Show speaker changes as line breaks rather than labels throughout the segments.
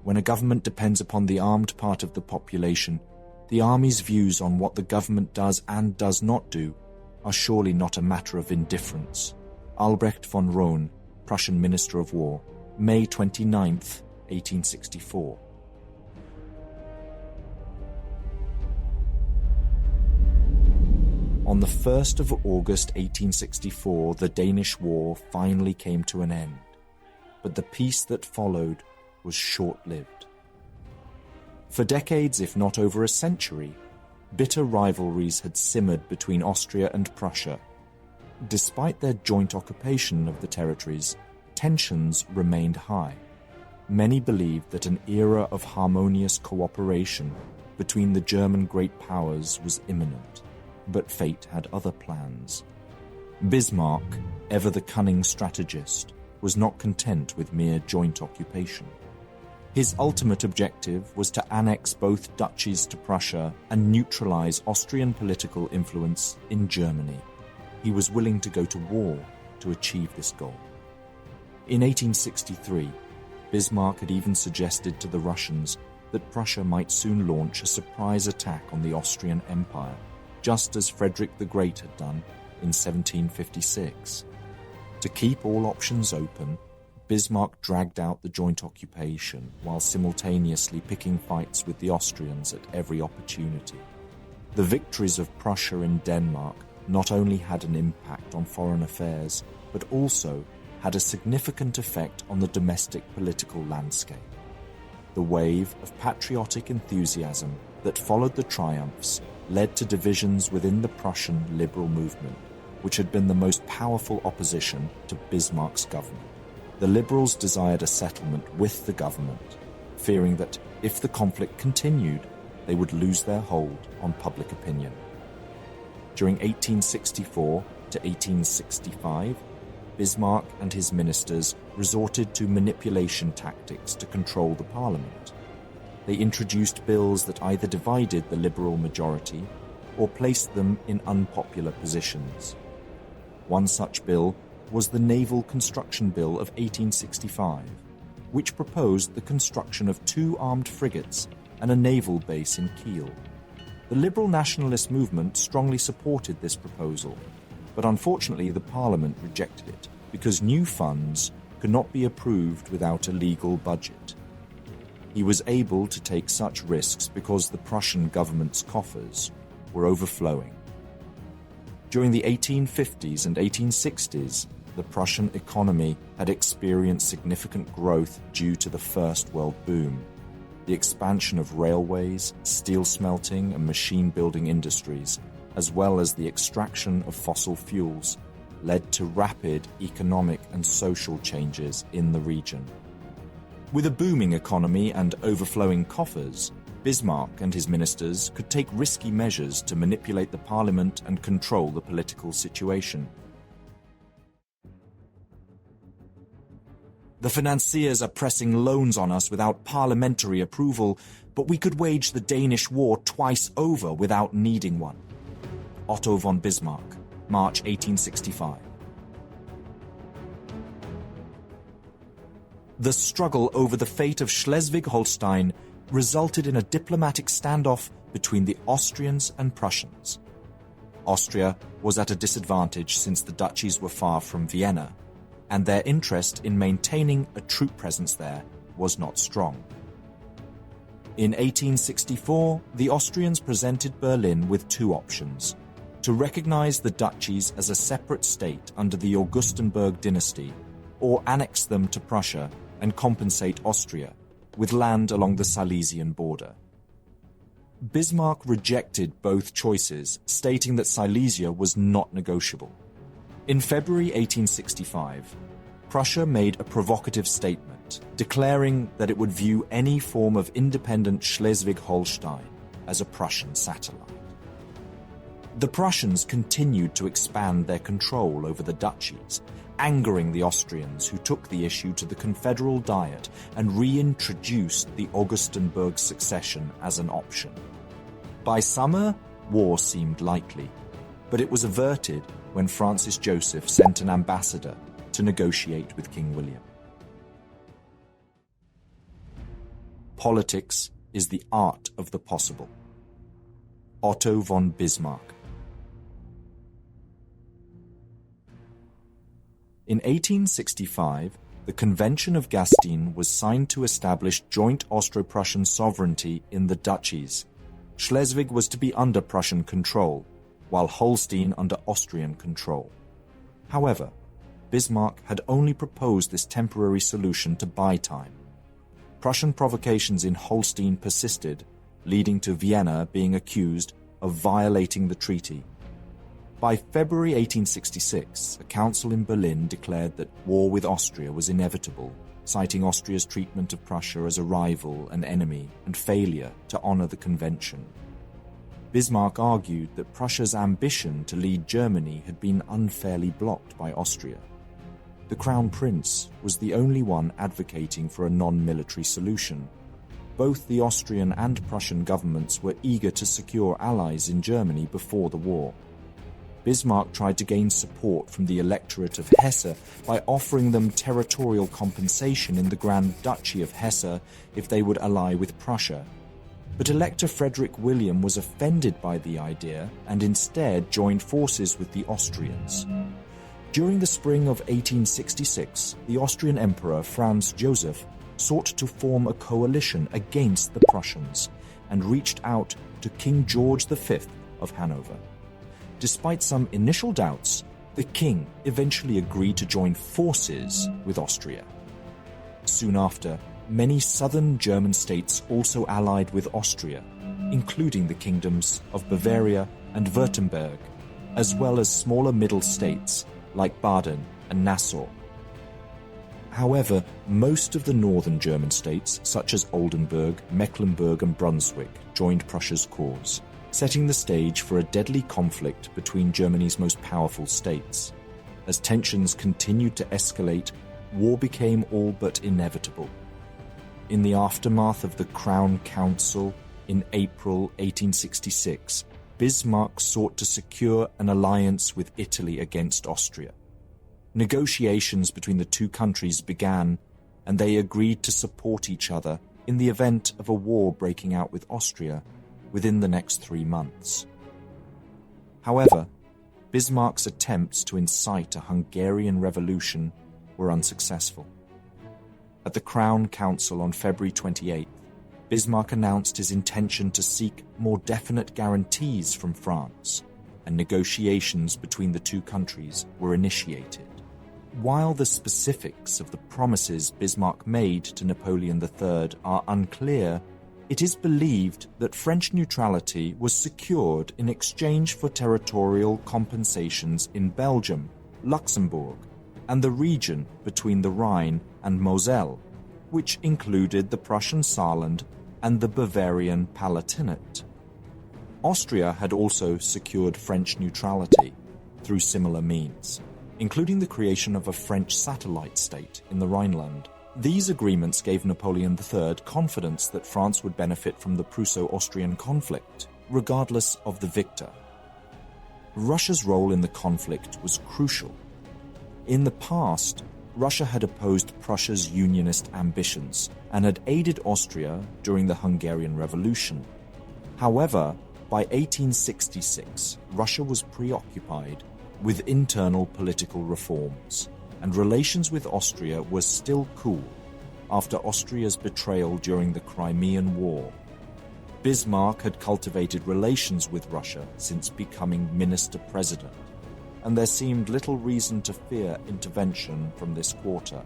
when a government depends upon the armed part of the population, the army's views on what the government does and does not do are surely not a matter of indifference. Albrecht von Roon, Prussian Minister of War, May 29, 1864. On the 1st of August 1864, the Danish War finally came to an end, but the peace that followed was short-lived. For decades, if not over a century, bitter rivalries had simmered between Austria and Prussia. Despite their joint occupation of the territories, tensions remained high. Many believed that an era of harmonious cooperation between the German great powers was imminent, but fate had other plans. Bismarck, ever the cunning strategist, was not content with mere joint occupation. His ultimate objective was to annex both duchies to Prussia and neutralize Austrian political influence in Germany. He was willing to go to war to achieve this goal. In 1863, Bismarck had even suggested to the Russians that Prussia might soon launch a surprise attack on the Austrian Empire, just as Frederick the Great had done in 1756. To keep all options open, Bismarck dragged out the joint occupation while simultaneously picking fights with the Austrians at every opportunity. The victories of Prussia in Denmark not only had an impact on foreign affairs, but also had a significant effect on the domestic political landscape. The wave of patriotic enthusiasm that followed the triumphs led to divisions within the Prussian liberal movement, which had been the most powerful opposition to Bismarck's government. The liberals desired a settlement with the government, fearing that if the conflict continued, they would lose their hold on public opinion. During 1864 to 1865, Bismarck and his ministers resorted to manipulation tactics to control the parliament. They introduced bills that either divided the liberal majority or placed them in unpopular positions. One such bill was the Naval Construction Bill of 1865, which proposed the construction of 2 armed frigates and a naval base in Kiel. The liberal nationalist movement strongly supported this proposal, but unfortunately the Parliament rejected it because new funds could not be approved without a legal budget. He was able to take such risks because the Prussian government's coffers were overflowing. During the 1850s and 1860s, the Prussian economy had experienced significant growth due to the First World Boom. The expansion of railways, steel smelting and machine building industries, as well as the extraction of fossil fuels, led to rapid economic and social changes in the region. With a booming economy and overflowing coffers, Bismarck and his ministers could take risky measures to manipulate the parliament and control the political situation. The financiers are pressing loans on us without parliamentary approval, but we could wage the Danish War twice over without needing one. Otto von Bismarck, March 1865. The struggle over the fate of Schleswig-Holstein resulted in a diplomatic standoff between the Austrians and Prussians. Austria was at a disadvantage since the duchies were far from Vienna, and their interest in maintaining a troop presence there was not strong. In 1864, the Austrians presented Berlin with 2 options: to recognize the duchies as a separate state under the Augustenburg dynasty, or annex them to Prussia and compensate Austria with land along the Silesian border. Bismarck rejected both choices, stating that Silesia was not negotiable. In February 1865, Prussia made a provocative statement, declaring that it would view any form of independent Schleswig-Holstein as a Prussian satellite. The Prussians continued to expand their control over the duchies, angering the Austrians, who took the issue to the Confederal Diet and reintroduced the Augustenburg succession as an option. By summer, war seemed likely, but it was averted when Francis Joseph sent an ambassador to negotiate with King William. Politics is the art of the possible. Otto von Bismarck. In 1865, the Convention of Gastein was signed to establish joint Austro-Prussian sovereignty in the duchies. Schleswig was to be under Prussian control, while Holstein under Austrian control. However, Bismarck had only proposed this temporary solution to buy time. Prussian provocations in Holstein persisted, leading to Vienna being accused of violating the treaty. By February 1866, a council in Berlin declared that war with Austria was inevitable, citing Austria's treatment of Prussia as a rival and enemy and failure to honor the convention. Bismarck argued that Prussia's ambition to lead Germany had been unfairly blocked by Austria. The Crown Prince was the only one advocating for a non-military solution. Both the Austrian and Prussian governments were eager to secure allies in Germany before the war. Bismarck tried to gain support from the electorate of Hesse by offering them territorial compensation in the Grand Duchy of Hesse if they would ally with Prussia. But Elector Frederick William was offended by the idea and instead joined forces with the Austrians. During the spring of 1866, the Austrian Emperor Franz Joseph sought to form a coalition against the Prussians and reached out to King George V of Hanover. Despite some initial doubts, the king eventually agreed to join forces with Austria. Soon after, many southern German states also allied with Austria, including the kingdoms of Bavaria and Württemberg, as well as smaller middle states like Baden and Nassau. However, most of the northern German states, such as Oldenburg, Mecklenburg and Brunswick, joined Prussia's cause, setting the stage for a deadly conflict between Germany's most powerful states. As tensions continued to escalate, war became all but inevitable. In the aftermath of the Crown Council in April 1866, Bismarck sought to secure an alliance with Italy against Austria. Negotiations between the two countries began, and they agreed to support each other in the event of a war breaking out with Austria within the next 3 months. However, Bismarck's attempts to incite a Hungarian revolution were unsuccessful. At the Crown Council on February 28th, Bismarck announced his intention to seek more definite guarantees from France, and negotiations between the two countries were initiated. While the specifics of the promises Bismarck made to Napoleon III are unclear, it is believed that French neutrality was secured in exchange for territorial compensations in Belgium, Luxembourg, and the region between the Rhine and Moselle, which included the Prussian Saarland and the Bavarian Palatinate. Austria had also secured French neutrality through similar means, including the creation of a French satellite state in the Rhineland. These agreements gave Napoleon III confidence that France would benefit from the Prusso-Austrian conflict, regardless of the victor. Russia's role in the conflict was crucial. In the past, Russia had opposed Prussia's unionist ambitions and had aided Austria during the Hungarian Revolution. However, by 1866, Russia was preoccupied with internal political reforms, and relations with Austria were still cool after Austria's betrayal during the Crimean War. Bismarck had cultivated relations with Russia since becoming minister-president, and there seemed little reason to fear intervention from this quarter.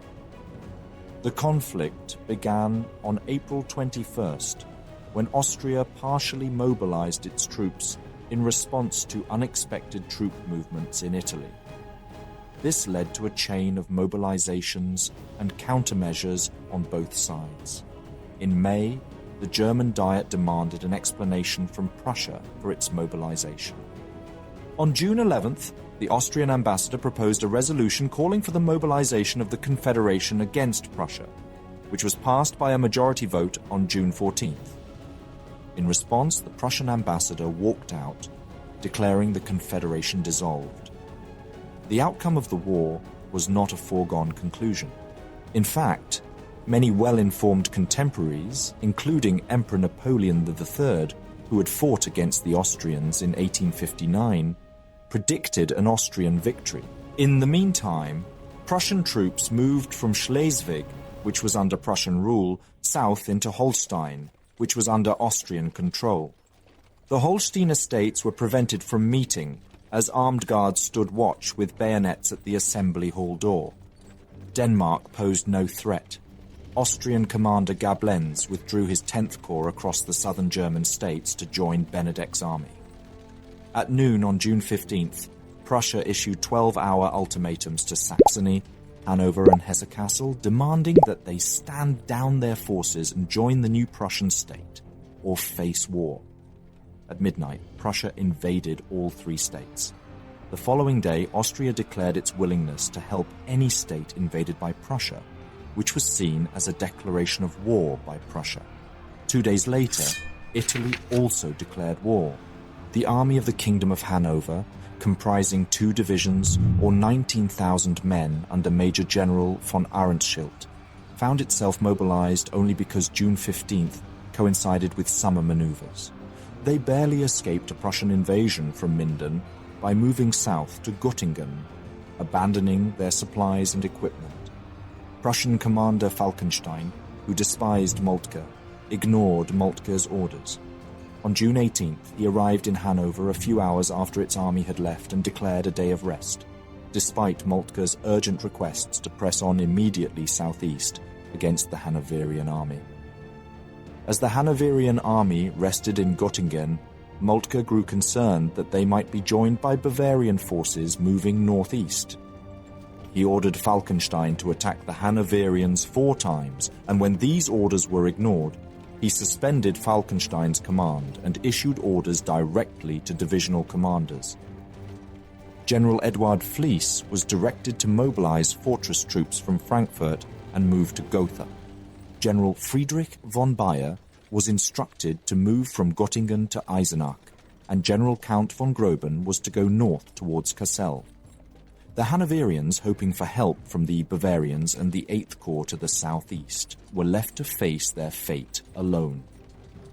The conflict began on April 21st, when Austria partially mobilized its troops in response to unexpected troop movements in Italy. This led to a chain of mobilizations and countermeasures on both sides. In May, the German Diet demanded an explanation from Prussia for its mobilization. On June 11th, the Austrian ambassador proposed a resolution calling for the mobilization of the Confederation against Prussia, which was passed by a majority vote on June 14th. In response, the Prussian ambassador walked out, declaring the Confederation dissolved. The outcome of the war was not a foregone conclusion. In fact, Many well-informed contemporaries, including Emperor Napoleon III, who had fought against the Austrians in 1859, predicted an Austrian victory. In the meantime, Prussian troops moved from Schleswig, which was under Prussian rule, south into Holstein, which was under Austrian control. The Holstein estates were prevented from meeting, as armed guards stood watch with bayonets at the assembly hall door. Denmark posed no threat. Austrian commander Gablenz withdrew his 10th Corps across the southern German states to join Benedek's army. At noon on June 15th, Prussia issued 12-hour ultimatums to Saxony, Hanover and Hesse-Kassel, demanding that they stand down their forces and join the new Prussian state, or face war. At midnight, Prussia invaded all three states. The following day, Austria declared its willingness to help any state invaded by Prussia, which was seen as a declaration of war by Prussia. 2 days later, Italy also declared war. The army of the Kingdom of Hanover, comprising 2 divisions or 19,000 men under Major General von Arenschild, found itself mobilized only because June 15th coincided with summer maneuvers. They barely escaped a Prussian invasion from Minden by moving south to Göttingen, abandoning their supplies and equipment. Prussian commander Falkenstein, who despised Moltke, ignored Moltke's orders. On June 18th, he arrived in Hanover a few hours after its army had left and declared a day of rest, despite Moltke's urgent requests to press on immediately southeast against the Hanoverian army. As the Hanoverian army rested in Göttingen, Moltke grew concerned that they might be joined by Bavarian forces moving northeast. He ordered Falkenstein to attack the Hanoverians 4 times, and when these orders were ignored, he suspended Falkenstein's command and issued orders directly to divisional commanders. General Eduard Fliess was directed to mobilize fortress troops from Frankfurt and move to Gotha. General Friedrich von Baer was instructed to move from Göttingen to Eisenach, and General Count von Groben was to go north towards Kassel. The Hanoverians, hoping for help from the Bavarians and the 8th Corps to the southeast, were left to face their fate alone.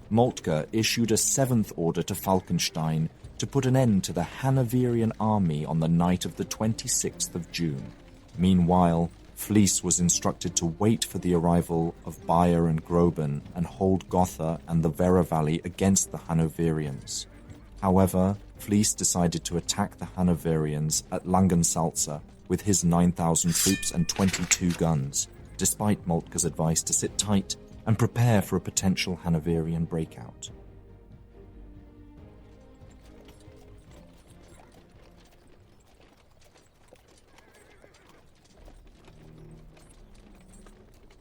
Moltke issued a 7th order to Falkenstein to put an end to the Hanoverian army on the night of the 26th of June. Meanwhile, Fliess was instructed to wait for the arrival of Bayer and Groben and hold Gotha and the Werra Valley against the Hanoverians. However, Fliess decided to attack the Hanoverians at Langensalza with his 9,000 troops and 22 guns, despite Moltke's advice to sit tight and prepare for a potential Hanoverian breakout.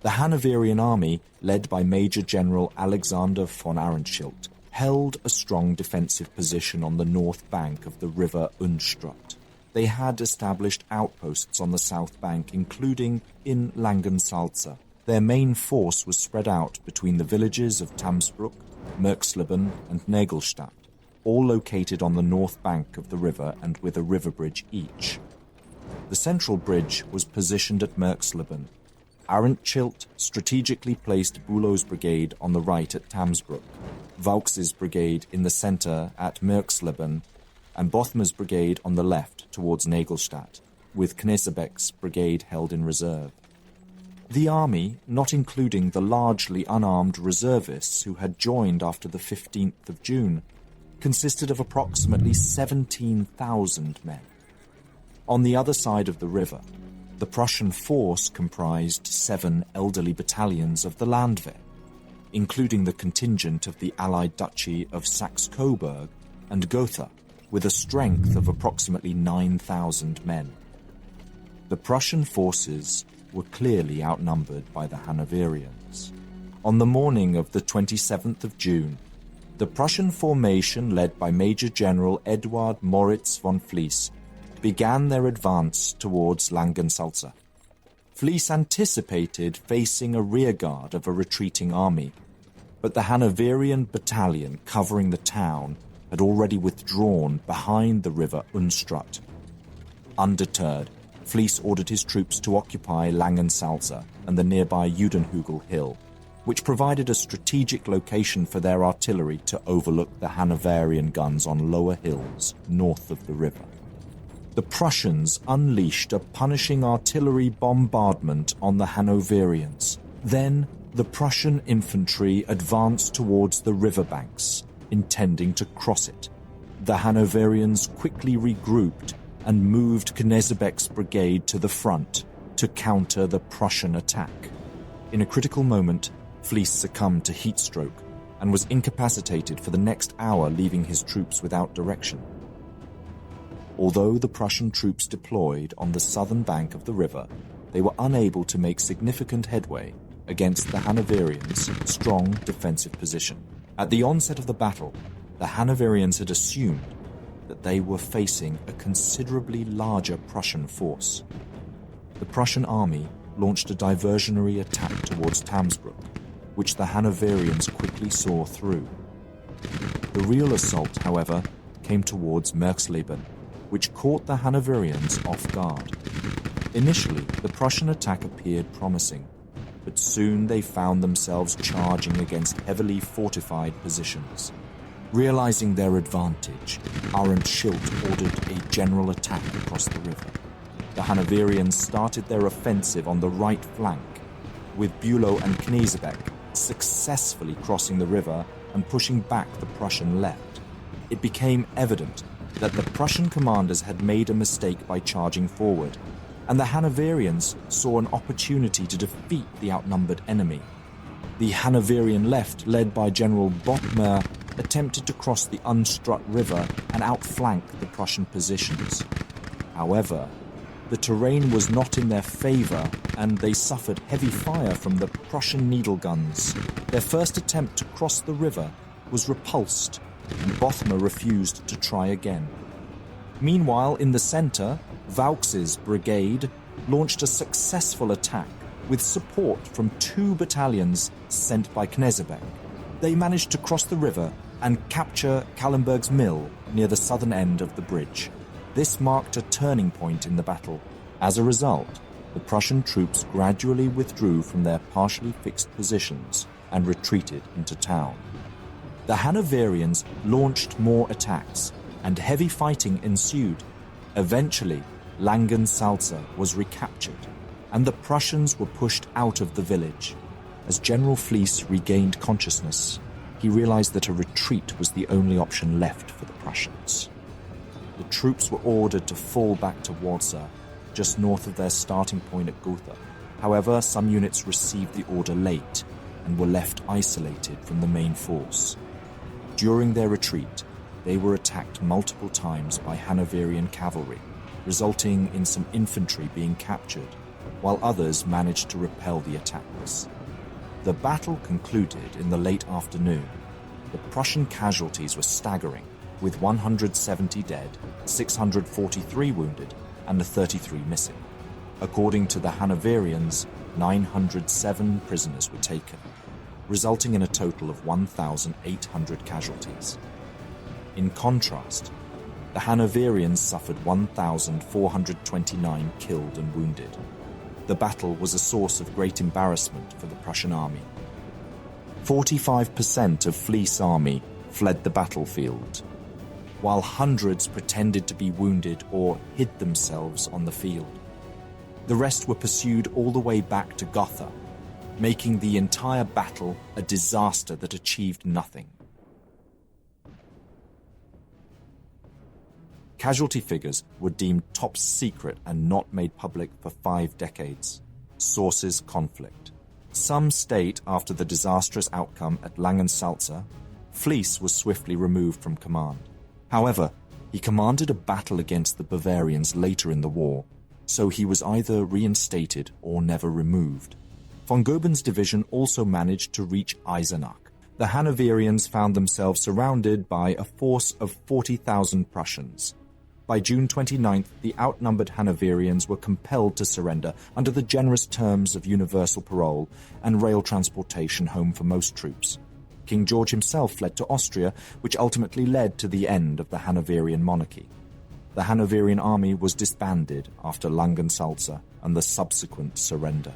The Hanoverian army, led by Major General Alexander von Arenschild, held a strong defensive position on the north bank of the river Unstrut. They had established outposts on the south bank, including in Langensalza. Their main force was spread out between the villages of Tamsbruck, Mörksleben, and Nagelstadt, all located on the north bank of the river and with a river bridge each. The central bridge was positioned at Mörksleben. Arenschild strategically placed Bülow's brigade on the right at Tamsbruck, Vaux's brigade in the centre at Mörksleben, and Bothmer's brigade on the left towards Nagelstadt, with Knesebeck's brigade held in reserve. The army, not including the largely unarmed reservists who had joined after the 15th of June, consisted of approximately 17,000 men. On the other side of the river, the Prussian force comprised 7 elderly battalions of the Landwehr, including the contingent of the Allied Duchy of Saxe-Coburg and Gotha, with a strength of approximately 9,000 men. The Prussian forces were clearly outnumbered by the Hanoverians. On the morning of the 27th of June, the Prussian formation led by Major General Eduard Moritz von Fliess began their advance towards Langensalza. Fliess anticipated facing a rearguard of a retreating army, but the Hanoverian battalion covering the town had already withdrawn behind the river Unstrut. Undeterred, Fliess ordered his troops to occupy Langensalza and the nearby Judenhügel hill, which provided a strategic location for their artillery to overlook the Hanoverian guns on lower hills north of the river. The Prussians unleashed a punishing artillery bombardment on the Hanoverians. Then the Prussian infantry advanced towards the riverbanks, intending to cross it. The Hanoverians quickly regrouped and moved Knesebeck's brigade to the front to counter the Prussian attack. In a critical moment, Fliess succumbed to heat stroke and was incapacitated for the next hour, leaving his troops without direction. Although the Prussian troops deployed on the southern bank of the river, they were unable to make significant headway against the Hanoverians' strong defensive position. At the onset of the battle, the Hanoverians had assumed that they were facing a considerably larger Prussian force. The Prussian army launched a diversionary attack towards Tamsbruck, which the Hanoverians quickly saw through. The real assault, however, came towards Merxleben, which caught the Hanoverians off guard. Initially, the Prussian attack appeared promising, but soon they found themselves charging against heavily fortified positions. Realizing their advantage, Arent-Schild ordered a general attack across the river. The Hanoverians started their offensive on the right flank, with Bülow and Knesebeck successfully crossing the river and pushing back the Prussian left. It became evident that the Prussian commanders had made a mistake by charging forward, and the Hanoverians saw an opportunity to defeat the outnumbered enemy. The Hanoverian left, led by General Bottmer, attempted to cross the Unstrut River and outflank the Prussian positions. However, the terrain was not in their favor, and they suffered heavy fire from the Prussian needle guns. Their first attempt to cross the river was repulsed, and Bottmer refused to try again. Meanwhile, in the center, Vaux's brigade launched a successful attack with support from 2 battalions sent by Knesebeck. They managed to cross the river and capture Kallenberg's mill near the southern end of the bridge. This marked a turning point in the battle. As a result, the Prussian troops gradually withdrew from their partially fixed positions and retreated into town. The Hanoverians launched more attacks, and heavy fighting ensued. Eventually, Langensalza was recaptured, and the Prussians were pushed out of the village. As General Fliess regained consciousness, he realized that a retreat was the only option left for the Prussians. The troops were ordered to fall back to Warza, just north of their starting point at Gotha. However, some units received the order late and were left isolated from the main force. During their retreat, they were attacked multiple times by Hanoverian cavalry, resulting in some infantry being captured, while others managed to repel the attacks. The battle concluded in the late afternoon. The Prussian casualties were staggering, with 170 dead, 643 wounded, and 33 missing. According to the Hanoverians, 907 prisoners were taken, resulting in a total of 1,800 casualties. In contrast, the Hanoverians suffered 1,429 killed and wounded. The battle was a source of great embarrassment for the Prussian army. 45% of Fliess' army fled the battlefield, while hundreds pretended to be wounded or hid themselves on the field. The rest were pursued all the way back to Gotha, making the entire battle a disaster that achieved nothing. Casualty figures were deemed top secret and not made public for 5 decades. Sources conflict. Some state after the disastrous outcome at Langensalza, Fliess was swiftly removed from command. However, he commanded a battle against the Bavarians later in the war, so he was either reinstated or never removed. Von Goeben's division also managed to reach Eisenach. The Hanoverians found themselves surrounded by a force of 40,000 Prussians. By June 29th, the outnumbered Hanoverians were compelled to surrender under the generous terms of universal parole and rail transportation home for most troops. King George himself fled to Austria, which ultimately led to the end of the Hanoverian monarchy. the Hanoverian army was disbanded after Langensalza and the subsequent surrender.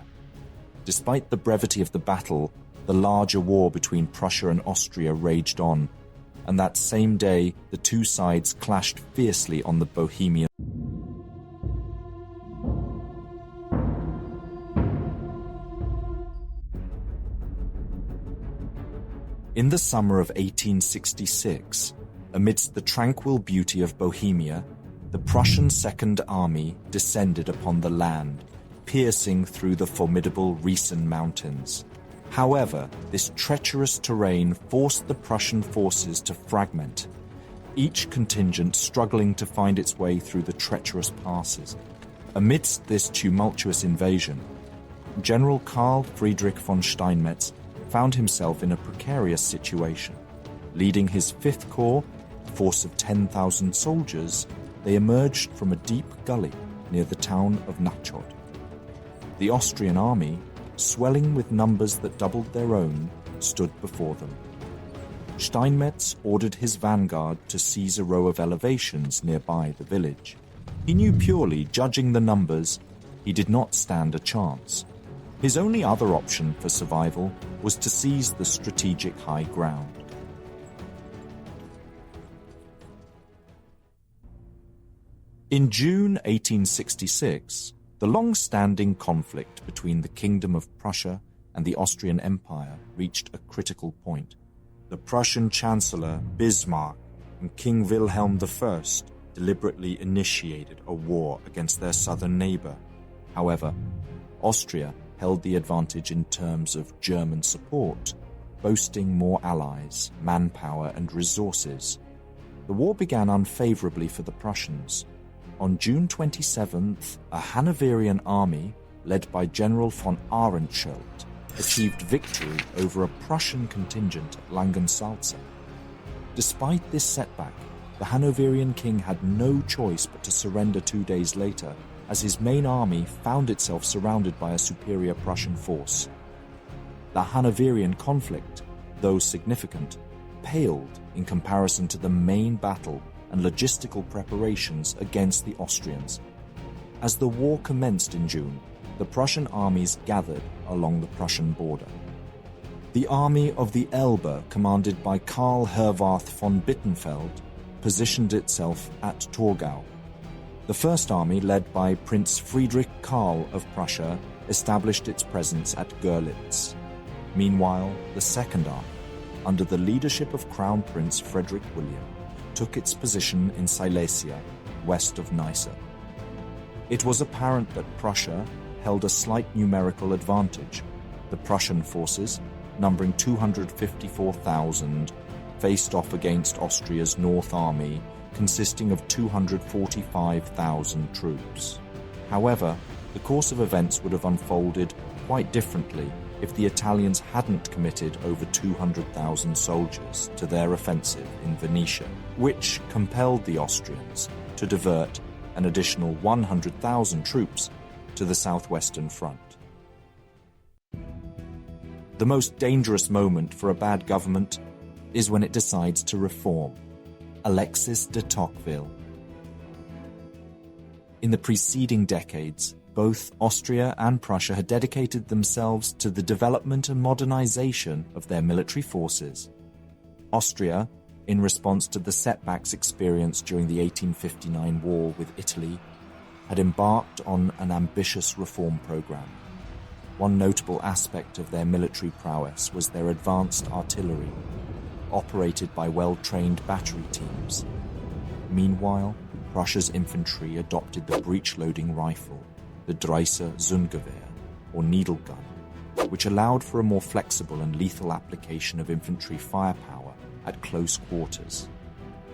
Despite the brevity of the battle, the larger war between Prussia and Austria raged on, and that same day the two sides clashed fiercely on the Bohemian. In the summer of 1866, amidst the tranquil beauty of Bohemia, the Prussian Second Army descended upon the land, piercing through the formidable Riesen Mountains. However, this treacherous terrain forced the Prussian forces to fragment, each contingent struggling to find its way through the treacherous passes. Amidst this tumultuous invasion, General Karl Friedrich von Steinmetz found himself in a precarious situation. Leading his 5th Corps, a force of 10,000 soldiers, they emerged from a deep gully near the town of Nachod. The Austrian army, swelling with numbers that doubled their own, stood before them. Steinmetz ordered his vanguard to seize a row of elevations nearby the village. He knew purely, judging the numbers, he did not stand a chance. His only other option for survival was to seize the strategic high ground. In June 1866, the long-standing conflict between the Kingdom of Prussia and the Austrian Empire reached a critical point. The Prussian Chancellor Bismarck and King Wilhelm I deliberately initiated a war against their southern neighbor. However, Austria held the advantage in terms of German support, boasting more allies, manpower, and resources. The war began unfavorably for the Prussians. On June 27th, a Hanoverian army, led by General von Ahrenschild, achieved victory over a Prussian contingent at Langensalza. Despite this setback, the Hanoverian king had no choice but to surrender 2 days later, as his main army found itself surrounded by a superior Prussian force. The Hanoverian conflict, though significant, paled in comparison to the main battle and logistical preparations against the Austrians. As the war commenced in June, the Prussian armies gathered along the Prussian border. The army of the Elbe, commanded by Karl Herwarth von Bittenfeld, positioned itself at Torgau. The First Army, led by Prince Friedrich Karl of Prussia, established its presence at Görlitz. Meanwhile, the Second Army, under the leadership of Crown Prince Frederick William, took its position in Silesia, west of Neisse. It was apparent that Prussia held a slight numerical advantage. The Prussian forces, numbering 254,000, faced off against Austria's North Army, consisting of 245,000 troops. However, the course of events would have unfolded quite differently if the Italians hadn't committed over 200,000 soldiers to their offensive in Venetia, which compelled the Austrians to divert an additional 100,000 troops to the southwestern front. The most dangerous moment for a bad government is when it decides to reform. Alexis de Tocqueville. In the preceding decades, both Austria and Prussia had dedicated themselves to the development and modernization of their military forces. Austria, in response to the setbacks experienced during the 1859 war with Italy, had embarked on an ambitious reform program. One notable aspect of their military prowess was their advanced artillery, operated by well-trained battery teams. Meanwhile, Prussia's infantry adopted the breech-loading rifle, the Dreiser Zungewehr, or needle gun, which allowed for a more flexible and lethal application of infantry firepower at close quarters.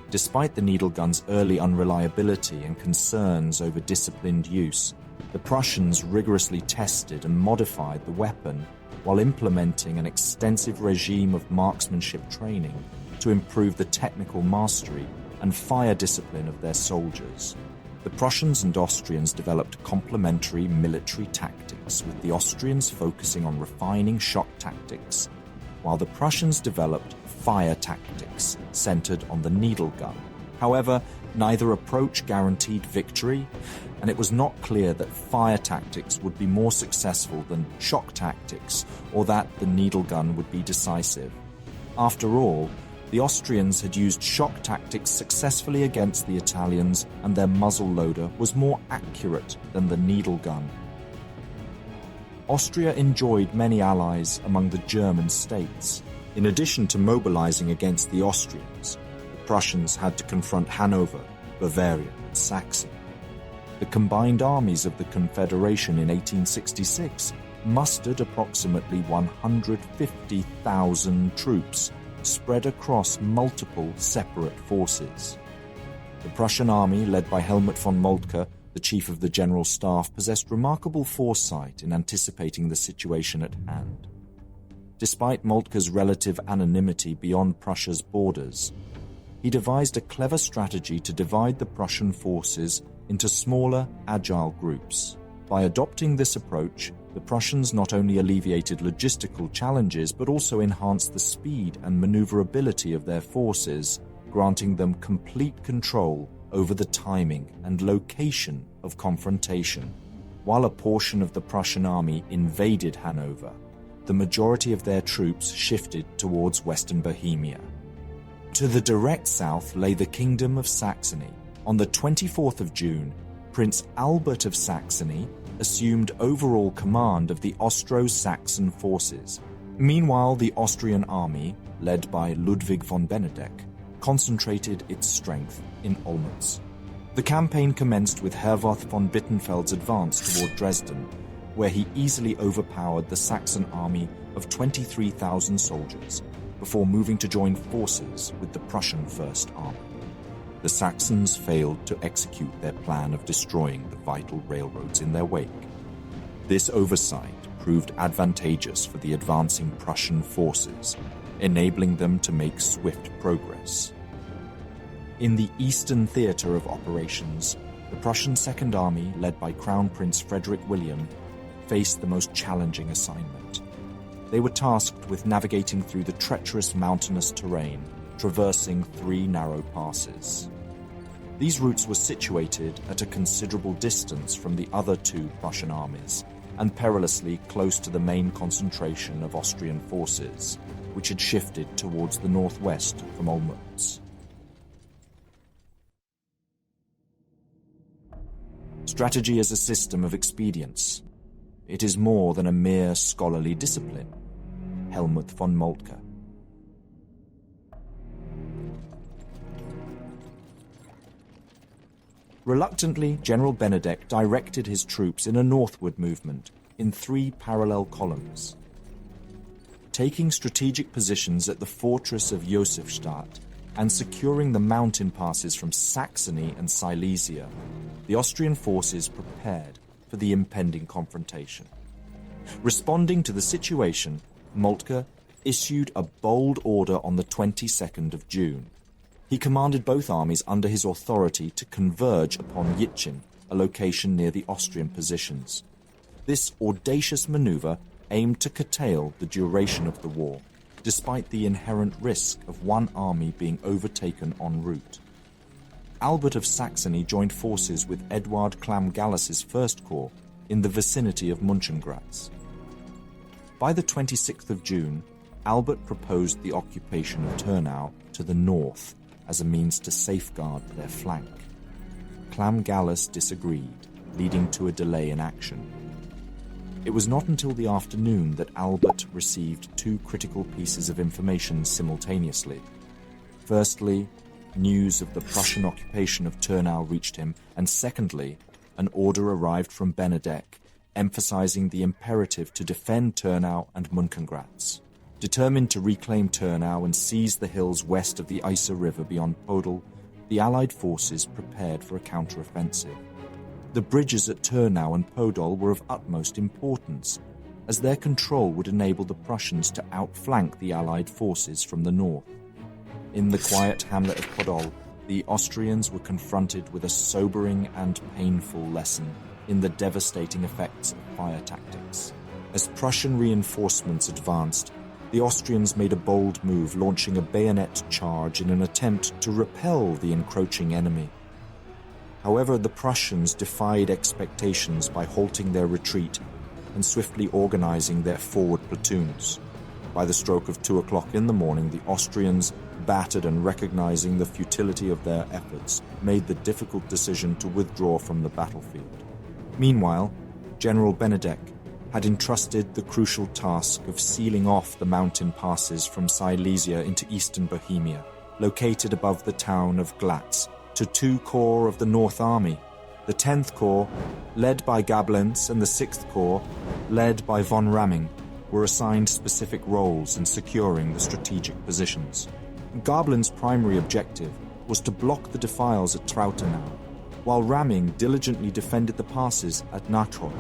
Despite the needle gun's early unreliability and concerns over disciplined use, the Prussians rigorously tested and modified the weapon while implementing an extensive regime of marksmanship training to improve the technical mastery and fire discipline of their soldiers. The Prussians and Austrians developed complementary military tactics, with the Austrians focusing on refining shock tactics, while the Prussians developed fire tactics centered on the needle gun. However, Neither approach guaranteed victory, and it was not clear that fire tactics would be more successful than shock tactics, or that the needle gun would be decisive. After all, the Austrians had used shock tactics successfully against the Italians, and their muzzle loader was more accurate than the needle gun. Austria enjoyed many allies among the German states. In addition to mobilizing against the Austrians, the Prussians had to confront Hanover, Bavaria, and Saxony. The combined armies of the Confederation in 1866 mustered approximately 150,000 troops spread across multiple separate forces. The Prussian army, led by Helmut von Moltke, the chief of the General Staff, possessed remarkable foresight in anticipating the situation at hand. Despite Moltke's relative anonymity beyond Prussia's borders, he devised a clever strategy to divide the Prussian forces into smaller, agile groups. By adopting this approach, the Prussians not only alleviated logistical challenges but also enhanced the speed and maneuverability of their forces, granting them complete control over the timing and location of confrontation. While a portion of the Prussian army invaded Hanover, the majority of their troops shifted towards Western Bohemia. To the direct south lay the Kingdom of Saxony. On the 24th of June, Prince Albert of Saxony assumed overall command of the Austro-Saxon forces. Meanwhile, the Austrian army, led by Ludwig von Benedek, concentrated its strength in Olmütz. The campaign commenced with Herwarth von Bittenfeld's advance toward Dresden, where he easily overpowered the Saxon army of 23,000 soldiers before moving to join forces with the Prussian First Army. The Saxons failed to execute their plan of destroying the vital railroads in their wake. This oversight proved advantageous for the advancing Prussian forces, enabling them to make swift progress. In the eastern theatre of operations, the Prussian Second Army, led by Crown Prince Frederick William, faced the most challenging assignment. They were tasked with navigating through the treacherous mountainous terrain, traversing 3 narrow passes. These routes were situated at a considerable distance from the other 2 Prussian armies and perilously close to the main concentration of Austrian forces, which had shifted towards the northwest from Olmütz. Strategy is a system of expedients. It is more than a mere scholarly discipline. Helmut von Moltke. Reluctantly, General Benedek directed his troops in a northward movement in 3 parallel columns. Taking strategic positions at the fortress of Josefstadt and securing the mountain passes from Saxony and Silesia, the Austrian forces prepared for the impending confrontation. Responding to the situation, Moltke issued a bold order on the 22nd of June. He commanded both armies under his authority to converge upon Jitschin, a location near the Austrian positions. This audacious maneuver aimed to curtail the duration of the war, despite the inherent risk of one army being overtaken en route. Albert of Saxony joined forces with Eduard Clam-Gallus's First Corps in the vicinity of Mönchengrätz. By the 26th of June, Albert proposed the occupation of Turnau to the north as a means to safeguard their flank. Clam-Gallus disagreed, leading to a delay in action. It was not until the afternoon that Albert received 2 critical pieces of information simultaneously. Firstly, news of the Prussian occupation of Turnau reached him, and secondly, an order arrived from Benedek emphasizing the imperative to defend Turnau and Mönchengrätz. Determined to reclaim Turnau and seize the hills west of the Isar River beyond Podol, the Allied forces prepared for a counteroffensive. The bridges at Turnau and Podol were of utmost importance, as their control would enable the Prussians to outflank the Allied forces from the north. In the quiet hamlet of Podol, the Austrians were confronted with a sobering and painful lesson in the devastating effects of fire tactics. As Prussian reinforcements advanced, the Austrians made a bold move, launching a bayonet charge in an attempt to repel the encroaching enemy. However, the Prussians defied expectations by halting their retreat and swiftly organizing their forward platoons. By the stroke of 2 o'clock in the morning, the Austrians, battered and recognizing the futility of their efforts, made the difficult decision to withdraw from the battlefield. Meanwhile, General Benedek had entrusted the crucial task of sealing off the mountain passes from Silesia into eastern Bohemia, located above the town of Glatz, to 2 corps of the North Army. The 10th Corps, led by Gablenz, and the 6th Corps, led by von Ramming, were assigned specific roles in securing the strategic positions. Gablenz's primary objective was to block the defiles at Trautenau, while Ramming diligently defended the passes at Nachod.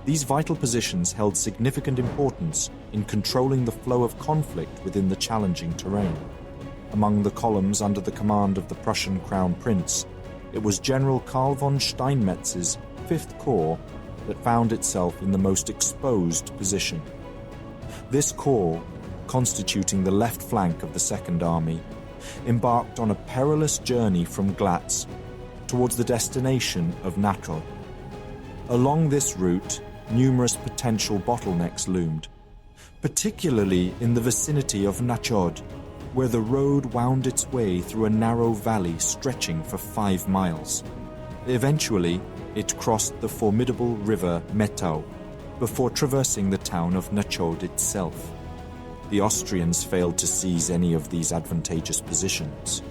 These vital positions held significant importance in controlling the flow of conflict within the challenging terrain. Among the columns under the command of the Prussian Crown Prince, it was General Karl von Steinmetz's 5th Corps that found itself in the most exposed position. This corps, constituting the left flank of the Second Army, embarked on a perilous journey from Glatz towards the destination of Nachod. Along this route, numerous potential bottlenecks loomed, particularly in the vicinity of Nachod, where the road wound its way through a narrow valley stretching for 5 miles. Eventually, it crossed the formidable river Metau before traversing the town of Nachod itself. The Austrians failed to seize any of these advantageous positions.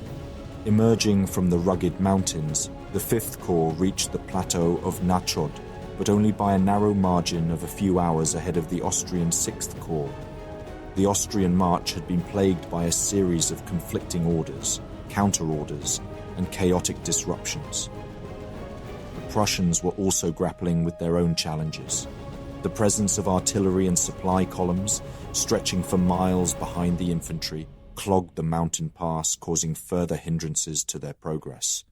Emerging from the rugged mountains, the 5th Corps reached the plateau of Nachod, but only by a narrow margin of a few hours ahead of the Austrian 6th Corps. The Austrian march had been plagued by a series of conflicting orders, counter-orders, and chaotic disruptions. The Prussians were also grappling with their own challenges. The presence of artillery and supply columns, stretching for miles behind the infantry, clogged the mountain pass, causing further hindrances to their progress.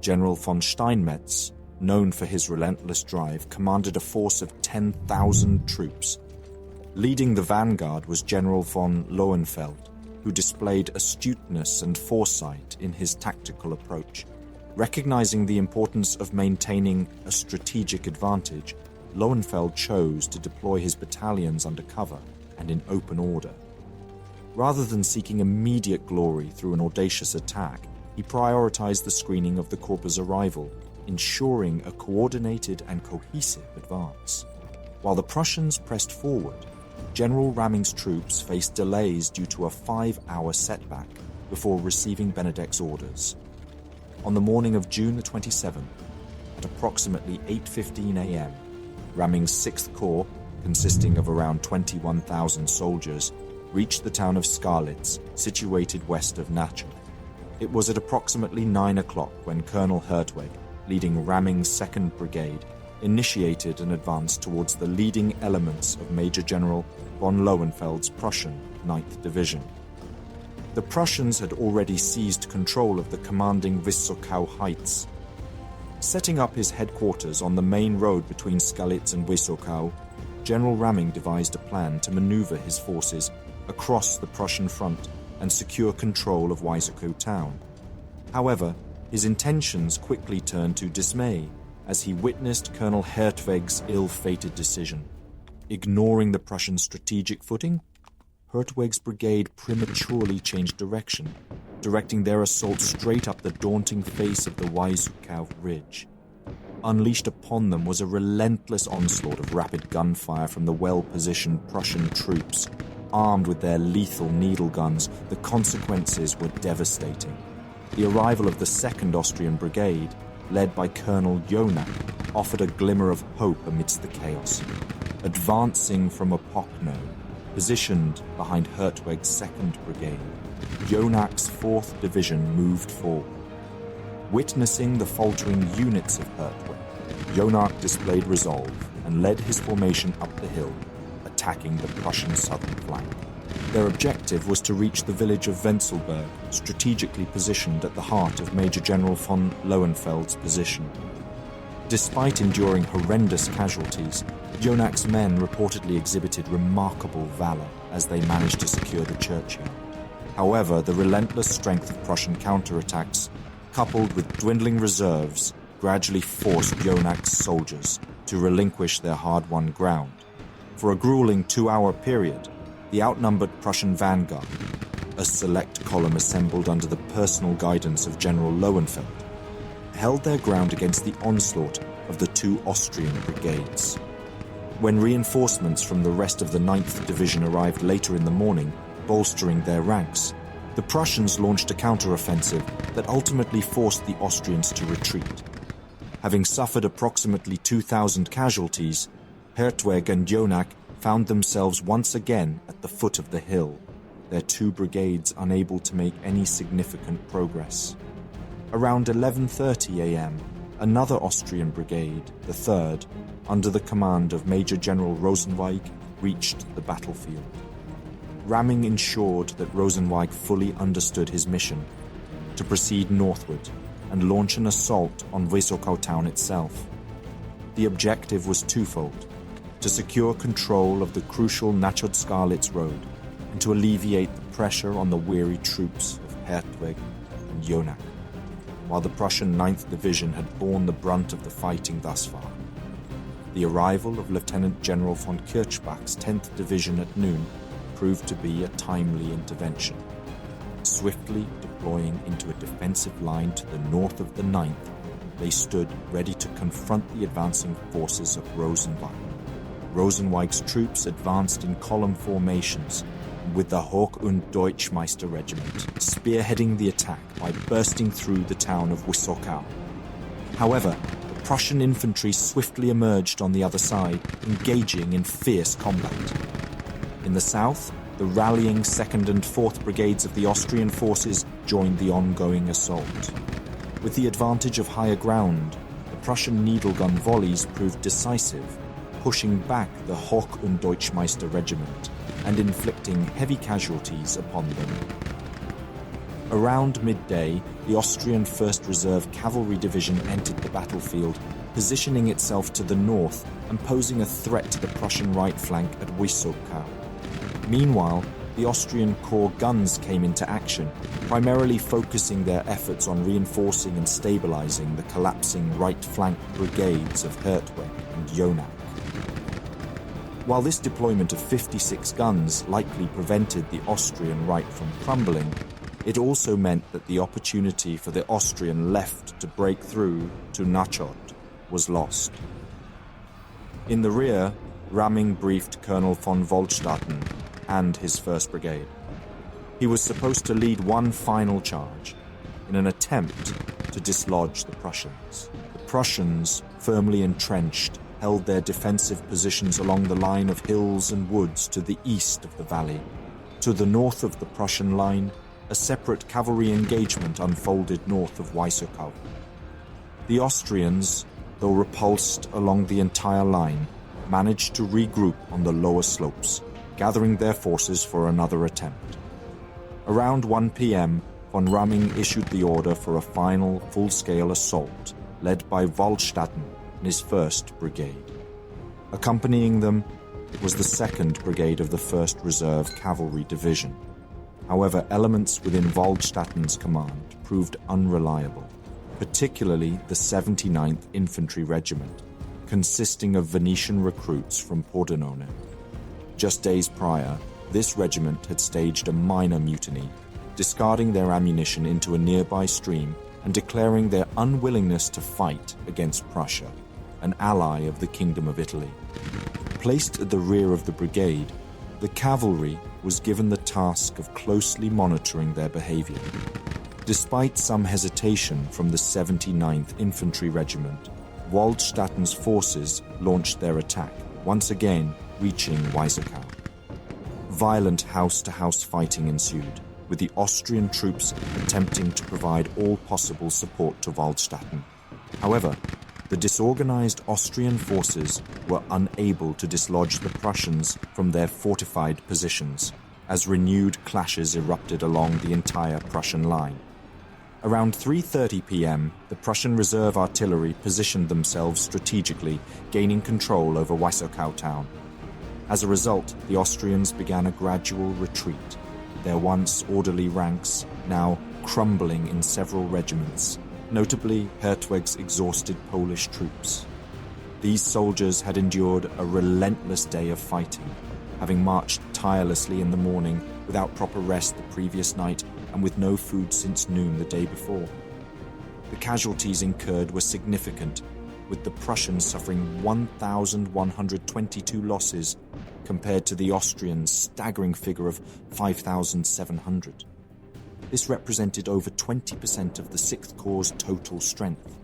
General von Steinmetz, known for his relentless drive, commanded a force of 10,000 troops. Leading the vanguard was General von Lohenfeld, who displayed astuteness and foresight in his tactical approach. Recognizing the importance of maintaining a strategic advantage, Lohenfeld chose to deploy his battalions under cover and in open order. Rather than seeking immediate glory through an audacious attack, he prioritized the screening of the corps' arrival, ensuring a coordinated and cohesive advance. While the Prussians pressed forward, General Ramming's troops faced delays due to a 5-hour setback before receiving Benedek's orders. On the morning of June the 27th, at approximately 8:15 a.m., Ramming's 6th Corps, consisting of around 21,000 soldiers, reached the town of Skalitz, situated west of Nachod. It was at approximately 9 o'clock when Colonel Hertweg, leading Ramming's 2nd Brigade, initiated an advance towards the leading elements of Major General von Lohenfeld's Prussian 9th Division. The Prussians had already seized control of the commanding Wysokow Heights. Setting up his headquarters on the main road between Skalitz and Wysokow, General Ramming devised a plan to maneuver his forces across the Prussian front and secure control of Wysokow town. However, his intentions quickly turned to dismay as he witnessed Colonel Hertweg's ill-fated decision. Ignoring the Prussian strategic footing, Hertweg's brigade prematurely changed direction, directing their assault straight up the daunting face of the Wysokow Ridge. Unleashed upon them was a relentless onslaught of rapid gunfire from the well-positioned Prussian troops. Armed with their lethal needle guns, the consequences were devastating. The arrival of the 2nd Austrian Brigade, led by Colonel Jonak, offered a glimmer of hope amidst the chaos. Advancing from Opokno, positioned behind Hertweg's 2nd Brigade, Jonak's 4th Division moved forward. Witnessing the faltering units of Hertweg, Jonak displayed resolve and led his formation up the hill, attacking the Prussian southern flank. Their objective was to reach the village of Wenzelberg, strategically positioned at the heart of Major General von Lohenfeld's position. Despite enduring horrendous casualties, Jonak's men reportedly exhibited remarkable valor as they managed to secure the churchyard. However, the relentless strength of Prussian counterattacks, coupled with dwindling reserves, gradually forced Jonak's soldiers to relinquish their hard-won ground. For a grueling 2-hour period, the outnumbered Prussian vanguard, a select column assembled under the personal guidance of General Lowenfeld, held their ground against the onslaught of the 2 Austrian brigades. When reinforcements from the rest of the 9th Division arrived later in the morning, bolstering their ranks, the Prussians launched a counteroffensive that ultimately forced the Austrians to retreat. Having suffered approximately 2,000 casualties, Hertwig and Jonak found themselves once again at the foot of the hill, their 2 brigades unable to make any significant progress. Around 11:30 a.m., another Austrian brigade, the 3rd, under the command of Major General Rosenweig, reached the battlefield. Ramming ensured that Rosenweig fully understood his mission, to proceed northward and launch an assault on Wysokow town itself. The objective was twofold: to secure control of the crucial Nachod-Skalitz road and to alleviate the pressure on the weary troops of Hertwig and Jonak, while the Prussian 9th Division had borne the brunt of the fighting thus far. The arrival of Lieutenant General von Kirchbach's 10th Division at noon proved to be a timely intervention. Swiftly deploying into a defensive line to the north of the 9th, they stood ready to confront the advancing forces of Rosenweig. Rosenweig's troops advanced in column formations, with the Hoch- und Deutschmeister Regiment spearheading the attack by bursting through the town of Wysokow. However, the Prussian infantry swiftly emerged on the other side, engaging in fierce combat. In the south, the rallying 2nd and 4th Brigades of the Austrian forces joined the ongoing assault. With the advantage of higher ground, the Prussian needle-gun volleys proved decisive, pushing back the Hoch- und Deutschmeister Regiment and inflicting heavy casualties upon them. Around midday, the Austrian 1st Reserve Cavalry Division entered the battlefield, positioning itself to the north and posing a threat to the Prussian right flank at Wysokow. Meanwhile, the Austrian Corps guns came into action, primarily focusing their efforts on reinforcing and stabilizing the collapsing right flank brigades of Hertwig and Jonak. While this deployment of 56 guns likely prevented the Austrian right from crumbling, it also meant that the opportunity for the Austrian left to break through to Nachod was lost. In the rear, Ramming briefed Colonel von Waldstatten and his 1st Brigade. He was supposed to lead one final charge in an attempt to dislodge the Prussians. The Prussians, firmly entrenched, held their defensive positions along the line of hills and woods to the east of the valley. To the north of the Prussian line, a separate cavalry engagement unfolded north of Wysokow. The Austrians, though repulsed along the entire line, managed to regroup on the lower slopes, gathering their forces for another attempt. Around 1 p.m., von Ramming issued the order for a final full-scale assault, led by Waldstatten and his 1st Brigade. Accompanying them was the 2nd Brigade of the 1st Reserve Cavalry Division. However, elements within Waldstatten's command proved unreliable, particularly the 79th Infantry Regiment, consisting of Venetian recruits from Pordenone. Just days prior, this regiment had staged a minor mutiny, discarding their ammunition into a nearby stream and declaring their unwillingness to fight against Prussia, an ally of the Kingdom of Italy. Placed at the rear of the brigade, the cavalry was given the task of closely monitoring their behavior. Despite some hesitation from the 79th Infantry Regiment, Waldstatten's forces launched their attack, once again reaching Wysokow. Violent house-to-house fighting ensued, with the Austrian troops attempting to provide all possible support to Waldstatten. However, the disorganized Austrian forces were unable to dislodge the Prussians from their fortified positions, as renewed clashes erupted along the entire Prussian line. Around 3:30 p.m., the Prussian reserve artillery positioned themselves strategically, gaining control over Wiesokau town. As a result, the Austrians began a gradual retreat, their once orderly ranks now crumbling in several regiments, notably Hertwig's exhausted Polish troops. These soldiers had endured a relentless day of fighting, having marched tirelessly in the morning without proper rest the previous night and with no food since noon the day before. The casualties incurred were significant, with the Prussians suffering 1,122 losses compared to the Austrians' staggering figure of 5,700. This represented over 20% of the 6th Corps' total strength,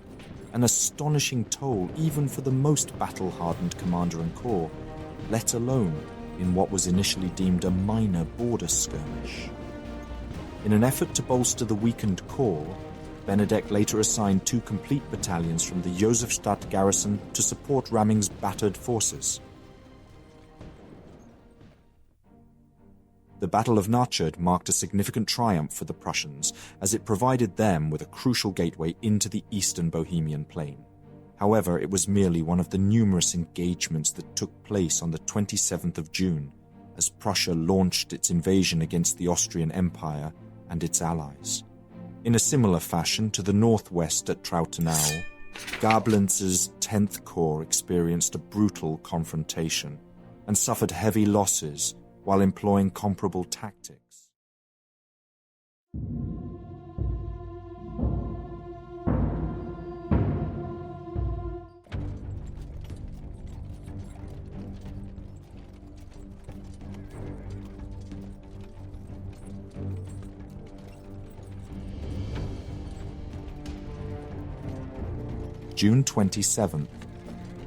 an astonishing toll even for the most battle-hardened commander and corps, let alone in what was initially deemed a minor border skirmish. In an effort to bolster the weakened corps, Benedek later assigned 2 complete battalions from the Josefstadt garrison to support Ramming's battered forces. The Battle of Nachod marked a significant triumph for the Prussians, as it provided them with a crucial gateway into the eastern Bohemian plain. However, it was merely one of the numerous engagements that took place on the 27th of June, as Prussia launched its invasion against the Austrian Empire and its allies. In a similar fashion to the northwest at Trautenau, Gablenz's 10th Corps experienced a brutal confrontation and suffered heavy losses while employing comparable tactics. June 27,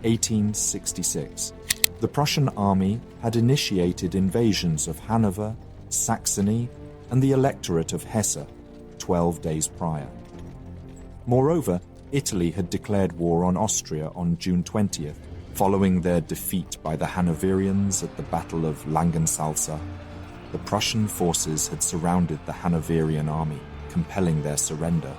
1866. The Prussian army had initiated invasions of Hanover, Saxony, and the electorate of Hesse 12 days prior. Moreover, Italy had declared war on Austria on June 20th, following their defeat by the Hanoverians at the Battle of Langensalza. The Prussian forces had surrounded the Hanoverian army, compelling their surrender.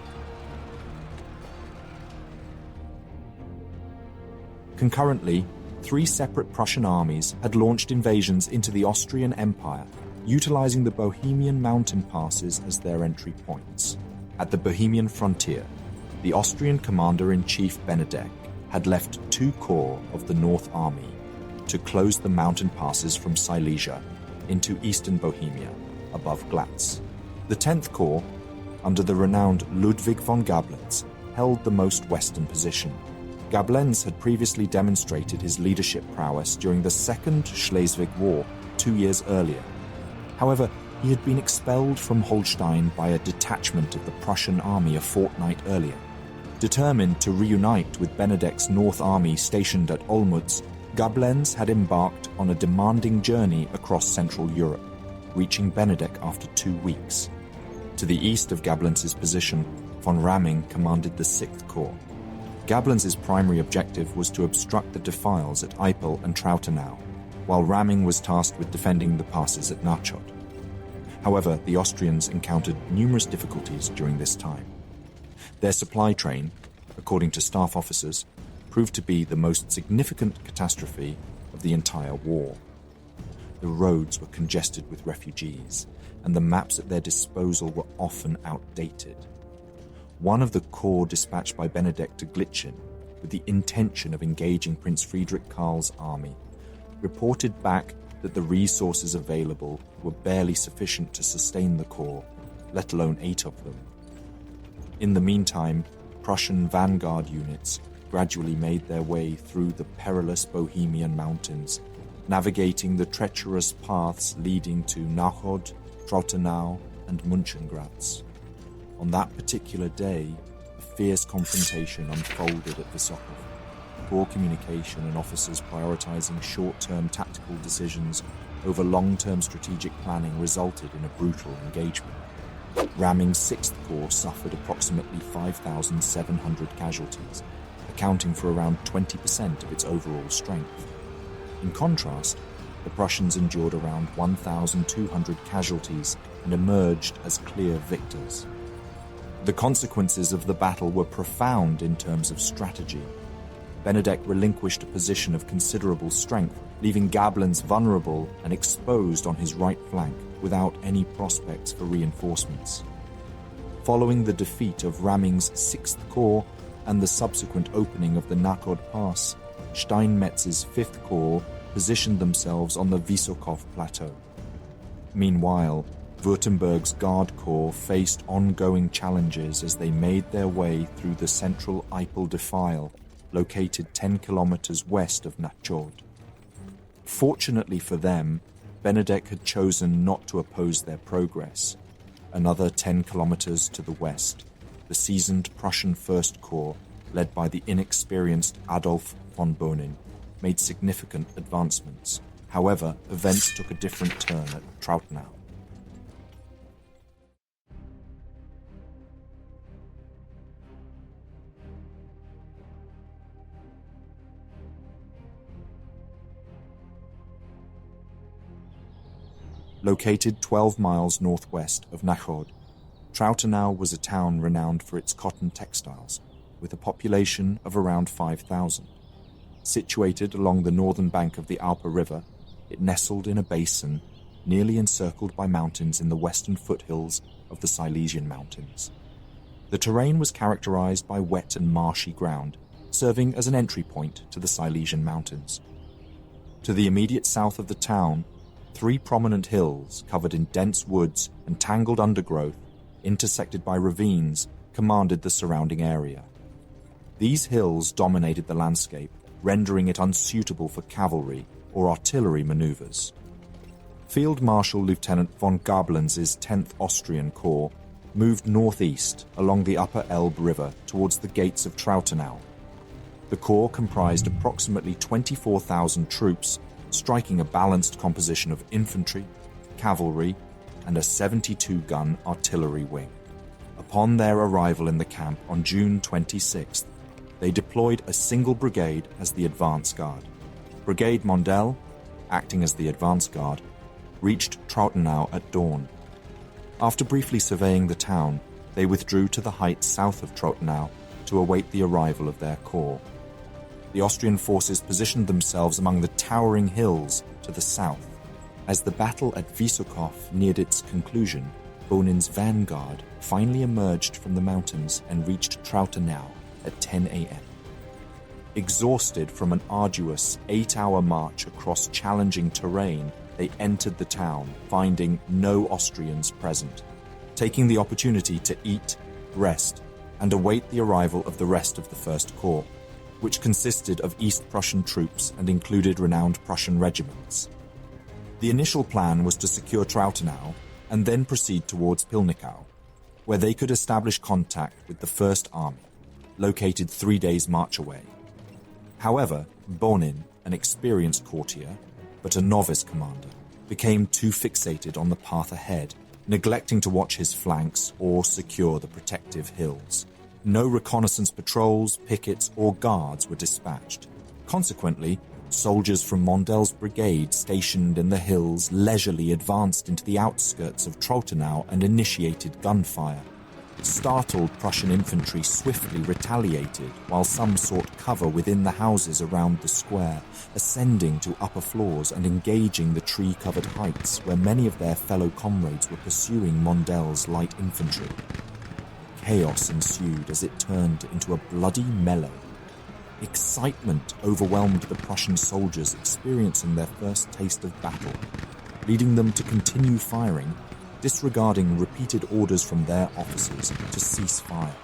Concurrently, 3 separate Prussian armies had launched invasions into the Austrian Empire, utilizing the Bohemian mountain passes as their entry points. At the Bohemian frontier, the Austrian commander-in-chief Benedek had left 2 corps of the North Army to close the mountain passes from Silesia into eastern Bohemia, above Glatz. The 10th Corps, under the renowned Ludwig von Gablenz, held the most western position. Gablenz had previously demonstrated his leadership prowess during the Second Schleswig War 2 years earlier. However, he had been expelled from Holstein by a detachment of the Prussian army a fortnight earlier. Determined to reunite with Benedek's North Army stationed at Olmütz, Gablenz had embarked on a demanding journey across Central Europe, reaching Benedek after 2 weeks. To the east of Gablenz's position, von Ramming commanded the 6th Corps. Gablenz's primary objective was to obstruct the defiles at Eipel and Trautenau, while Ramming was tasked with defending the passes at Nachod. However, the Austrians encountered numerous difficulties during this time. Their supply train, according to staff officers, proved to be the most significant catastrophe of the entire war. The roads were congested with refugees, and the maps at their disposal were often outdated. One of the corps dispatched by Benedek to Glitschin with the intention of engaging Prince Friedrich Karl's army reported back that the resources available were barely sufficient to sustain the corps, let alone 8 of them. In the meantime, Prussian vanguard units gradually made their way through the perilous Bohemian mountains, navigating the treacherous paths leading to Nachod, Trautenau, and Mönchengratz. On that particular day, a fierce confrontation unfolded at Vysokov. Poor communication and officers prioritizing short-term tactical decisions over long-term strategic planning resulted in a brutal engagement. Ramming's 6th Corps suffered approximately 5,700 casualties, accounting for around 20% of its overall strength. In contrast, the Prussians endured around 1,200 casualties and emerged as clear victors. The consequences of the battle were profound in terms of strategy. Benedek relinquished a position of considerable strength, leaving Gablens vulnerable and exposed on his right flank without any prospects for reinforcements. Following the defeat of Raming's 6th Corps and the subsequent opening of the Nachod Pass, Steinmetz's 5th Corps positioned themselves on the Vysokov Plateau. Meanwhile, Württemberg's Guard Corps faced ongoing challenges as they made their way through the central Eipel Defile, located 10 kilometers west of Nachod. Fortunately for them, Benedek had chosen not to oppose their progress. Another 10 kilometers to the west, the seasoned Prussian First Corps, led by the inexperienced Adolf von Bonin, made significant advancements. However, events took a different turn at Trautenau. Located 12 miles northwest of Nachod, Trautenau was a town renowned for its cotton textiles, with a population of around 5,000. Situated along the northern bank of the Alper River, it nestled in a basin nearly encircled by mountains in the western foothills of the Silesian Mountains. The terrain was characterized by wet and marshy ground, serving as an entry point to the Silesian Mountains. To the immediate south of the town, 3 prominent hills covered in dense woods and tangled undergrowth, intersected by ravines, commanded the surrounding area. These hills dominated the landscape, rendering it unsuitable for cavalry or artillery maneuvers. Field Marshal Lieutenant von Gablens' 10th Austrian Corps moved northeast along the upper Elbe River towards the gates of Trautenau. The corps comprised approximately 24,000 troops, striking a balanced composition of infantry, cavalry, and a 72-gun artillery wing. Upon their arrival in the camp on June 26th, they deployed a single brigade as the advance guard. Brigade Mondel, acting as the advance guard, reached Trautenau at dawn. After briefly surveying the town, they withdrew to the heights south of Trautenau to await the arrival of their corps. The Austrian forces positioned themselves among the towering hills to the south. As the battle at Vysokov neared its conclusion, Bonin's vanguard finally emerged from the mountains and reached Trautenau at 10 a.m. Exhausted from an arduous 8-hour march across challenging terrain, they entered the town, finding no Austrians present. Taking the opportunity to eat, rest, and await the arrival of the rest of the First Corps, which consisted of East Prussian troops and included renowned Prussian regiments. The initial plan was to secure Trautenau and then proceed towards Pilnikau, where they could establish contact with the First Army, located 3 days' march away. However, Bonin, an experienced courtier, but a novice commander, became too fixated on the path ahead, neglecting to watch his flanks or secure the protective hills. No reconnaissance patrols, pickets, or guards were dispatched. Consequently, soldiers from Mondel's brigade stationed in the hills leisurely advanced into the outskirts of Trautenau and initiated gunfire. Startled Prussian infantry swiftly retaliated, while some sought cover within the houses around the square, ascending to upper floors and engaging the tree-covered heights where many of their fellow comrades were pursuing Mondel's light infantry. Chaos ensued as it turned into a bloody melee. Excitement overwhelmed the Prussian soldiers experiencing their first taste of battle, leading them to continue firing, disregarding repeated orders from their officers to cease fire.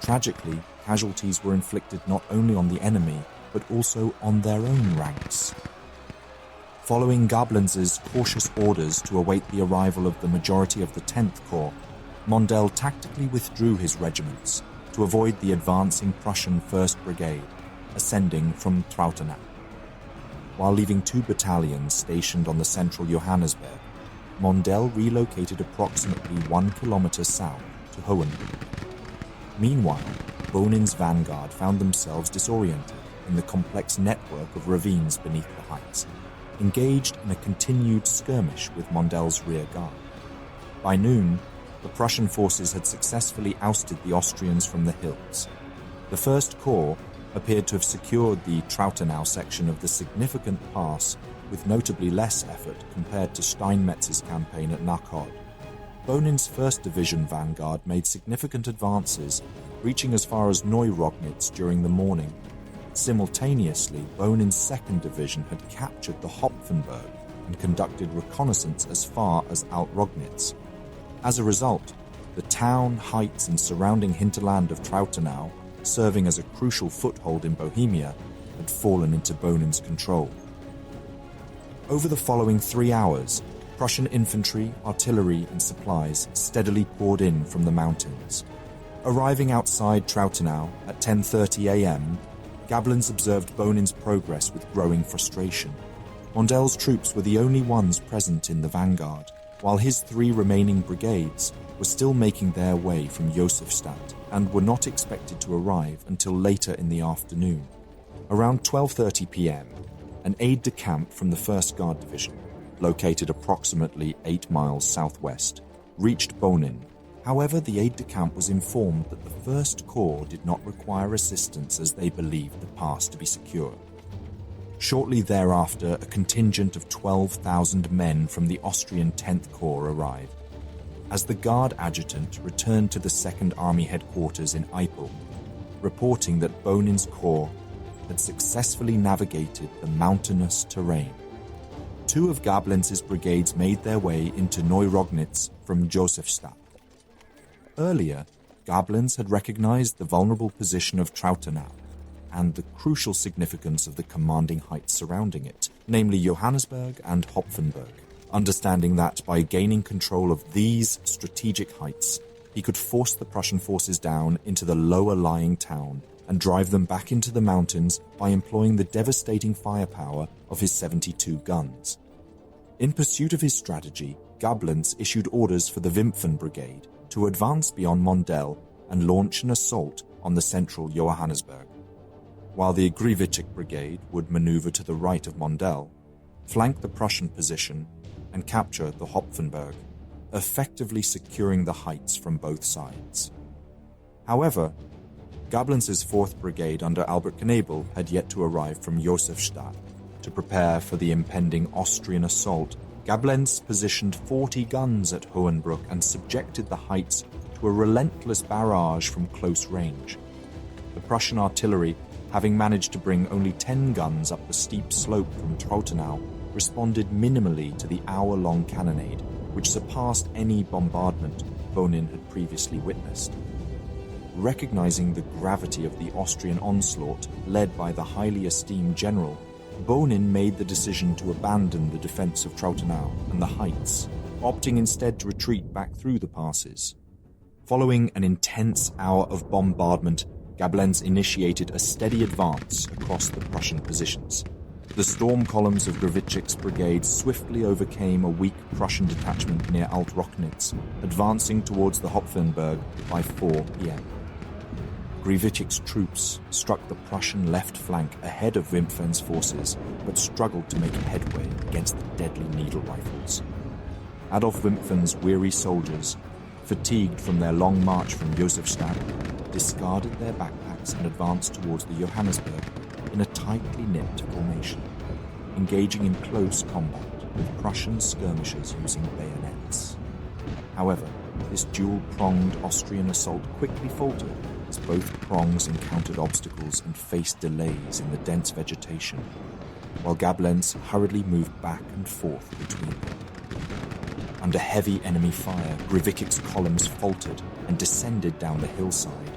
Tragically, casualties were inflicted not only on the enemy, but also on their own ranks. Following Gablens' cautious orders to await the arrival of the majority of the 10th Corps, Mondel tactically withdrew his regiments to avoid the advancing Prussian 1st Brigade, ascending from Trautenau. While leaving 2 battalions stationed on the central Johannesberg, Mondel relocated approximately 1 kilometer south to Hohenberg. Meanwhile, Bonin's vanguard found themselves disoriented in the complex network of ravines beneath the heights, engaged in a continued skirmish with Mondel's rear guard. By noon, the Prussian forces had successfully ousted the Austrians from the hills. The First Corps appeared to have secured the Trautenau section of the significant pass with notably less effort compared to Steinmetz's campaign at Nachod. Bonin's 1st Division vanguard made significant advances, reaching as far as Neurognitz during the morning. Simultaneously, Bonin's 2nd Division had captured the Hopfenberg and conducted reconnaissance as far as Alt-Rognitz. As a result, the town, heights and surrounding hinterland of Trautenau, serving as a crucial foothold in Bohemia, had fallen into Bonin's control. Over the following 3 hours, Prussian infantry, artillery and supplies steadily poured in from the mountains. Arriving outside Trautenau at 10:30 a.m., Gablens observed Bonin's progress with growing frustration. Mondel's troops were the only ones present in the vanguard, while his 3 remaining brigades were still making their way from Josefstadt and were not expected to arrive until later in the afternoon. Around 12:30 p.m., an aide-de-camp from the 1st Guard Division, located approximately 8 miles southwest, reached Bonin. However, the aide-de-camp was informed that the First Corps did not require assistance as they believed the pass to be secure. Shortly thereafter, a contingent of 12,000 men from the Austrian 10th Corps arrived. As the Guard adjutant returned to the 2nd Army headquarters in Eipel, reporting that Bonin's corps had successfully navigated the mountainous terrain. 2 of Gablenz's brigades made their way into Neurognitz from Josefstadt. Earlier, Gablenz had recognized the vulnerable position of Trautenau and the crucial significance of the commanding heights surrounding it, namely Johannesburg and Hopfenberg, understanding that by gaining control of these strategic heights, he could force the Prussian forces down into the lower-lying town and drive them back into the mountains by employing the devastating firepower of his 72 guns. In pursuit of his strategy, Gablenz issued orders for the Wimpfen Brigade to advance beyond Mondel and launch an assault on the central Johannesburg, while the Grivichik Brigade would maneuver to the right of Mondel, flank the Prussian position, and capture the Hopfenberg, effectively securing the heights from both sides. However, Gablenz's 4th Brigade under Albert Knebel had yet to arrive from Josefstadt. To prepare for the impending Austrian assault, Gablenz positioned 40 guns at Hohenbruck and subjected the heights to a relentless barrage from close range. The Prussian artillery, having managed to bring only 10 guns up the steep slope from Trautenau, responded minimally to the hour-long cannonade, which surpassed any bombardment Bonin had previously witnessed. Recognizing the gravity of the Austrian onslaught led by the highly esteemed general, Bonin made the decision to abandon the defense of Trautenau and the heights, opting instead to retreat back through the passes. Following an intense hour of bombardment, Gablenz initiated a steady advance across the Prussian positions. The storm columns of Grivichik's brigade swiftly overcame a weak Prussian detachment near Alt-Rognitz, advancing towards the Hopfenberg by 4 p.m. Grivichik's troops struck the Prussian left flank ahead of Wimpfen's forces, but struggled to make headway against the deadly needle rifles. Adolf Wimpfen's weary soldiers, fatigued from their long march from Josefstadt, discarded their backpacks and advanced towards the Johannesburg in a tightly knit formation, engaging in close combat with Prussian skirmishers using bayonets. However, this dual-pronged Austrian assault quickly faltered as both prongs encountered obstacles and faced delays in the dense vegetation, while Gablenz hurriedly moved back and forth between them. Under heavy enemy fire, Grivichik's columns faltered and descended down the hillside,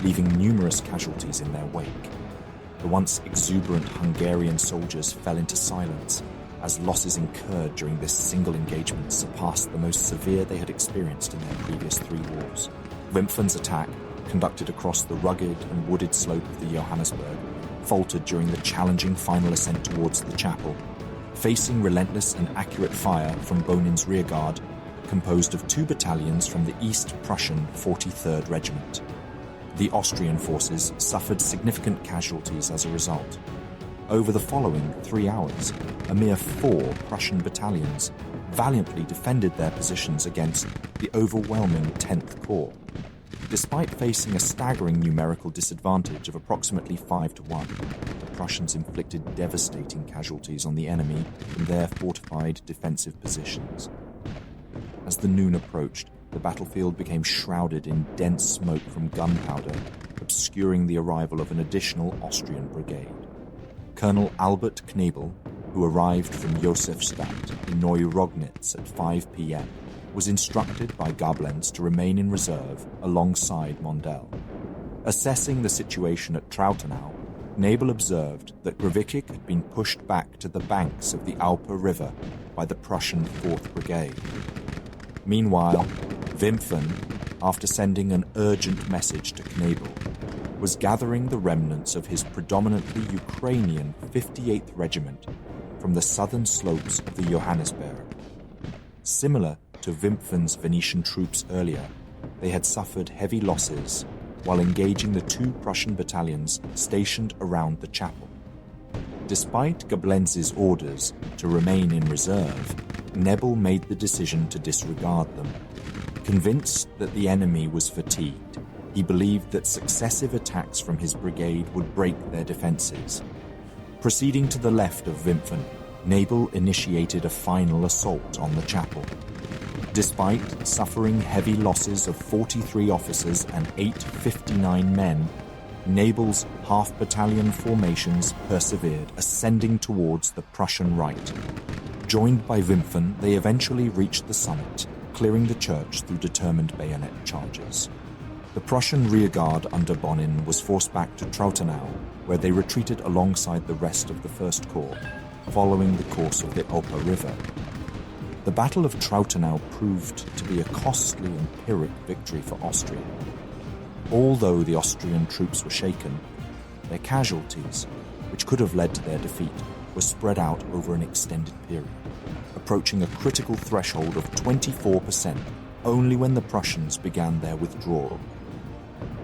leaving numerous casualties in their wake. The once exuberant Hungarian soldiers fell into silence as losses incurred during this single engagement surpassed the most severe they had experienced in their previous 3 wars. Wimpfen's attack, conducted across the rugged and wooded slope of the Johannesburg, faltered during the challenging final ascent towards the chapel, facing relentless and accurate fire from Bonin's rearguard, composed of 2 battalions from the East Prussian 43rd Regiment. The Austrian forces suffered significant casualties as a result. Over the following 3 hours, a mere 4 Prussian battalions, valiantly defended their positions against the overwhelming 10th Corps. Despite facing a staggering numerical disadvantage of approximately 5-1, the Prussians inflicted devastating casualties on the enemy in their fortified defensive positions. As the noon approached, the battlefield became shrouded in dense smoke from gunpowder, obscuring the arrival of an additional Austrian brigade. Colonel Albert Knebel, who arrived from Josefstadt in Neurognitz at 5 p.m., was instructed by Gablenz to remain in reserve alongside Mondell. Assessing the situation at Trautenau, Knebel observed that Grevikic had been pushed back to the banks of the Alper River by the Prussian 4th Brigade. Meanwhile, Wimpfen, after sending an urgent message to Knebel, was gathering the remnants of his predominantly Ukrainian 58th Regiment from the southern slopes of the Johannisberg. Similar to Wimpfen's Venetian troops earlier, they had suffered heavy losses while engaging the 2 Prussian battalions stationed around the chapel. Despite Gablenz's orders to remain in reserve, Knebel made the decision to disregard them. Convinced that the enemy was fatigued, he believed that successive attacks from his brigade would break their defenses. Proceeding to the left of Wimpfen, Knebel initiated a final assault on the chapel. Despite suffering heavy losses of 43 officers and 859 men, Knebel's half-battalion formations persevered, ascending towards the Prussian right. Joined by Wimpfen, they eventually reached the summit, clearing the church through determined bayonet charges. The Prussian rearguard under Bonin was forced back to Trautenau, where they retreated alongside the rest of the First Corps, following the course of the Oper River. The Battle of Trautenau proved to be a costly and Pyrrhic victory for Austria. Although the Austrian troops were shaken, their casualties, which could have led to their defeat, were spread out over an extended period, approaching a critical threshold of 24% only when the Prussians began their withdrawal.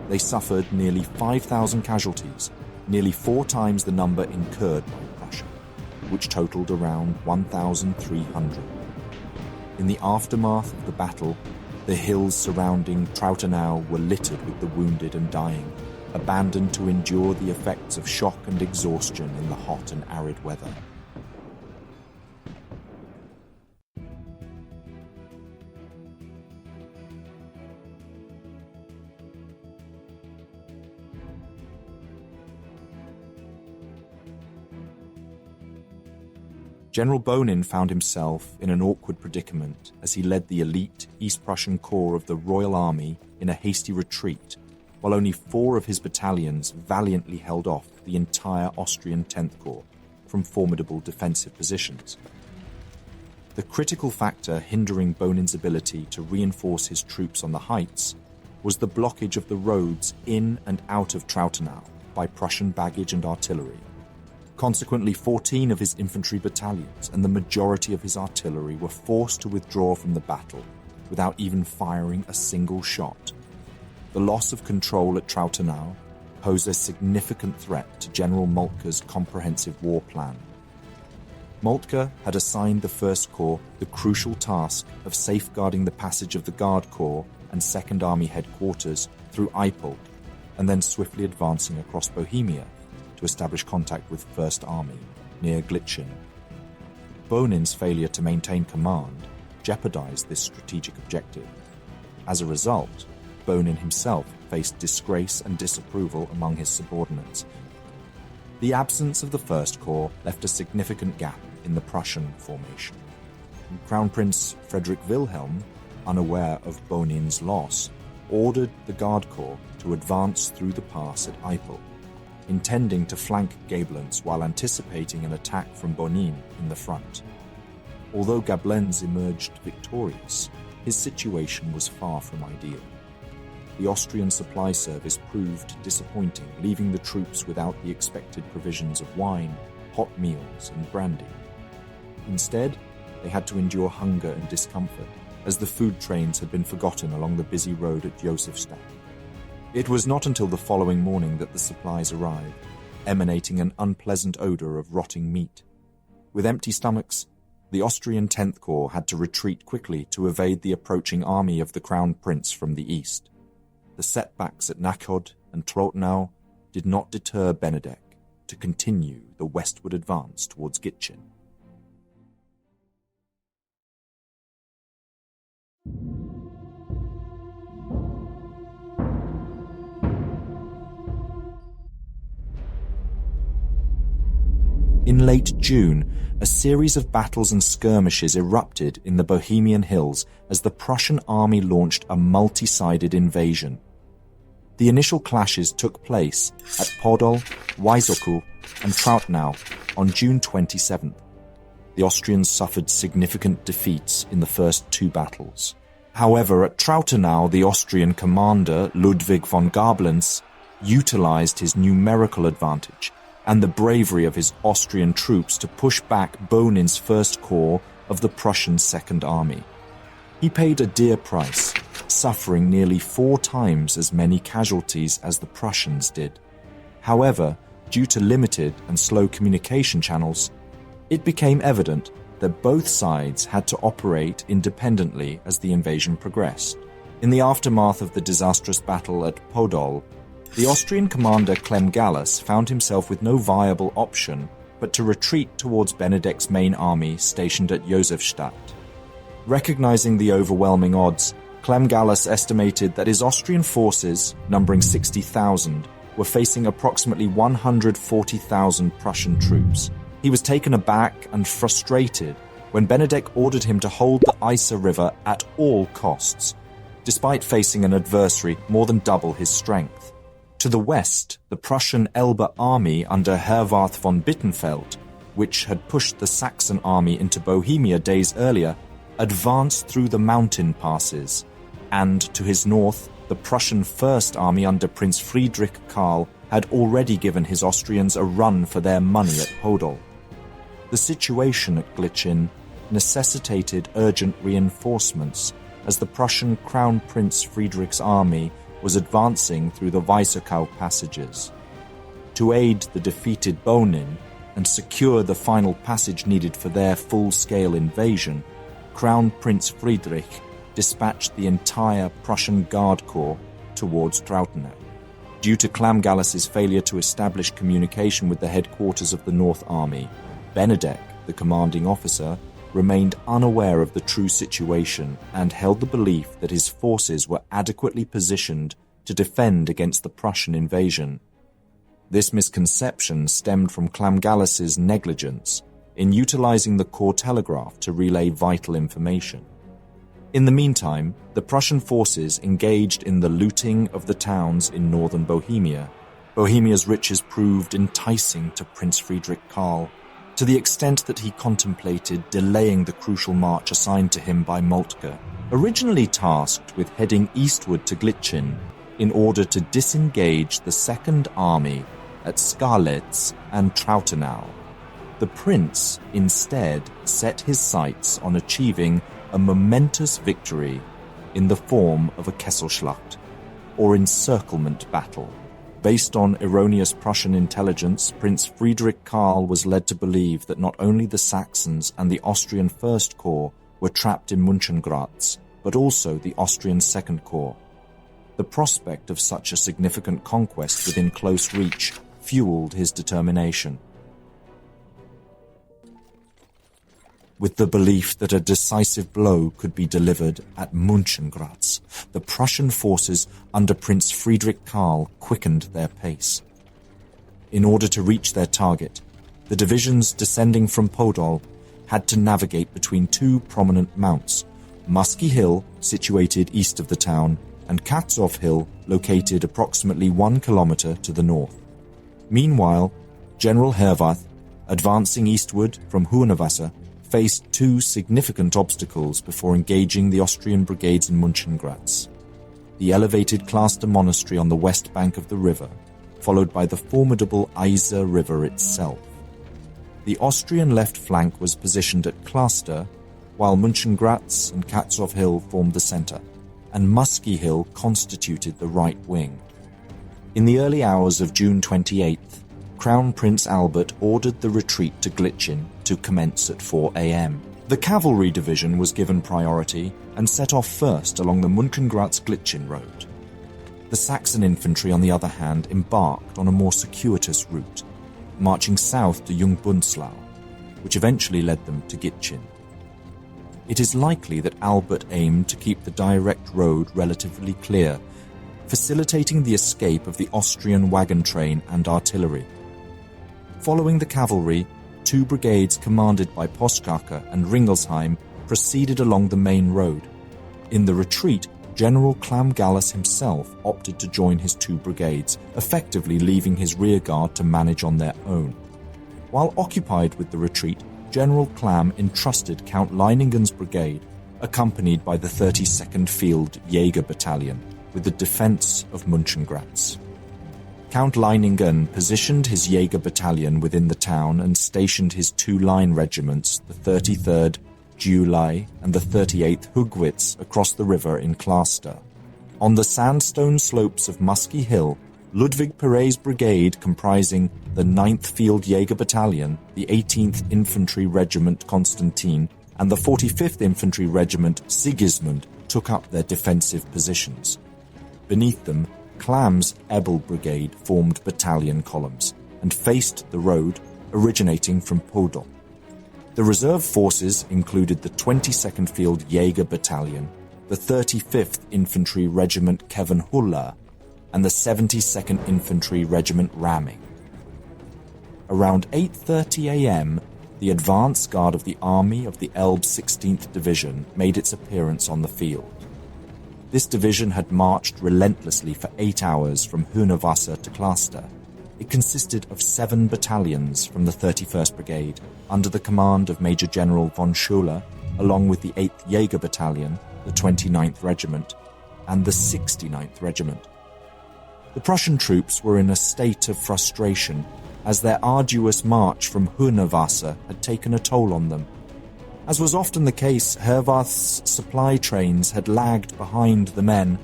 They suffered nearly 5,000 casualties, nearly 4 times the number incurred by Prussia, which totaled around 1,300. In the aftermath of the battle, the hills surrounding Trautenau were littered with the wounded and dying, abandoned to endure the effects of shock and exhaustion in the hot and arid weather. General Bonin found himself in an awkward predicament as he led the elite East Prussian Corps of the Royal Army in a hasty retreat, while only 4 of his battalions valiantly held off the entire Austrian 10th Corps from formidable defensive positions. The critical factor hindering Bonin's ability to reinforce his troops on the heights was the blockage of the roads in and out of Trautenau by Prussian baggage and artillery. Consequently, 14 of his infantry battalions and the majority of his artillery were forced to withdraw from the battle without even firing a single shot. The loss of control at Trautenau posed a significant threat to General Moltke's comprehensive war plan. Moltke had assigned the First Corps the crucial task of safeguarding the passage of the Guard Corps and Second Army headquarters through Eipel, and then swiftly advancing across Bohemia to establish contact with First Army near Glitschin. Bonin's failure to maintain command jeopardized this strategic objective. As a result, Bonin himself faced disgrace and disapproval among his subordinates. The absence of the First Corps left a significant gap in the Prussian formation. Crown Prince Frederick Wilhelm, unaware of Bonin's loss, ordered the Guard Corps to advance through the pass at Eipel, intending to flank Gablenz while anticipating an attack from Bonin in the front. Although Gablenz emerged victorious, his situation was far from ideal. The Austrian supply service proved disappointing, leaving the troops without the expected provisions of wine, hot meals, and brandy. Instead, they had to endure hunger and discomfort, as the food trains had been forgotten along the busy road at Josefstadt. It was not until the following morning that the supplies arrived, emanating an unpleasant odor of rotting meat. With empty stomachs, the Austrian 10th Corps had to retreat quickly to evade the approaching army of the Crown Prince from the east. The setbacks at Nachod and Trottenau did not deter Benedek to continue the westward advance towards Gitschin. In late June, a series of battles and skirmishes erupted in the Bohemian hills as the Prussian army launched a multi-sided invasion. The initial clashes took place at Podol, Wysocku, and Trautenau on June 27th. The Austrians suffered significant defeats in the first two battles. However, at Trautenau, the Austrian commander, Ludwig von Gablenz, utilized his numerical advantage and the bravery of his Austrian troops to push back Bonin's First Corps of the Prussian Second Army. He paid a dear price, suffering nearly 4 times as many casualties as the Prussians did. However, due to limited and slow communication channels, it became evident that both sides had to operate independently as the invasion progressed. In the aftermath of the disastrous battle at Podol, the Austrian commander Clem Gallas found himself with no viable option but to retreat towards Benedek's main army stationed at Josefstadt. Recognizing the overwhelming odds, Clem Gallas estimated that his Austrian forces, numbering 60,000, were facing approximately 140,000 Prussian troops. He was taken aback and frustrated when Benedek ordered him to hold the Isar River at all costs, despite facing an adversary more than double his strength. To the west, the Prussian Elbe army under Herwarth von Bittenfeld, which had pushed the Saxon army into Bohemia days earlier, advanced through the mountain passes, and to his north, the Prussian First Army under Prince Friedrich Karl had already given his Austrians a run for their money at Podol. The situation at Gitschin necessitated urgent reinforcements as the Prussian Crown Prince Friedrich's army was advancing through the Weißow passages. To aid the defeated Bonin and secure the final passage needed for their full-scale invasion, Crown Prince Friedrich dispatched the entire Prussian Guard Corps towards Trautenau. Due to Clem Gallas's failure to establish communication with the headquarters of the North Army, Benedek, the commanding officer, remained unaware of the true situation and held the belief that his forces were adequately positioned to defend against the Prussian invasion. This misconception stemmed from Clem Gallas's negligence in utilizing the corps telegraph to relay vital information. In the meantime, the Prussian forces engaged in the looting of the towns in northern Bohemia. Bohemia's riches proved enticing to Prince Friedrich Karl, to the extent that he contemplated delaying the crucial march assigned to him by Moltke, originally tasked with heading eastward to Gitschin in order to disengage the Second Army at Skarlitz and Trautenau. The prince instead set his sights on achieving a momentous victory in the form of a Kesselschlacht, or encirclement battle. Based on erroneous Prussian intelligence, Prince Friedrich Karl was led to believe that not only the Saxons and the Austrian First Corps were trapped in Mönchengratz, but also the Austrian Second Corps. The prospect of such a significant conquest within close reach fueled his determination. With the belief that a decisive blow could be delivered at Mönchengratz, the Prussian forces under Prince Friedrich Karl quickened their pace. In order to reach their target, the divisions descending from Podol had to navigate between two prominent mounts, Musky Hill, situated east of the town, and Katzhof Hill, located approximately 1 kilometer to the north. Meanwhile, General Herwarth, advancing eastward from Hohenwasser, faced two significant obstacles before engaging the Austrian brigades in Mönchengratz: the elevated Closter Monastery on the west bank of the river, followed by the formidable Isar River itself. The Austrian left flank was positioned at Closter, while Mönchengratz and Katzhof Hill formed the center, and Musky Hill constituted the right wing. In the early hours of June 28th, Crown Prince Albert ordered the retreat to Gitschin to commence at 4 a.m. The cavalry division was given priority and set off first along the Mönchengratz-Glitschin road. The Saxon infantry, on the other hand, embarked on a more circuitous route, marching south to Jungbunzlau, which eventually led them to Gitschin. It is likely that Albert aimed to keep the direct road relatively clear, facilitating the escape of the Austrian wagon train and artillery. Following the cavalry, 2 brigades commanded by Postkaka and Ringelsheim proceeded along the main road. In the retreat, General Clam-Gallas himself opted to join his 2 brigades, effectively leaving his rearguard to manage on their own. While occupied with the retreat, General Clam entrusted Count Leiningen's brigade, accompanied by the 32nd Field Jäger Battalion, with the defense of Mönchengratz. Count Leiningen positioned his Jäger Battalion within the town and stationed his 2 line regiments, the 33rd July and the 38th Hugwitz, across the river in Cluster. On the sandstone slopes of Musky Hill, Ludwig Perret's brigade, comprising the 9th Field Jäger Battalion, the 18th Infantry Regiment Constantine, and the 45th Infantry Regiment Sigismund, took up their defensive positions. Beneath them, Clam's Ebel Brigade formed battalion columns and faced the road originating from Podol. The reserve forces included the 22nd Field Jäger Battalion, the 35th Infantry Regiment Kevin Huller, and the 72nd Infantry Regiment Ramming. Around 8:30 a.m., the advance guard of the Army of the Elbe 16th Division made its appearance on the field. This division had marched relentlessly for 8 hours from Hühnewasser to Cluster. It consisted of 7 battalions from the 31st Brigade, under the command of Major General von Schuler, along with the 8th Jäger Battalion, the 29th Regiment, and the 69th Regiment. The Prussian troops were in a state of frustration, as their arduous march from Hühnewasser had taken a toll on them. As was often the case, Herwarth's supply trains had lagged behind the men,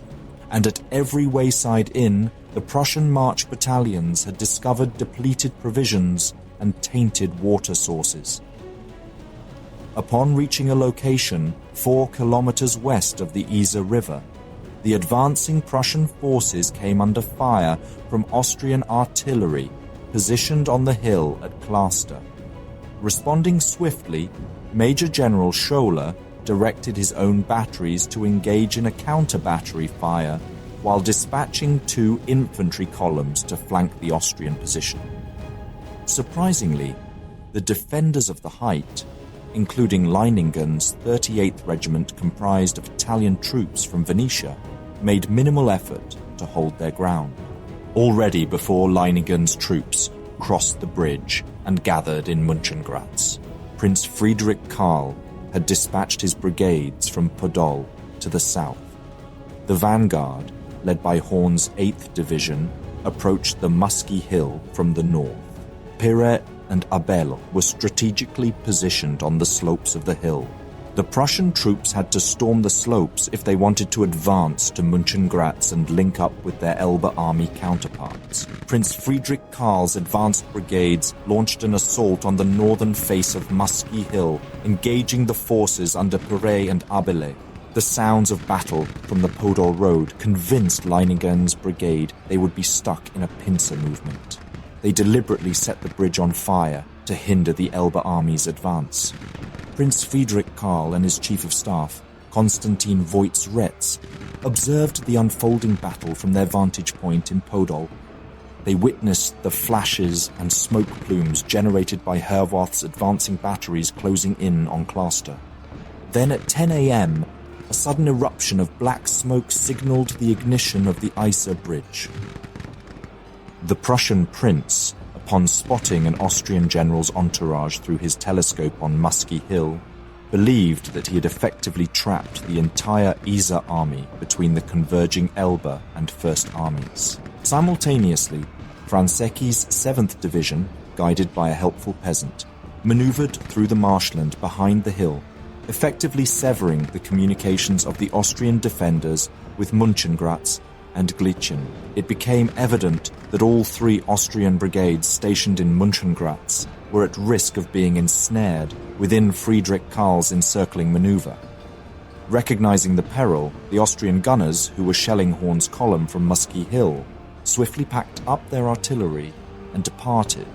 and at every wayside inn, the Prussian march battalions had discovered depleted provisions and tainted water sources. Upon reaching a location 4 kilometers west of the Isar River, the advancing Prussian forces came under fire from Austrian artillery positioned on the hill at Cluster. Responding swiftly, Major General Scholer directed his own batteries to engage in a counter-battery fire while dispatching 2 infantry columns to flank the Austrian position. Surprisingly, the defenders of the height, including Leiningen's 38th Regiment comprised of Italian troops from Venetia, made minimal effort to hold their ground. Already before Leiningen's troops crossed the bridge and gathered in Mönchengratz, Prince Friedrich Karl had dispatched his brigades from Podol to the south. The vanguard, led by Horn's 8th Division, approached the Musky Hill from the north. Perret and Abel were strategically positioned on the slopes of the hill. The Prussian troops had to storm the slopes if they wanted to advance to Mönchengratz and link up with their Elbe army counterparts. Prince Friedrich Karl's advanced brigades launched an assault on the northern face of Musky Hill, engaging the forces under Perret and Abele. The sounds of battle from the Podol road convinced Leiningen's brigade they would be stuck in a pincer movement. They deliberately set the bridge on fire to hinder the Elbe army's advance. Prince Friedrich Karl and his chief of staff, Konstantin Voits-Retz, observed the unfolding battle from their vantage point in Podol. They witnessed the flashes and smoke plumes generated by Herwarth's advancing batteries closing in on Cluster. Then at 10 a.m., a sudden eruption of black smoke signaled the ignition of the Isar Bridge. The Prussian prince, upon spotting an Austrian general's entourage through his telescope on Musky Hill, believed that he had effectively trapped the entire Isar army between the converging Elbe and First Armies. Simultaneously, Franzecki's 7th Division, guided by a helpful peasant, maneuvered through the marshland behind the hill, effectively severing the communications of the Austrian defenders with Mönchengratz and Glitschin. It became evident that all 3 Austrian brigades stationed in Mönchengratz were at risk of being ensnared within Friedrich Karl's encircling maneuver. Recognizing the peril, the Austrian gunners, who were shelling Horn's column from Musky Hill, swiftly packed up their artillery and departed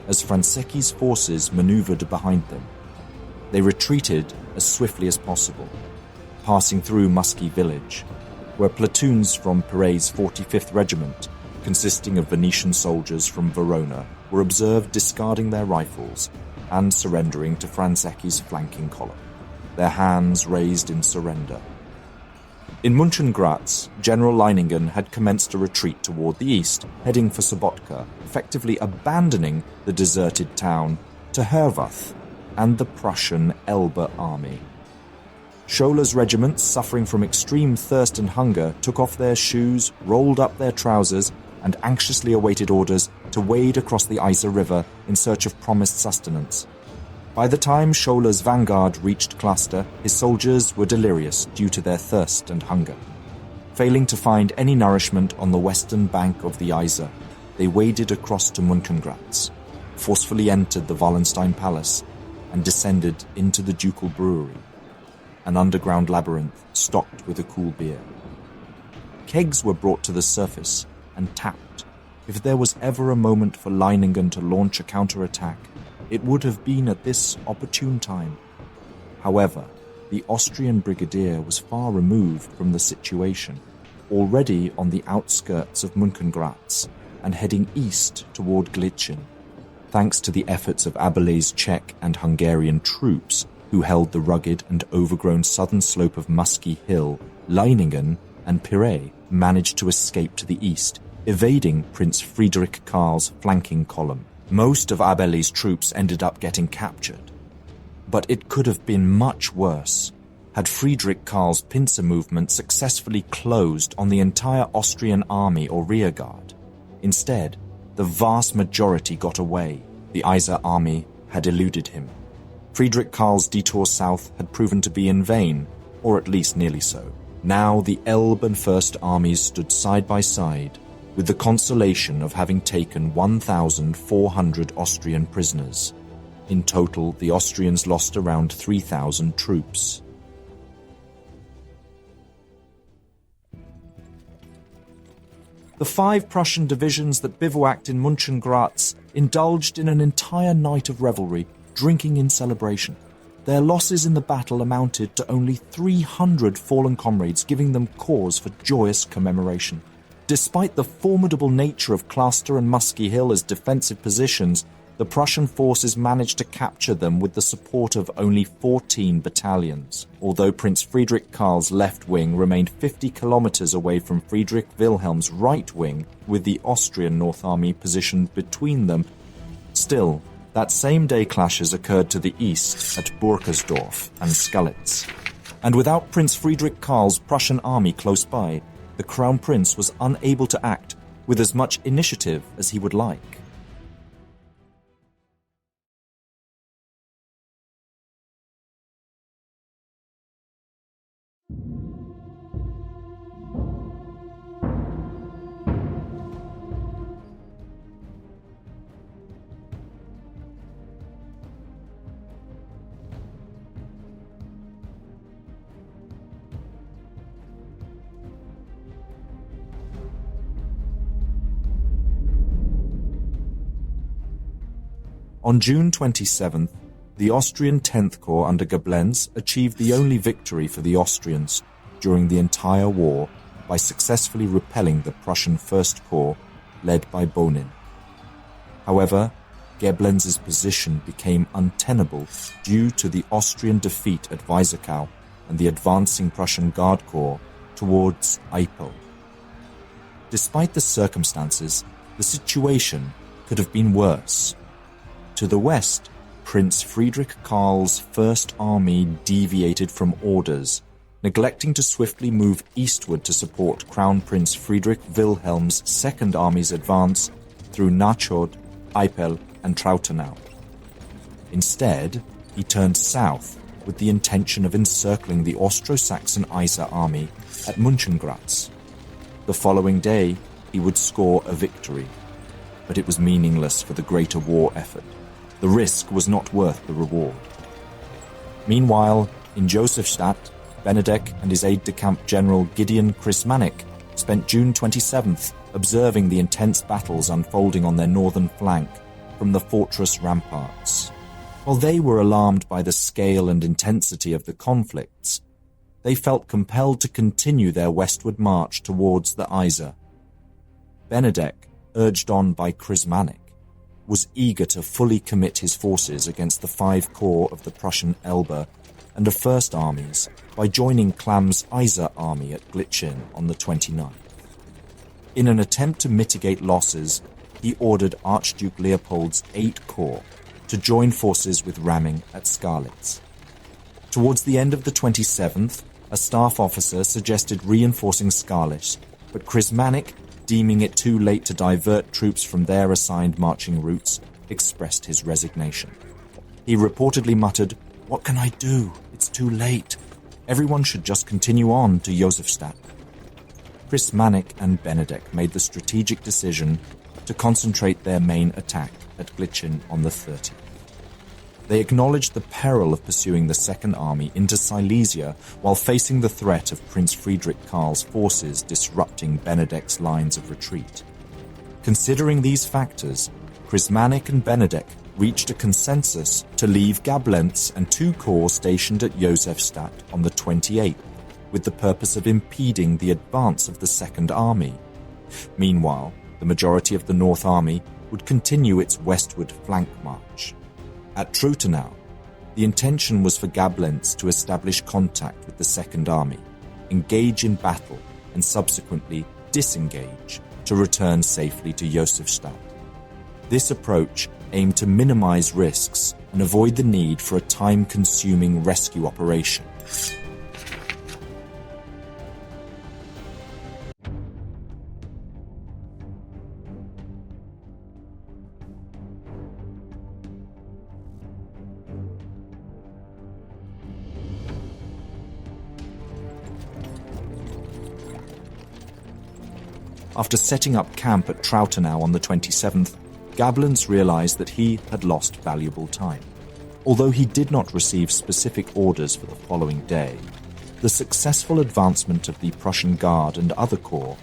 as Franceschi's forces maneuvered behind them. They retreated as swiftly as possible, passing through Musky village, where platoons from Pire's 45th Regiment, consisting of Venetian soldiers from Verona, were observed discarding their rifles and surrendering to Franceschi's flanking column, their hands raised in surrender. In Mönchengratz, General Leiningen had commenced a retreat toward the east, heading for Sobotka, effectively abandoning the deserted town to Herwarth and the Prussian Elbe army. Scholer's regiments, suffering from extreme thirst and hunger, took off their shoes, rolled up their trousers, and anxiously awaited orders to wade across the Iser River in search of promised sustenance. By the time Scholer's vanguard reached Cluster, his soldiers were delirious due to their thirst and hunger. Failing to find any nourishment on the western bank of the Iser, they waded across to Mönchengratz, forcefully entered the Wallenstein Palace, and descended into the Ducal Brewery, an underground labyrinth stocked with a cool beer. Kegs were brought to the surface and tapped. If there was ever a moment for Leiningen to launch a counterattack, it would have been at this opportune time. However, the Austrian brigadier was far removed from the situation, already on the outskirts of Mönchengratz and heading east toward Glichin. Thanks to the efforts of Abelé's Czech and Hungarian troops, who held the rugged and overgrown southern slope of Musky Hill, Leiningen and Pire managed to escape to the east, evading Prince Friedrich Karl's flanking column. Most of Abelé's troops ended up getting captured. But it could have been much worse had Friedrich Karl's pincer movement successfully closed on the entire Austrian army or rearguard. Instead, the vast majority got away. The Iser army had eluded him. Friedrich Karl's detour south had proven to be in vain, or at least nearly so. Now the Elbe and First armies stood side by side, with the consolation of having taken 1,400 Austrian prisoners. In total, the Austrians lost around 3,000 troops. The 5 Prussian divisions that bivouacked in Mönchengratz indulged in an entire night of revelry, drinking in celebration. Their losses in the battle amounted to only 300 fallen comrades, giving them cause for joyous commemoration. Despite the formidable nature of Cluster and Musky Hill as defensive positions, the Prussian forces managed to capture them with the support of only 14 battalions, although Prince Friedrich Karl's left wing remained 50 kilometers away from Friedrich Wilhelm's right wing, with the Austrian North Army positioned between them. Still, that same day clashes occurred to the east at Burkersdorf and Skalitz. And without Prince Friedrich Karl's Prussian army close by, the Crown Prince was unable to act with as much initiative as he would like. On June 27th, the Austrian 10th Corps under Koblenz achieved the only victory for the Austrians during the entire war by successfully repelling the Prussian 1st Corps led by Bonin. However, Koblenz's position became untenable due to the Austrian defeat at Weißekau and the advancing Prussian Guard Corps towards Eipel. Despite the circumstances, the situation could have been worse. To the west, Prince Friedrich Karl's First Army deviated from orders, neglecting to swiftly move eastward to support Crown Prince Friedrich Wilhelm's Second Army's advance through Nachod, Eipel, and Trautenau. Instead, he turned south with the intention of encircling the Austro-Saxon Iser army at Mönchengratz. The following day, he would score a victory, but it was meaningless for the greater war effort. The risk was not worth the reward. Meanwhile, in Josefstadt, Benedek and his aide-de-camp General Gideon Krismanek spent June 27th observing the intense battles unfolding on their northern flank from the fortress ramparts. While they were alarmed by the scale and intensity of the conflicts, they felt compelled to continue their westward march towards the Iser. Benedek, urged on by Krismanek, was eager to fully commit his forces against the 5 corps of the Prussian Elbe and the First Armies by joining Klam's Iser army at Glitschin on the 29th. In an attempt to mitigate losses, he ordered Archduke Leopold's 8 corps to join forces with Ramming at Skalitz. Towards the end of the 27th, a staff officer suggested reinforcing Skalitz, but Krismanek, deeming it too late to divert troops from their assigned marching routes, expressed his resignation. He reportedly muttered, "What can I do? It's too late. Everyone should just continue on to Josefstadt." Krismanek and Benedek made the strategic decision to concentrate their main attack at Glitschin on the 30th. They acknowledged the peril of pursuing the Second Army into Silesia while facing the threat of Prince Friedrich Karl's forces disrupting Benedek's lines of retreat. Considering these factors, Krismanek and Benedek reached a consensus to leave Gablenz and 2 corps stationed at Josefstadt on the 28th, with the purpose of impeding the advance of the Second Army. Meanwhile, the majority of the North Army would continue its westward flank march. At Truthenau, the intention was for Gablenz to establish contact with the Second Army, engage in battle, and subsequently disengage to return safely to Josefstadt. This approach aimed to minimize risks and avoid the need for a time-consuming rescue operation. After setting up camp at Trautenau on the 27th, Gablenz realized that he had lost valuable time. Although he did not receive specific orders for the following day, the successful advancement of the Prussian Guard and other corps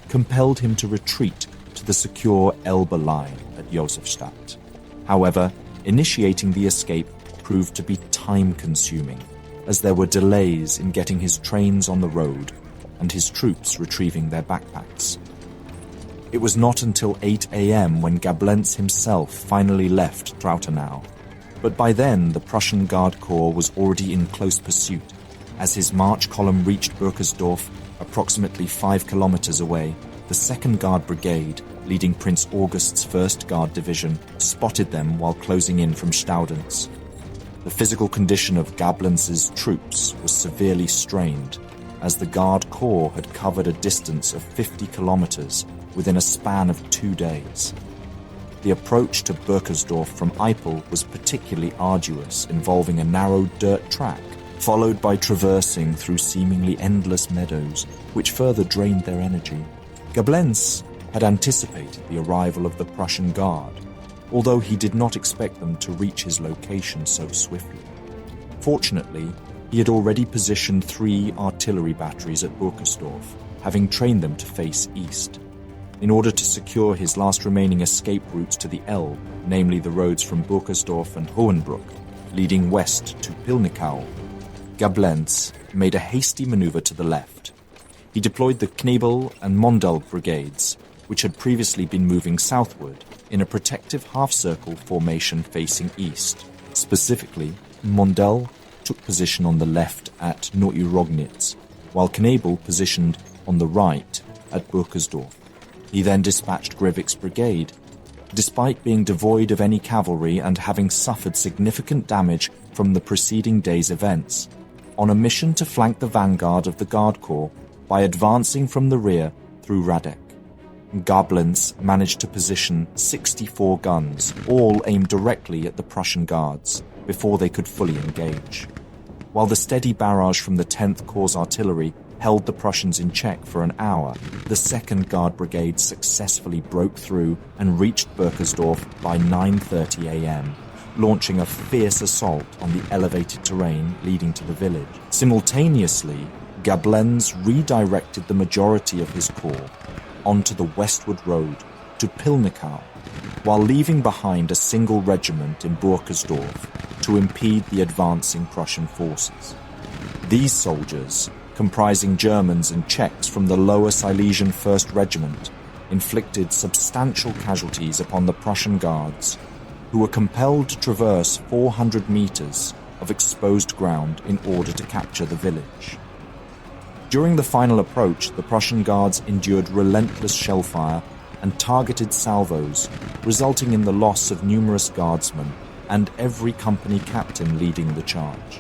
compelled him to retreat to the secure Elbe line at Josefstadt. However, initiating the escape proved to be time-consuming, as there were delays in getting his trains on the road and his troops retrieving their backpacks. It was not until 8 a.m. when Gablenz himself finally left Trautenau, but by then the Prussian Guard Corps was already in close pursuit. As his march column reached Burkersdorf, approximately 5 kilometers away, the 2nd Guard Brigade, leading Prince August's 1st Guard Division, spotted them while closing in from Staudenz. The physical condition of Gablenz's troops was severely strained, as the Guard Corps had covered a distance of 50 kilometers within a span of 2 days. The approach to Burkersdorf from Eipel was particularly arduous, involving a narrow dirt track, followed by traversing through seemingly endless meadows, which further drained their energy. Gablenz had anticipated the arrival of the Prussian Guard, although he did not expect them to reach his location so swiftly. Fortunately, he had already positioned 3 artillery batteries at Burkersdorf, having trained them to face east. In order to secure his last remaining escape routes to the Elbe, namely the roads from Burkersdorf and Hohenbruck, leading west to Pilnikau, Gablenz made a hasty maneuver to the left. He deployed the Knebel and Mondel brigades, which had previously been moving southward, in a protective half-circle formation facing east. Specifically, Mondel took position on the left at Neurognitz, while Knebel positioned on the right at Burkersdorf. He then dispatched Grivick's brigade. Despite being devoid of any cavalry and having suffered significant damage from the preceding day's events, on a mission to flank the vanguard of the Guard Corps by advancing from the rear through Radek. Gablenz managed to position 64 guns, all aimed directly at the Prussian Guards, before they could fully engage. While the steady barrage from the 10th Corps artillery held the Prussians in check for an hour, the 2nd Guard Brigade successfully broke through and reached Burkersdorf by 9:30 a.m., launching a fierce assault on the elevated terrain leading to the village. Simultaneously, Gablenz redirected the majority of his corps onto the westward road to Pilnikow, while leaving behind a single regiment in Burkersdorf to impede the advancing Prussian forces. These soldiers, comprising Germans and Czechs from the Lower Silesian 1st Regiment, inflicted substantial casualties upon the Prussian guards, who were compelled to traverse 400 meters of exposed ground in order to capture the village. During the final approach, the Prussian guards endured relentless shellfire and targeted salvos, resulting in the loss of numerous guardsmen and every company captain leading the charge.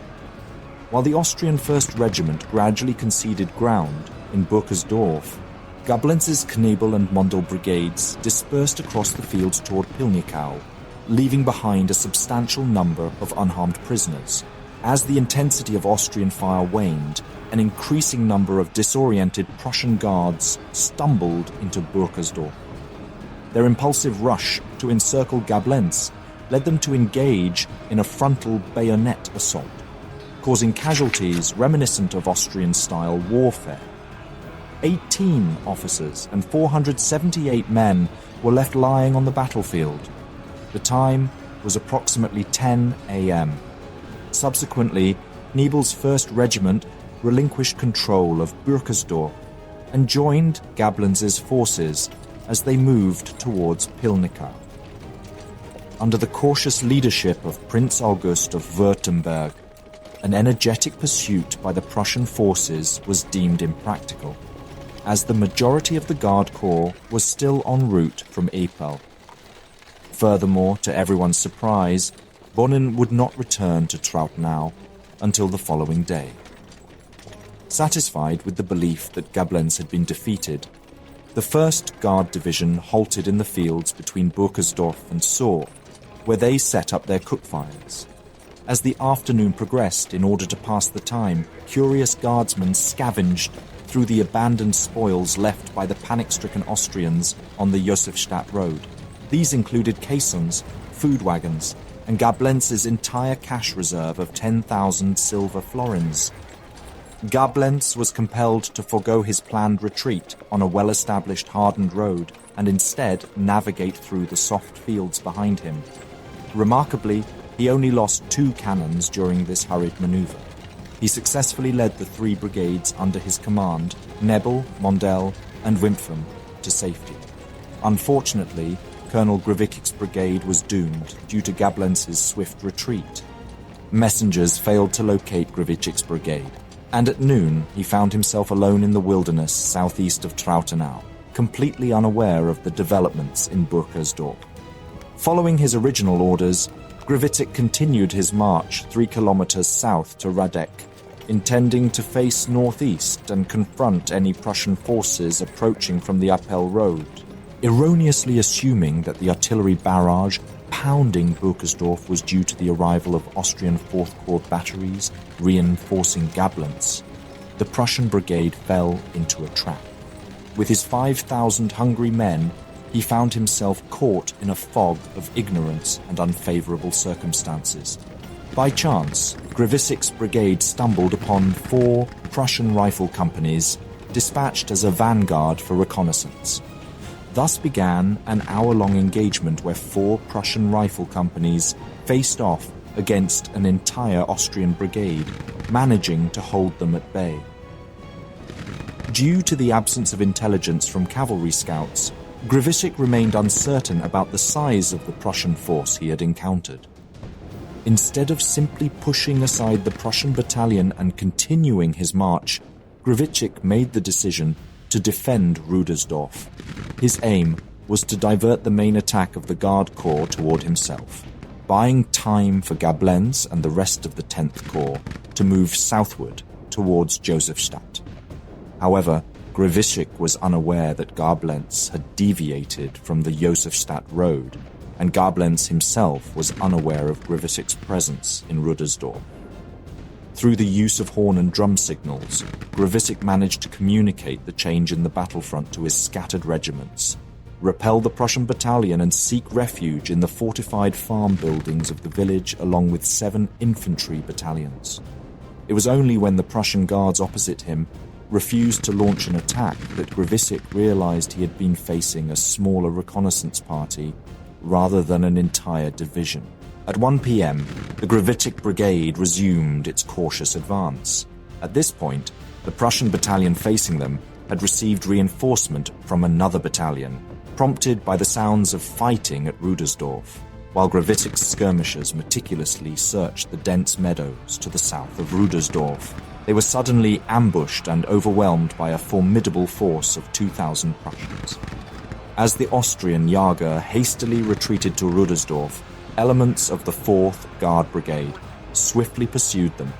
While the Austrian 1st Regiment gradually conceded ground in Burkersdorf, Gablenz's Knebel and Mondel brigades dispersed across the fields toward Pilnikow, leaving behind a substantial number of unharmed prisoners. As the intensity of Austrian fire waned, an increasing number of disoriented Prussian guards stumbled into Burkersdorf. Their impulsive rush to encircle Gablenz led them to engage in a frontal bayonet assault, causing casualties reminiscent of Austrian-style warfare. 18 officers and 478 men were left lying on the battlefield. The time was approximately 10 a.m. Subsequently, Knebel's 1st Regiment relinquished control of Burkersdorf and joined Gablenz's forces as they moved towards Pilnikow. Under the cautious leadership of Prince August of Württemberg, an energetic pursuit by the Prussian forces was deemed impractical, as the majority of the Guard Corps was still en route from Eppel. Furthermore, to everyone's surprise, Bonnen would not return to Trautenau until the following day. Satisfied with the belief that Gablenz had been defeated, the 1st Guard Division halted in the fields between Burkersdorf and Soor, where they set up their cook fires. As the afternoon progressed, in order to pass the time, curious guardsmen scavenged through the abandoned spoils left by the panic-stricken Austrians on the Josefstadt road. These included caissons, food wagons, and Gablenz's entire cash reserve of 10,000 silver florins. Gablenz was compelled to forego his planned retreat on a well-established hardened road and instead navigate through the soft fields behind him. Remarkably, he only lost 2 cannons during this hurried maneuver. He successfully led the 3 brigades under his command, Knebel, Mondel, and Wimpfen, to safety. Unfortunately, Colonel Grivicek's brigade was doomed due to Gablenz's swift retreat. Messengers failed to locate Grivicek's brigade, and at noon he found himself alone in the wilderness southeast of Trautenau, completely unaware of the developments in Burkersdorf. Following his original orders, Grivicek continued his march 3 kilometers south to Radek, intending to face northeast and confront any Prussian forces approaching from the Appell road. Erroneously assuming that the artillery barrage pounding Burkersdorf was due to the arrival of Austrian 4th Corps batteries reinforcing Gablenz, the Prussian brigade fell into a trap. With his 5,000 hungry men, he found himself caught in a fog of ignorance and unfavorable circumstances. By chance, Grivicek's brigade stumbled upon 4 Prussian rifle companies dispatched as a vanguard for reconnaissance. Thus began an hour-long engagement where 4 Prussian rifle companies faced off against an entire Austrian brigade, managing to hold them at bay. Due to the absence of intelligence from cavalry scouts, Grivicek remained uncertain about the size of the Prussian force he had encountered. Instead of simply pushing aside the Prussian battalion and continuing his march, Grivicek made the decision to defend Rudersdorf. His aim was to divert the main attack of the Guard Corps toward himself, buying time for Gablenz and the rest of the 10th Corps to move southward towards Josefstadt. However, Grivicek was unaware that Gablenz had deviated from the Josefstadt road, and Gablenz himself was unaware of Grivicek's presence in Rudersdorf. Through the use of horn and drum signals, Grivicek managed to communicate the change in the battlefront to his scattered regiments, repel the Prussian battalion and seek refuge in the fortified farm buildings of the village along with 7 infantry battalions. It was only when the Prussian guards opposite him refused to launch an attack that Gravitsik realized he had been facing a smaller reconnaissance party rather than an entire division. At 1 p.m., the Gravitsik brigade resumed its cautious advance. At this point, the Prussian battalion facing them had received reinforcement from another battalion, prompted by the sounds of fighting at Rudersdorf, while Gravitsik's skirmishers meticulously searched the dense meadows to the south of Rudersdorf. They were suddenly ambushed and overwhelmed by a formidable force of 2,000 Prussians. As the Austrian Jager hastily retreated to Rudersdorf, elements of the 4th Guard Brigade swiftly pursued them,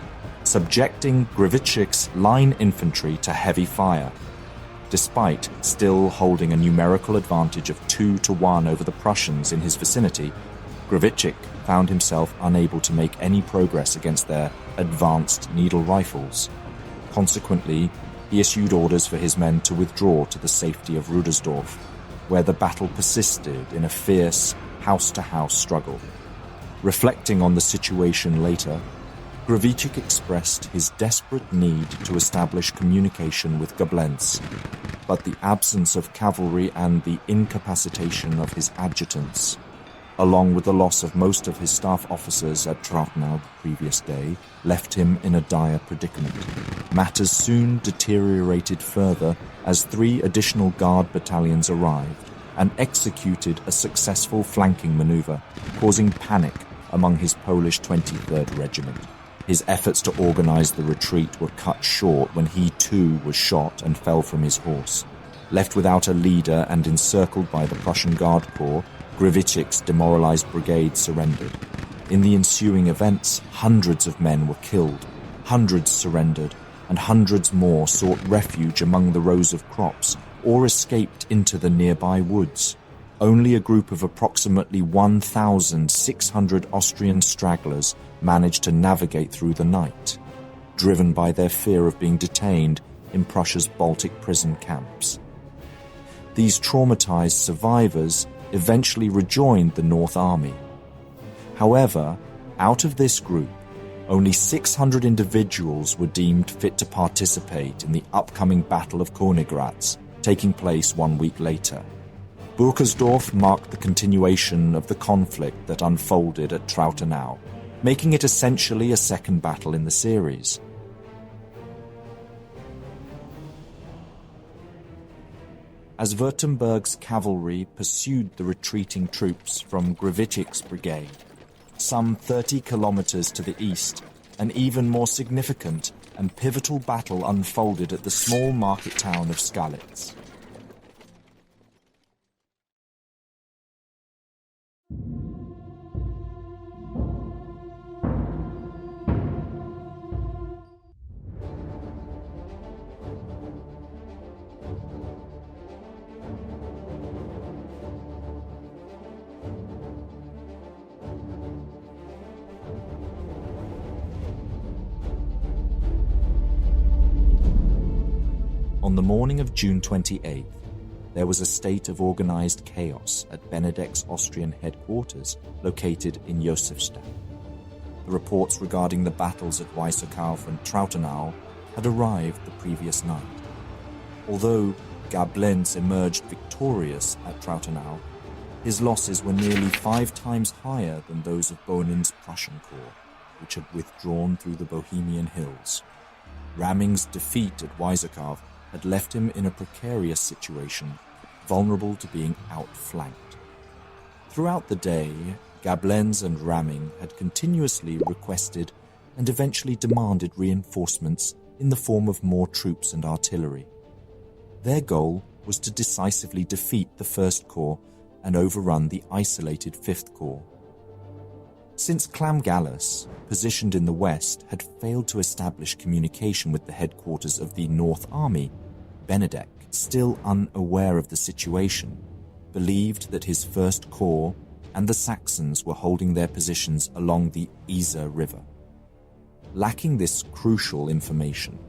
subjecting Gravitsik's line infantry to heavy fire. Despite still holding a numerical advantage of 2-1 over the Prussians in his vicinity, Gravitsik found himself unable to make any progress against their advanced needle rifles. Consequently, he issued orders for his men to withdraw to the safety of Rudersdorf, where the battle persisted in a fierce house-to-house struggle. Reflecting on the situation later, Gravitsik expressed his desperate need to establish communication with Gablenz, but the absence of cavalry and the incapacitation of his adjutants, along with the loss of most of his staff officers at Trautenau the previous day, left him in a dire predicament. Matters soon deteriorated further as 3 additional guard battalions arrived and executed a successful flanking maneuver, causing panic among his Polish 23rd Regiment. His efforts to organize the retreat were cut short when he too was shot and fell from his horse. Left without a leader and encircled by the Prussian Guard Corps, Gravitsik's demoralized brigade surrendered. In the ensuing events, hundreds of men were killed, hundreds surrendered, and hundreds more sought refuge among the rows of crops or escaped into the nearby woods. Only a group of approximately 1,600 Austrian stragglers managed to navigate through the night, driven by their fear of being detained in Prussia's Baltic prison camps. These traumatized survivors eventually rejoined the North Army. However, out of this group, only 600 individuals were deemed fit to participate in the upcoming Battle of Königgrätz, taking place 1 week later. Burkersdorf marked the continuation of the conflict that unfolded at Trautenau, making it essentially a second battle in the series. As Württemberg's cavalry pursued the retreating troops from Gravitsik's brigade, some 30 kilometers to the east, an even more significant and pivotal battle unfolded at the small market town of Skalitz. On the morning of June 28th, there was a state of organized chaos at Benedek's Austrian headquarters located in Josefstadt. The reports regarding the battles at Weißerkauf and Trautenau had arrived the previous night. Although Gablenz emerged victorious at Trautenau, his losses were nearly 5 times higher than those of Bonin's Prussian corps, which had withdrawn through the Bohemian hills. Ramming's defeat at Weißerkauf had left him in a precarious situation, vulnerable to being outflanked. Throughout the day, Gablenz and Ramming had continuously requested and eventually demanded reinforcements in the form of more troops and artillery. Their goal was to decisively defeat the First Corps and overrun the isolated Fifth Corps. Since Clamgallus, positioned in the west, had failed to establish communication with the headquarters of the North Army, Benedek, still unaware of the situation, believed that his First Corps and the Saxons were holding their positions along the Isar River. Lacking this crucial information,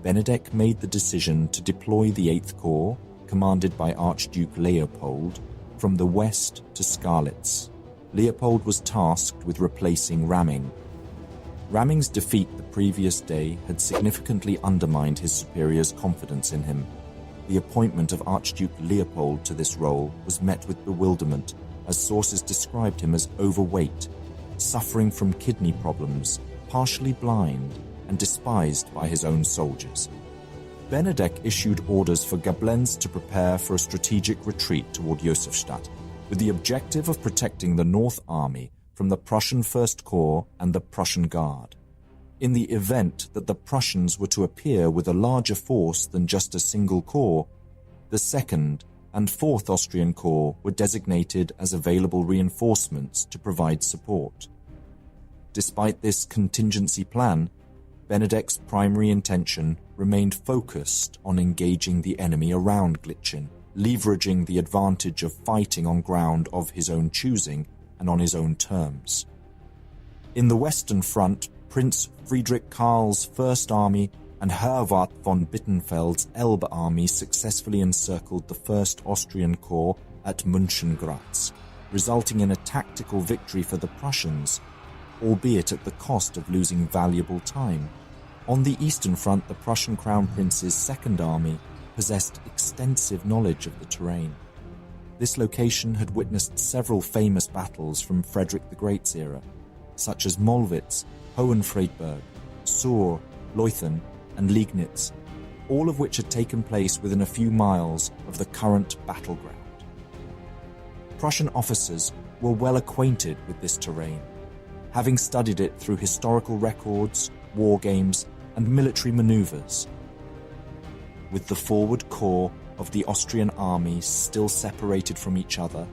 Benedek made the decision to deploy the 8th Corps, commanded by Archduke Leopold, from the west to Skalitz. Leopold was tasked with replacing Ramming. Ramming's defeat the previous day had significantly undermined his superior's confidence in him. The appointment of Archduke Leopold to this role was met with bewilderment, as sources described him as overweight, suffering from kidney problems, partially blind, and despised by his own soldiers. Benedek issued orders for Gablenz to prepare for a strategic retreat toward Josefstadt, with the objective of protecting the North Army from the Prussian First Corps and the Prussian Guard. In the event that the Prussians were to appear with a larger force than just a single corps, the 2nd and 4th Austrian Corps were designated as available reinforcements to provide support. Despite this contingency plan, Benedek's primary intention remained focused on engaging the enemy around Glitschin, leveraging the advantage of fighting on ground of his own choosing and on his own terms. In the Western Front, Prince Friedrich Karl's First Army and Herwart von Bittenfeld's Elbe Army successfully encircled the 1st Austrian Corps at Mönchengratz, resulting in a tactical victory for the Prussians, albeit at the cost of losing valuable time. On the Eastern Front, the Prussian Crown Prince's Second Army possessed extensive knowledge of the terrain. This location had witnessed several famous battles from Frederick the Great's era, such as Mollwitz, Hohenfriedberg, Soor, Leuthen, and Liegnitz, all of which had taken place within a few miles of the current battleground. Prussian officers were well acquainted with this terrain, having studied it through historical records, war games, and military maneuvers. With the forward corps of the Austrian army still separated from each other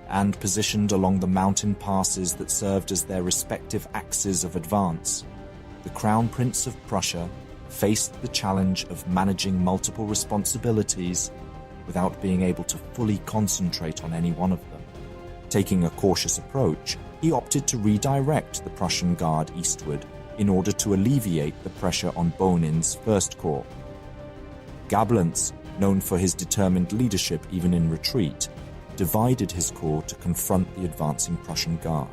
and positioned along the mountain passes that served as their respective axes of advance, the Crown Prince of Prussia faced the challenge of managing multiple responsibilities without being able to fully concentrate on any one of them. Taking a cautious approach, he opted to redirect the Prussian Guard eastward in order to alleviate the pressure on Bonin's First Corps. Gablenz, known for his determined leadership even in retreat, divided his corps to confront the advancing Prussian Guard.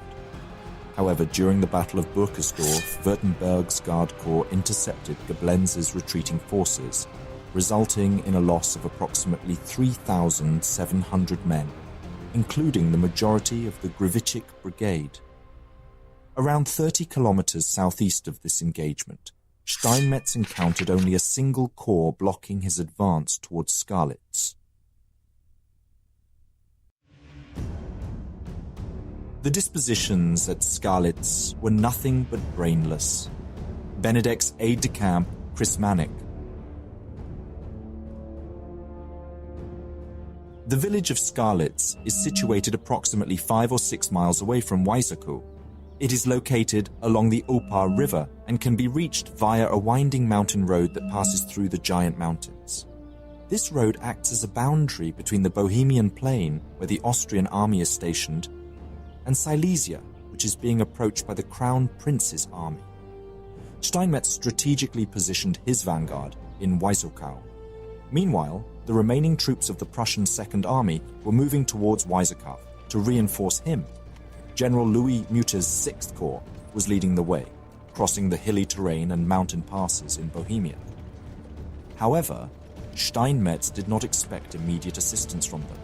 However, during the Battle of Burkersdorf, Württemberg's Guard Corps intercepted Gablenz's retreating forces, resulting in a loss of approximately 3,700 men, including the majority of the Grivichik Brigade. Around 30 kilometers southeast of this engagement, Steinmetz encountered only a single corps blocking his advance towards Skalitz. The dispositions at Skalitz were nothing but brainless. Benedek's aide-de-camp, Chris Manick. The village of Skalitz is situated approximately 5 or 6 miles away from Wysocku. It is located along the Opar River and can be reached via a winding mountain road that passes through the giant mountains. This road acts as a boundary between the Bohemian Plain, where the Austrian army is stationed, and Silesia, which is being approached by the Crown Prince's army. Steinmetz strategically positioned his vanguard in Wysocku. Meanwhile, the remaining troops of the Prussian Second Army were moving towards Wysocku to reinforce him. General Louis Mutter's Sixth Corps was leading the way, crossing the hilly terrain and mountain passes in Bohemia. However, Steinmetz did not expect immediate assistance from them,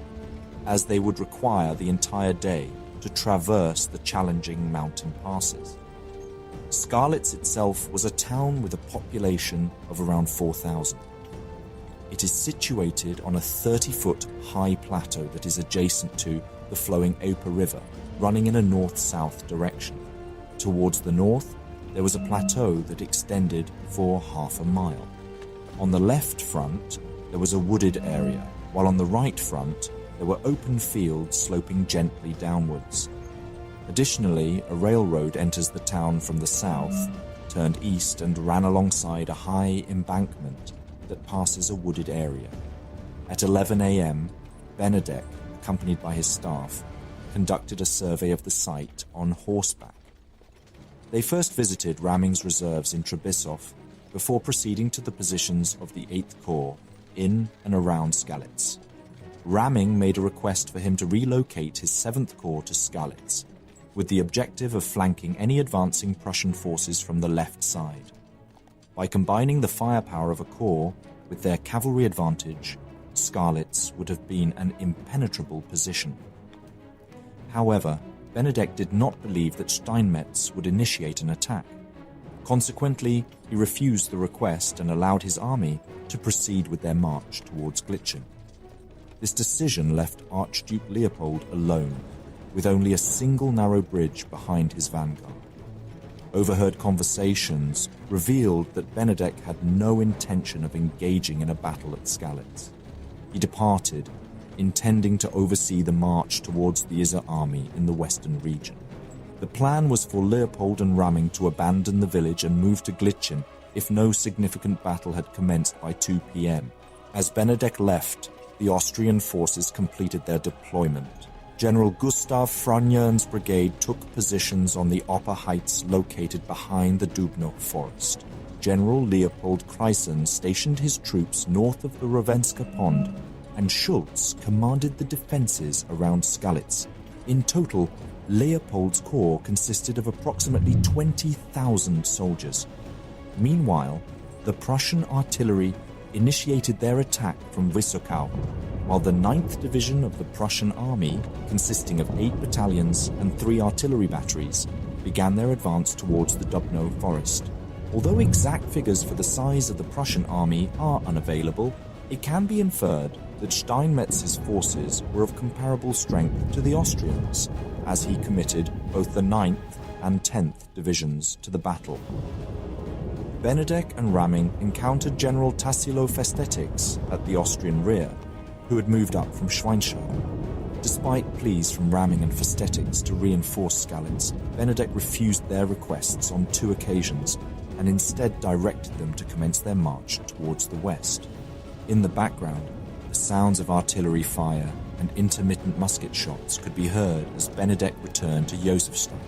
as they would require the entire day to traverse the challenging mountain passes. Skalitz itself was a town with a population of around 4,000. It is situated on a 30-foot high plateau that is adjacent to the flowing Oper River, running in a north-south direction. Towards the north, there was a plateau that extended for half a mile. On the left front, there was a wooded area, while on the right front, there were open fields sloping gently downwards. Additionally, a railroad enters the town from the south, turned east and ran alongside a high embankment that passes a wooded area. At 11 a.m., Benedek, accompanied by his staff, conducted a survey of the site on horseback. They first visited Ramming's reserves in Trebisov before proceeding to the positions of the 8th Corps in and around Skalitz. Ramming made a request for him to relocate his 7th Corps to Skalitz, with the objective of flanking any advancing Prussian forces from the left side. By combining the firepower of a corps with their cavalry advantage, Skalitz would have been an impenetrable position. However, Benedek did not believe that Steinmetz would initiate an attack. Consequently, he refused the request and allowed his army to proceed with their march towards Glitschen. This decision left Archduke Leopold alone, with only a single narrow bridge behind his vanguard. Overheard conversations revealed that Benedek had no intention of engaging in a battle at Skalitz. He departed, intending to oversee the march towards the Isar army in the western region. The plan was for Leopold and Ramming to abandon the village and move to Glitschen if no significant battle had commenced by 2 p.m. As Benedek left, the Austrian forces completed their deployment. General Gustav Franiern's brigade took positions on the upper heights located behind the Dubno forest. General Leopold Kreisen stationed his troops north of the Ravenska pond, and Schulz commanded the defenses around Skalitz. In total, Leopold's corps consisted of approximately 20,000 soldiers. Meanwhile, the Prussian artillery initiated their attack from Wysokow, while the 9th Division of the Prussian army, consisting of 8 battalions and 3 artillery batteries, began their advance towards the Dubno forest. Although exact figures for the size of the Prussian army are unavailable, it can be inferred that Steinmetz's forces were of comparable strength to the Austrians, as he committed both the 9th and 10th Divisions to the battle. Benedek and Ramming encountered General Tassilo Festetics at the Austrian rear, who had moved up from Schweinsteiger. Despite pleas from Ramming and Festetics to reinforce Skalitz, Benedek refused their requests on 2 occasions and instead directed them to commence their march towards the west. In the background, the sounds of artillery fire and intermittent musket shots could be heard as Benedek returned to Josefstadt.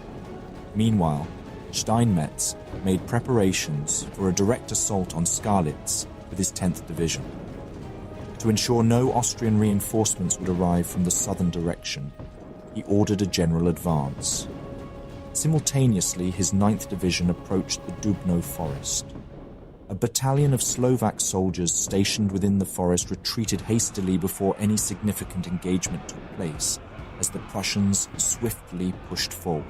Meanwhile, Steinmetz made preparations for a direct assault on Skalitz with his 10th Division. To ensure no Austrian reinforcements would arrive from the southern direction, he ordered a general advance. Simultaneously, his 9th Division approached the Dubno forest. A battalion of Slovak soldiers stationed within the forest retreated hastily before any significant engagement took place, as the Prussians swiftly pushed forward.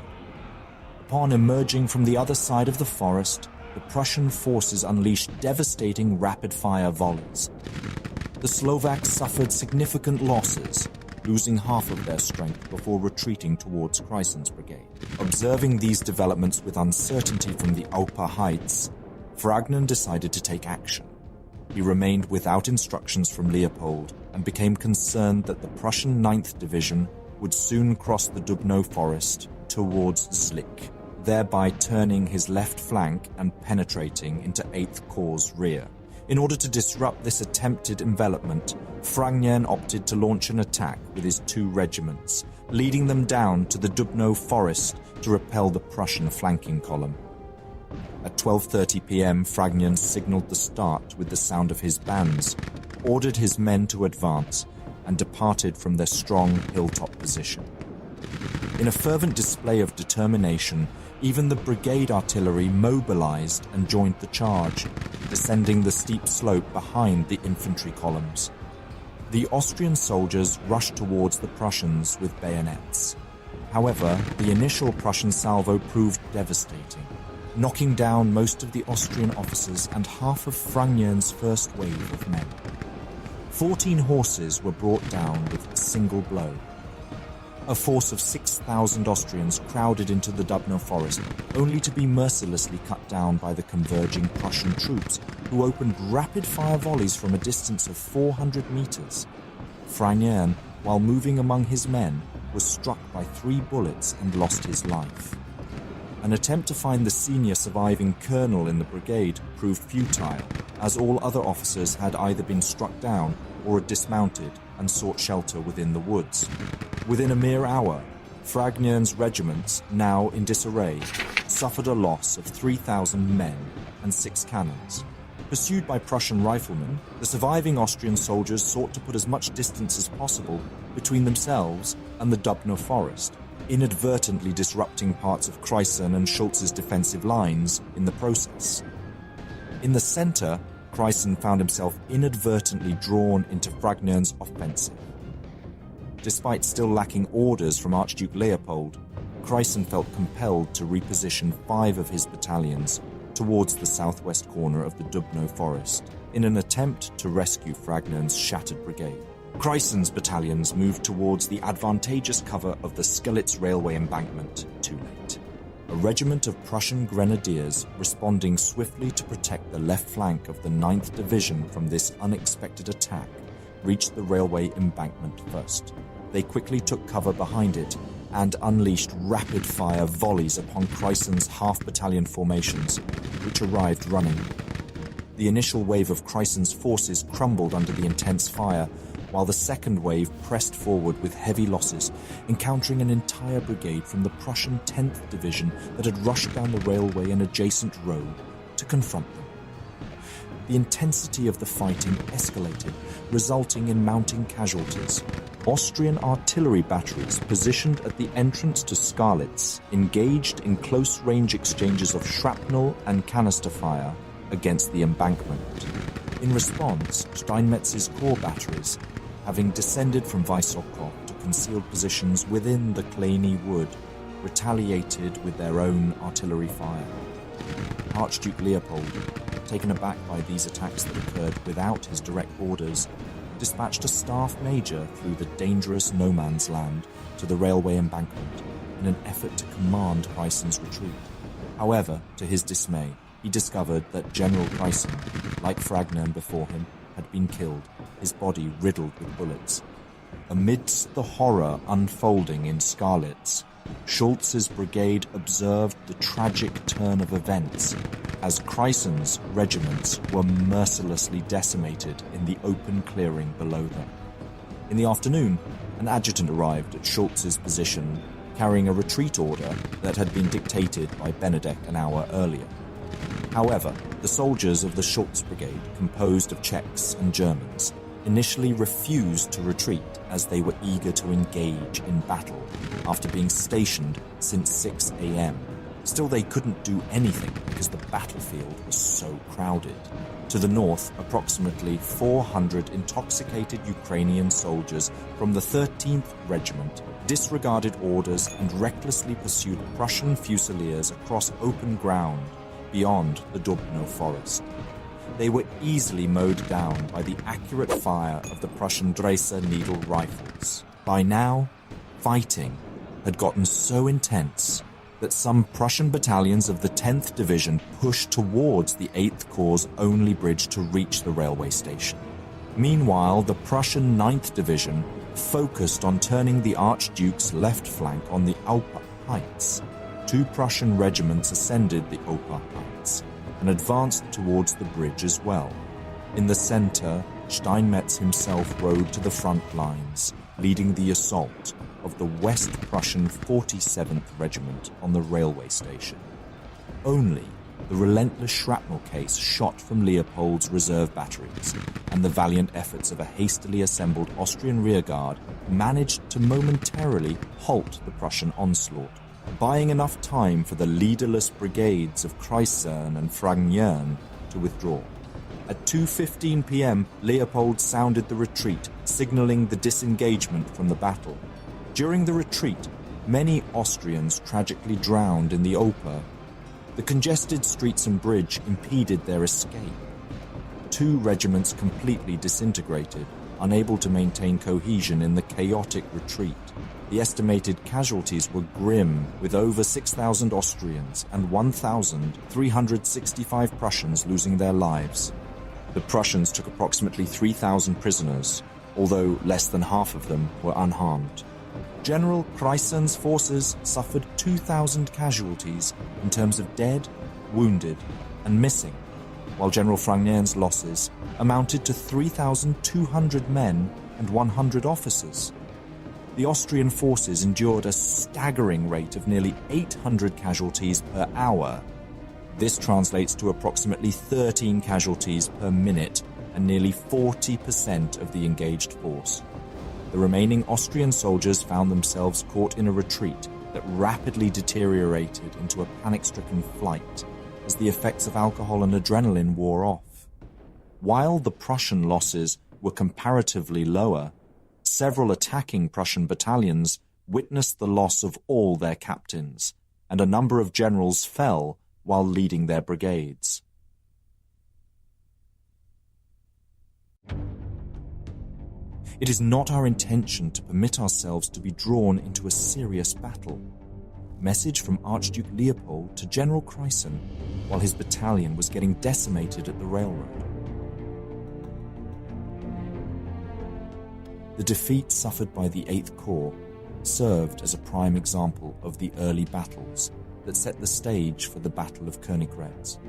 Upon emerging from the other side of the forest, the Prussian forces unleashed devastating rapid-fire volleys. The Slovaks suffered significant losses, losing half of their strength before retreating towards Kreisen's brigade. Observing these developments with uncertainty from the upper heights, Fragnen decided to take action. He remained without instructions from Leopold and became concerned that the Prussian 9th Division would soon cross the Dubno forest towards Zlik, thereby turning his left flank and penetrating into 8th Corps' rear. In order to disrupt this attempted envelopment, Fragnen opted to launch an attack with his 2 regiments, leading them down to the Dubno forest to repel the Prussian flanking column. At 12:30 p.m., Fragnen signaled the start with the sound of his bands, ordered his men to advance, and departed from their strong hilltop position. In a fervent display of determination, even the brigade artillery mobilized and joined the charge, descending the steep slope behind the infantry columns. The Austrian soldiers rushed towards the Prussians with bayonets. However, the initial Prussian salvo proved devastating, knocking down most of the Austrian officers and half of Fragnen's first wave of men. 14 horses were brought down with a single blow. A force of 6,000 Austrians crowded into the Dubno forest, only to be mercilessly cut down by the converging Prussian troops, who opened rapid-fire volleys from a distance of 400 meters. Fragnen, while moving among his men, was struck by 3 bullets and lost his life. An attempt to find the senior surviving colonel in the brigade proved futile, as all other officers had either been struck down or had dismounted and sought shelter within the woods. Within a mere hour, Fragnen's regiments, now in disarray, suffered a loss of 3,000 men and 6 cannons. Pursued by Prussian riflemen, the surviving Austrian soldiers sought to put as much distance as possible between themselves and the Dubno forest, inadvertently disrupting parts of Kreisen and Schulz's defensive lines in the process. In the center, Kreisen found himself inadvertently drawn into Fragnern's offensive. Despite still lacking orders from Archduke Leopold, Kreisen felt compelled to reposition 5 of his battalions towards the southwest corner of the Dubno forest in an attempt to rescue Fragnern's shattered brigade. Kreisen's battalions moved towards the advantageous cover of the Skalitz railway embankment too late. A regiment of Prussian grenadiers responding swiftly to protect the left flank of the 9th Division from this unexpected attack reached the railway embankment first. They quickly took cover behind it and unleashed rapid-fire volleys upon Kreisen's half-battalion formations, which arrived running. The initial wave of Kreisen's forces crumbled under the intense fire, while the second wave pressed forward with heavy losses, encountering an entire brigade from the Prussian 10th Division that had rushed down the railway and adjacent road to confront them. The intensity of the fighting escalated, resulting in mounting casualties. Austrian artillery batteries positioned at the entrance to Skalitz engaged in close-range exchanges of shrapnel and canister fire against the embankment. In response, Steinmetz's corps batteries, having descended from Weissokop to concealed positions within the Kleine Wood, retaliated with their own artillery fire. Archduke Leopold, taken aback by these attacks that occurred without his direct orders, dispatched a staff major through the dangerous no-man's land to the railway embankment in an effort to command Kreisen's retreat. However, to his dismay, he discovered that General Kreisen, like Fragnern before him, had been killed, his body riddled with bullets. Amidst the horror unfolding in Skalitz, Schulz's brigade observed the tragic turn of events as Kreisen's regiments were mercilessly decimated in the open clearing below them. In the afternoon, an adjutant arrived at Schulz's position carrying a retreat order that had been dictated by Benedek an hour earlier. However, the soldiers of the Schulz brigade, composed of Czechs and Germans, initially refused to retreat as they were eager to engage in battle after being stationed since 6 a.m. Still, they couldn't do anything because the battlefield was so crowded. To the north, approximately 400 intoxicated Ukrainian soldiers from the 13th Regiment disregarded orders and recklessly pursued Prussian fusiliers across open ground beyond the Dubno forest. They were easily mowed down by the accurate fire of the Prussian Dresser needle rifles. By now, fighting had gotten so intense that some Prussian battalions of the 10th Division pushed towards the 8th Corps' only bridge to reach the railway station. Meanwhile, the Prussian 9th Division focused on turning the Archduke's left flank on the Oper Heights. 2 Prussian regiments ascended the Oper Heights and advanced towards the bridge as well. In the center, Steinmetz himself rode to the front lines, leading the assault of the West Prussian 47th Regiment on the railway station. Only the relentless shrapnel case shot from Leopold's reserve batteries and the valiant efforts of a hastily assembled Austrian rearguard managed to momentarily halt the Prussian onslaught, buying enough time for the leaderless brigades of Kreisen and Fragnern to withdraw. At 2:15 p.m., Leopold sounded the retreat, signaling the disengagement from the battle. During the retreat, many Austrians tragically drowned in the Oper. The congested streets and bridge impeded their escape. 2 regiments completely disintegrated, unable to maintain cohesion in the chaotic retreat. The estimated casualties were grim, with over 6,000 Austrians and 1,365 Prussians losing their lives. The Prussians took approximately 3,000 prisoners, although less than half of them were unharmed. General Kreisen's forces suffered 2,000 casualties in terms of dead, wounded, and missing, while General Fragnern's losses amounted to 3,200 men and 100 officers. The Austrian forces endured a staggering rate of nearly 800 casualties per hour. This translates to approximately 13 casualties per minute and nearly 40% of the engaged force. The remaining Austrian soldiers found themselves caught in a retreat that rapidly deteriorated into a panic-stricken flight as the effects of alcohol and adrenaline wore off. While the Prussian losses were comparatively lower, several attacking Prussian battalions witnessed the loss of all their captains, and a number of generals fell while leading their brigades. It is not our intention to permit ourselves to be drawn into a serious battle. Message from Archduke Leopold to General Creyssen while his battalion was getting decimated at the railroad. The defeat suffered by the 8th Corps served as a prime example of the early battles that set the stage for the Battle of Königgrätz.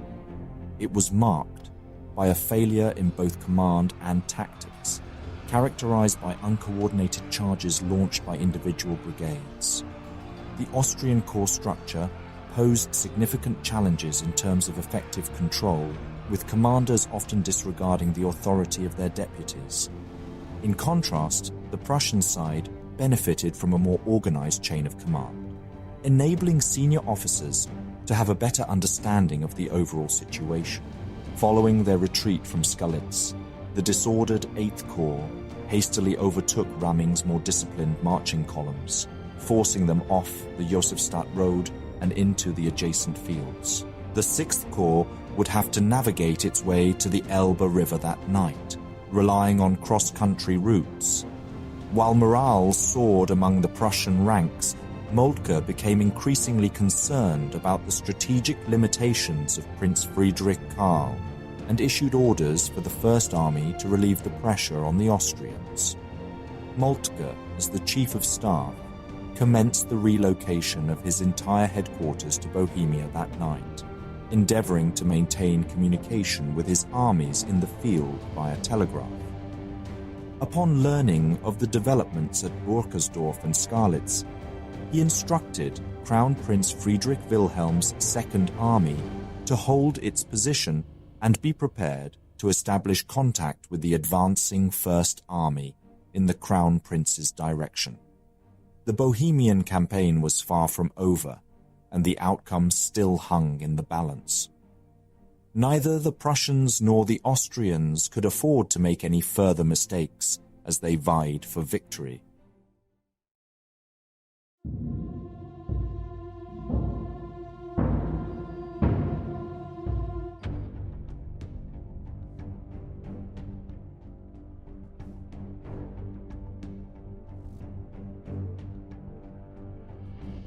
It was marked by a failure in both command and tactics, characterized by uncoordinated charges launched by individual brigades. The Austrian corps structure posed significant challenges in terms of effective control, with commanders often disregarding the authority of their deputies. In contrast, the Prussian side benefited from a more organized chain of command, enabling senior officers to have a better understanding of the overall situation. Following their retreat from Skalitz, the disordered 8th Corps hastily overtook Raming's more disciplined marching columns, forcing them off the Josefstadt road and into the adjacent fields. The 6th Corps would have to navigate its way to the Elbe River that night, relying on cross-country routes. While morale soared among the Prussian ranks, Moltke became increasingly concerned about the strategic limitations of Prince Friedrich Karl and issued orders for the First Army to relieve the pressure on the Austrians. Moltke, as the Chief of Staff, commenced the relocation of his entire headquarters to Bohemia that night, endeavoring to maintain communication with his armies in the field via telegraph. Upon learning of the developments at Burkersdorf and Skalitz, he instructed Crown Prince Friedrich Wilhelm's Second Army to hold its position and be prepared to establish contact with the advancing First Army in the Crown Prince's direction. The Bohemian campaign was far from over, and the outcome still hung in the balance. Neither the Prussians nor the Austrians could afford to make any further mistakes as they vied for victory.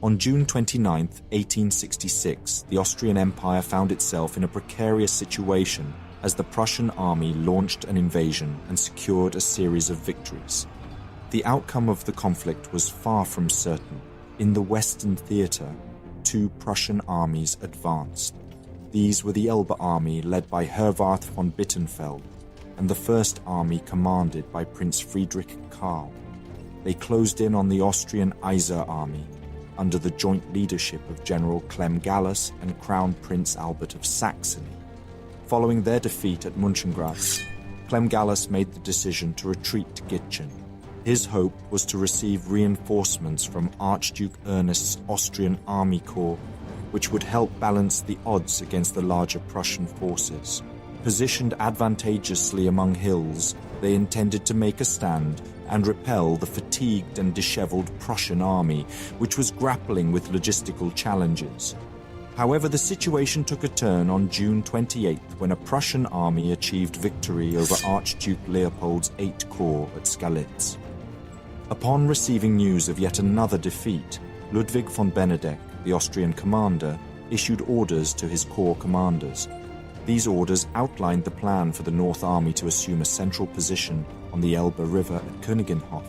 On June 29, 1866, the Austrian Empire found itself in a precarious situation as the Prussian army launched an invasion and secured a series of victories. The outcome of the conflict was far from certain. In the Western Theatre, 2 Prussian armies advanced. These were the Elbe Army led by Herwarth von Bittenfeld and the First Army commanded by Prince Friedrich Karl. They closed in on the Austrian Iser Army, under the joint leadership of General Clem Gallas and Crown Prince Albert of Saxony. Following their defeat at Mönchengladbach, Clem Gallas made the decision to retreat to Gitchen. His hope was to receive reinforcements from Archduke Ernest's Austrian Army Corps, which would help balance the odds against the larger Prussian forces. Positioned advantageously among hills, they intended to make a stand and repel the fatigued and disheveled Prussian army, which was grappling with logistical challenges. However, the situation took a turn on June 28th when a Prussian army achieved victory over Archduke Leopold's 8th Corps at Skalitz. Upon receiving news of yet another defeat, Ludwig von Benedek, the Austrian commander, issued orders to his corps commanders. These orders outlined the plan for the North Army to assume a central position on the Elbe River at Königinhof,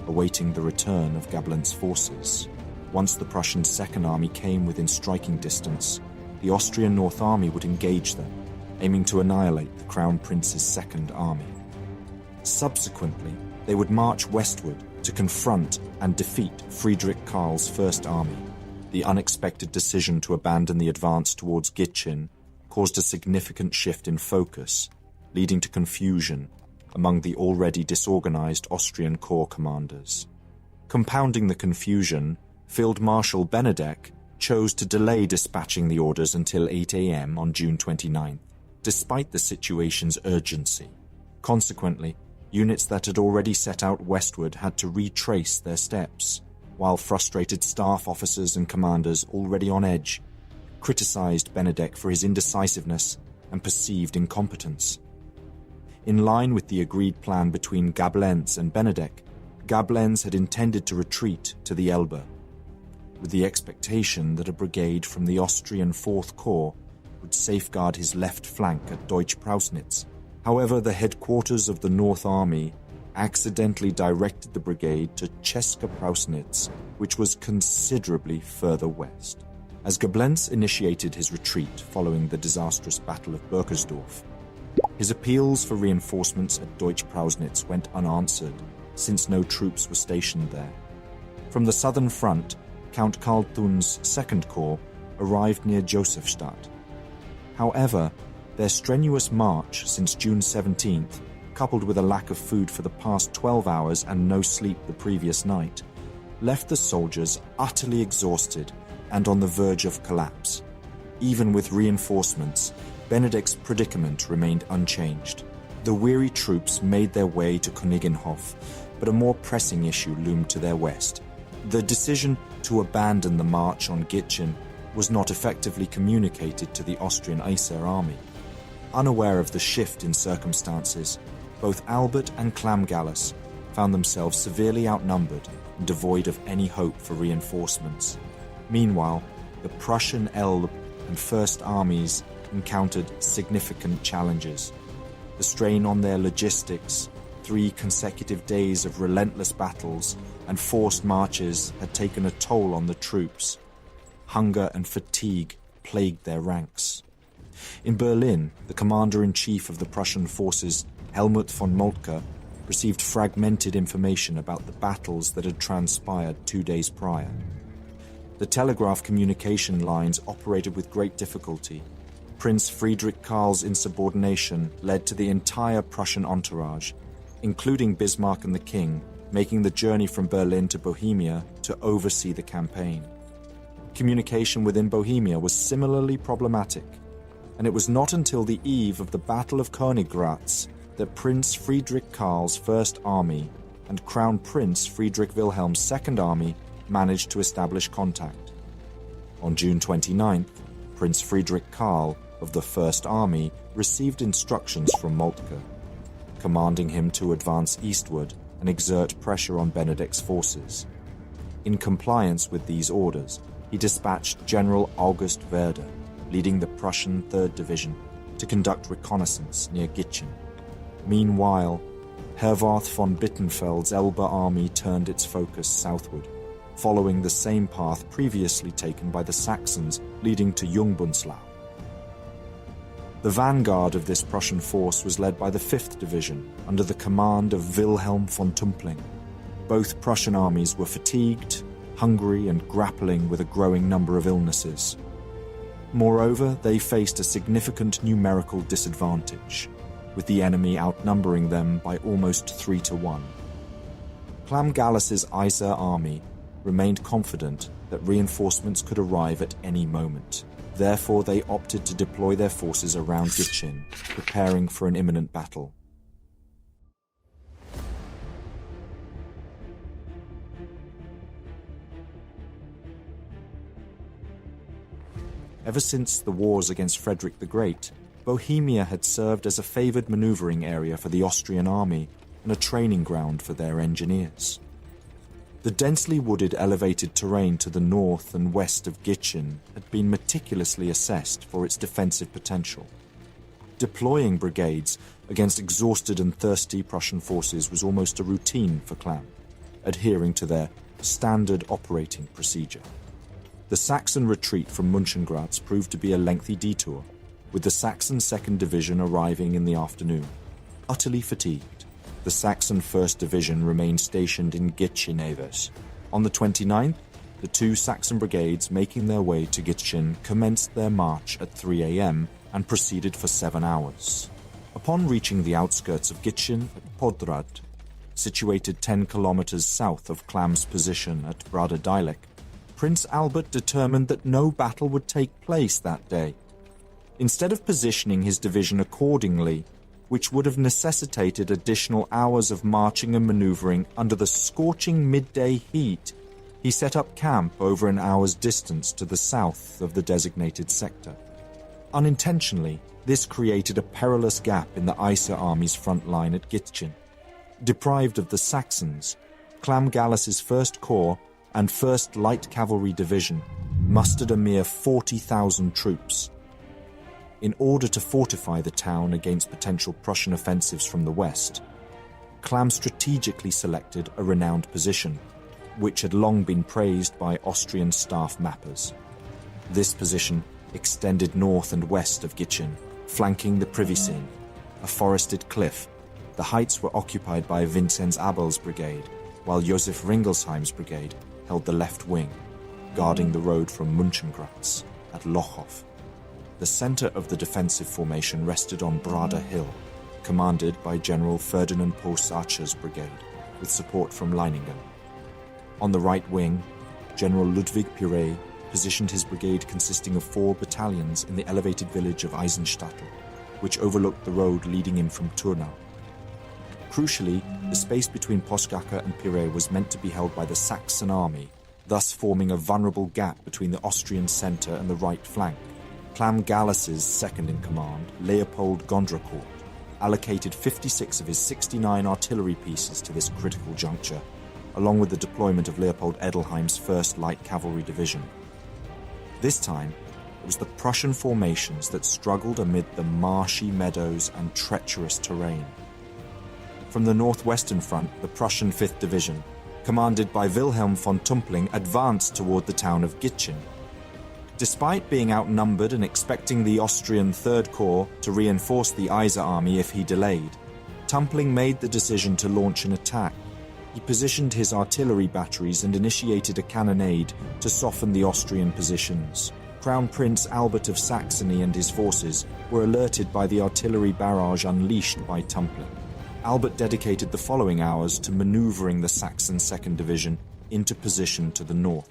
awaiting the return of Gablen's forces. Once the Prussian Second Army came within striking distance, the Austrian North Army would engage them, aiming to annihilate the Crown Prince's Second Army. Subsequently, they would march westward to confront and defeat Friedrich Karl's First Army. The unexpected decision to abandon the advance towards Gitchen caused a significant shift in focus, leading to confusion among the already disorganized Austrian corps commanders. Compounding the confusion, Field Marshal Benedek chose to delay dispatching the orders until 8 a.m. on June 29th, despite the situation's urgency. Consequently, units that had already set out westward had to retrace their steps, while frustrated staff officers and commanders already on edge criticized Benedek for his indecisiveness and perceived incompetence. In line with the agreed plan between Gablenz and Benedek, Gablenz had intended to retreat to the Elbe, with the expectation that a brigade from the Austrian 4th Corps would safeguard his left flank at Deutsch-Prausnitz. However, the headquarters of the North Army accidentally directed the brigade to Česká-Prausnitz, which was considerably further west. As Gablenz initiated his retreat following the disastrous Battle of Berkersdorf, his appeals for reinforcements at Deutsch-Prausnitz went unanswered, since no troops were stationed there. From the southern front, Count Karl Thun's 2nd Corps arrived near Josefstadt. However, their strenuous march since June 17th, coupled with a lack of food for the past 12 hours and no sleep the previous night, left the soldiers utterly exhausted and on the verge of collapse. Even with reinforcements, Benedek's predicament remained unchanged. The weary troops made their way to Königinhof, but a more pressing issue loomed to their west. The decision to abandon the march on Gitchen was not effectively communicated to the Austrian Aesir army. Unaware of the shift in circumstances, both Albert and Clamgallus found themselves severely outnumbered and devoid of any hope for reinforcements. Meanwhile, the Prussian Elbe and First Armies encountered significant challenges. The strain on their logistics, 3 consecutive days of relentless battles and forced marches had taken a toll on the troops. Hunger and fatigue plagued their ranks. In Berlin, the commander-in-chief of the Prussian forces, Helmut von Moltke, received fragmented information about the battles that had transpired 2 days prior. The telegraph communication lines operated with great difficulty. Prince Friedrich Karl's insubordination led to the entire Prussian entourage, including Bismarck and the King, making the journey from Berlin to Bohemia to oversee the campaign. Communication within Bohemia was similarly problematic, and it was not until the eve of the Battle of Königgrätz that Prince Friedrich Karl's First Army and Crown Prince Friedrich Wilhelm's Second Army managed to establish contact. On June 29th, Prince Friedrich Karl of the First Army received instructions from Moltke, commanding him to advance eastward and exert pressure on Benedek's forces. In compliance with these orders, he dispatched General August Werder, leading the Prussian 3rd Division, to conduct reconnaissance near Gitchen. Meanwhile, Herwarth von Bittenfeld's Elbe army turned its focus southward, following the same path previously taken by the Saxons leading to Jungbunzlau. The vanguard of this Prussian force was led by the 5th Division under the command of Wilhelm von Tumpling. Both Prussian armies were fatigued, hungry, and grappling with a growing number of illnesses. Moreover, they faced a significant numerical disadvantage, with the enemy outnumbering them by almost 3 to 1. Clamgallus's Aesir army remained confident that reinforcements could arrive at any moment. Therefore, they opted to deploy their forces around Gitchen, preparing for an imminent battle. Ever since the wars against Frederick the Great, Bohemia had served as a favoured manoeuvring area for the Austrian army and a training ground for their engineers. The densely wooded elevated terrain to the north and west of Gitchen had been meticulously assessed for its defensive potential. Deploying brigades against exhausted and thirsty Prussian forces was almost a routine for Clam, adhering to their standard operating procedure. The Saxon retreat from Mönchengrätz proved to be a lengthy detour, with the Saxon 2nd Division arriving in the afternoon. Utterly fatigued, the Saxon 1st Division remained stationed in Gitchen-Evers. On the 29th, the 2 Saxon brigades making their way to Gitchen commenced their march at 3 a.m., and proceeded for 7 hours. Upon reaching the outskirts of Gitchen at Podrad, situated 10 kilometers south of Klam's position at Brada Dilek, Prince Albert determined that no battle would take place that day. Instead of positioning his division accordingly, which would have necessitated additional hours of marching and maneuvering under the scorching midday heat, he set up camp over an hour's distance to the south of the designated sector. Unintentionally, this created a perilous gap in the Iser army's front line at Gitchen. Deprived of the Saxons, Clam Gallus's 1st Corps and 1st Light Cavalry Division mustered a mere 40,000 troops. In order to fortify the town against potential Prussian offensives from the west, Clam strategically selected a renowned position, which had long been praised by Austrian staff mappers. This position extended north and west of Gitchen, flanking the Privy Sin, a forested cliff. The heights were occupied by Vinzenz Abel's brigade, while Josef Ringelsheim's brigade held the left wing, guarding the road from Münchengratz at Lochhof. The center of the defensive formation rested on Brada Hill, commanded by General Ferdinand Post-Archer's brigade, with support from Leiningen. On the right wing, General Ludwig Pirey positioned his brigade consisting of 4 battalions in the elevated village of Eisenstattel, which overlooked the road leading in from Turnau. Crucially, the space between Poschaka and Pirey was meant to be held by the Saxon army, thus forming a vulnerable gap between the Austrian center and the right flank. Clam Gallus's second-in-command, Leopold Gondracourt, allocated 56 of his 69 artillery pieces to this critical juncture, along with the deployment of Leopold Edelheim's 1st Light Cavalry Division. This time, it was the Prussian formations that struggled amid the marshy meadows and treacherous terrain. From the northwestern front, the Prussian 5th Division, commanded by Wilhelm von Tumpling, advanced toward the town of Gitchen. Despite being outnumbered and expecting the Austrian 3rd Corps to reinforce the Iser army if he delayed, Tumpling made the decision to launch an attack. He positioned his artillery batteries and initiated a cannonade to soften the Austrian positions. Crown Prince Albert of Saxony and his forces were alerted by the artillery barrage unleashed by Tumpling. Albert dedicated the following hours to maneuvering the Saxon 2nd Division into position to the north.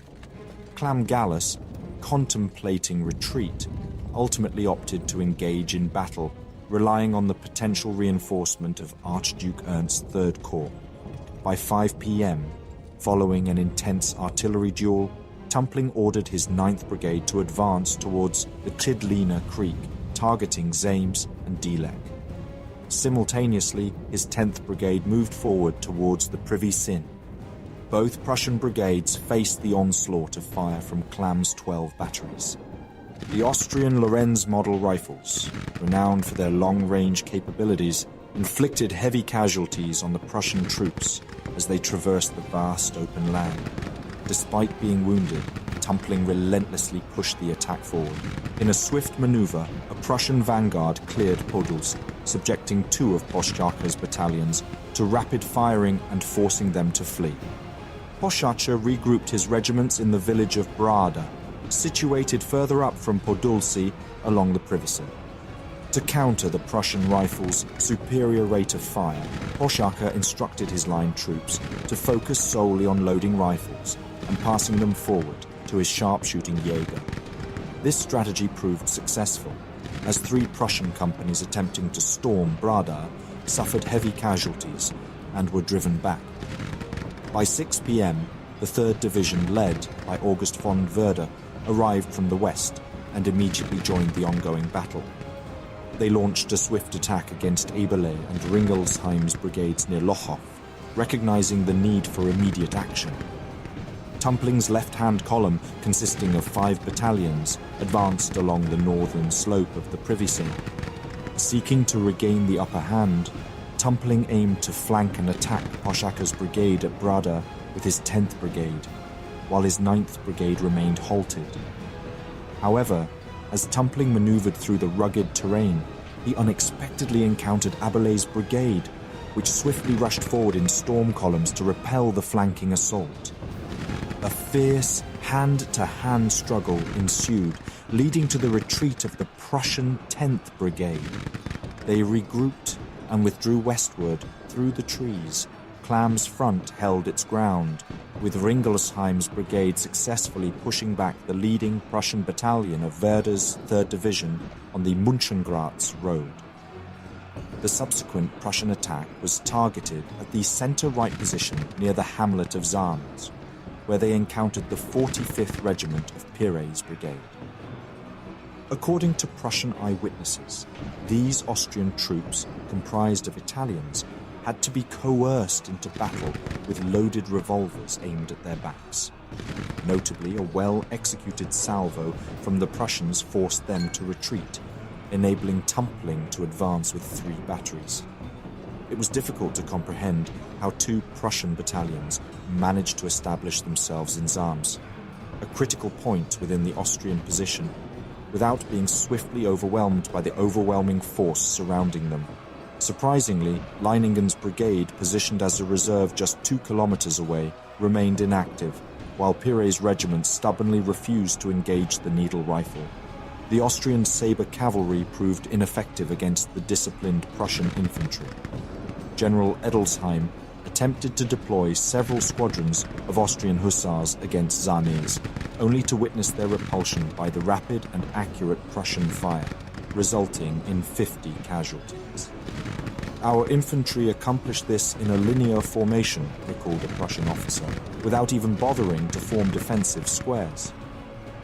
Clam Gallus, contemplating retreat, ultimately opted to engage in battle, relying on the potential reinforcement of Archduke Ernst's 3rd Corps. By 5 p.m., following an intense artillery duel, Tumpling ordered his 9th Brigade to advance towards the Tidlina Creek, targeting Zames and Dilek. Simultaneously, his 10th Brigade moved forward towards the Privy Sin. Both Prussian brigades faced the onslaught of fire from Clam's 12 batteries. The Austrian Lorenz model rifles, renowned for their long-range capabilities, inflicted heavy casualties on the Prussian troops as they traversed the vast open land. Despite being wounded, Tumpling relentlessly pushed the attack forward. In a swift maneuver, a Prussian vanguard cleared Podolsk, subjecting 2 of Poschaka's battalions to rapid firing and forcing them to flee. Poscharcher regrouped his regiments in the village of Brada, situated further up from Podolsy along the Privy. To counter the Prussian rifles' superior rate of fire, Poscharcher instructed his line troops to focus solely on loading rifles and passing them forward to his sharpshooting Jäger. This strategy proved successful, as 3 Prussian companies attempting to storm Brada suffered heavy casualties and were driven back. By 6 p.m., the 3rd Division, led by August von Werder, arrived from the west and immediately joined the ongoing battle. They launched a swift attack against Eberle and Ringelsheim's brigades near Lochhof, recognizing the need for immediate action. Tumpling's left-hand column, consisting of 5 battalions, advanced along the northern slope of the Privy Sin. Seeking to regain the upper hand, Tumpling aimed to flank and attack Poschaka's brigade at Brada with his 10th Brigade, while his 9th Brigade remained halted. However, as Tumpling maneuvered through the rugged terrain, he unexpectedly encountered Abelé's brigade, which swiftly rushed forward in storm columns to repel the flanking assault. A fierce, Hand-to-hand struggle ensued, leading to the retreat of the Prussian 10th Brigade. They regrouped and withdrew westward through the trees. Klam's front held its ground, with Ringolsheim's brigade successfully pushing back the leading Prussian battalion of Werder's 3rd Division on the Münchengratz road. The subsequent Prussian attack was targeted at the center-right position near the hamlet of Sarms, where they encountered the 45th Regiment of Pire's brigade. According to Prussian eyewitnesses, these Austrian troops, comprised of Italians, had to be coerced into battle with loaded revolvers aimed at their backs. Notably, a well-executed salvo from the Prussians forced them to retreat, enabling Tumpling to advance with 3 batteries. It was difficult to comprehend how 2 Prussian battalions managed to establish themselves in Sarms, a critical point within the Austrian position, without being swiftly overwhelmed by the overwhelming force surrounding them. Surprisingly, Leiningen's brigade, positioned as a reserve just 2 kilometers away, remained inactive, while Pire's regiment stubbornly refused to engage the needle rifle. The Austrian saber cavalry proved ineffective against the disciplined Prussian infantry. General Edelsheim attempted to deploy several squadrons of Austrian hussars against Sarnes, only to witness their repulsion by the rapid and accurate Prussian fire, resulting in 50 casualties. Our infantry accomplished this in a linear formation, recalled a Prussian officer, without even bothering to form defensive squares.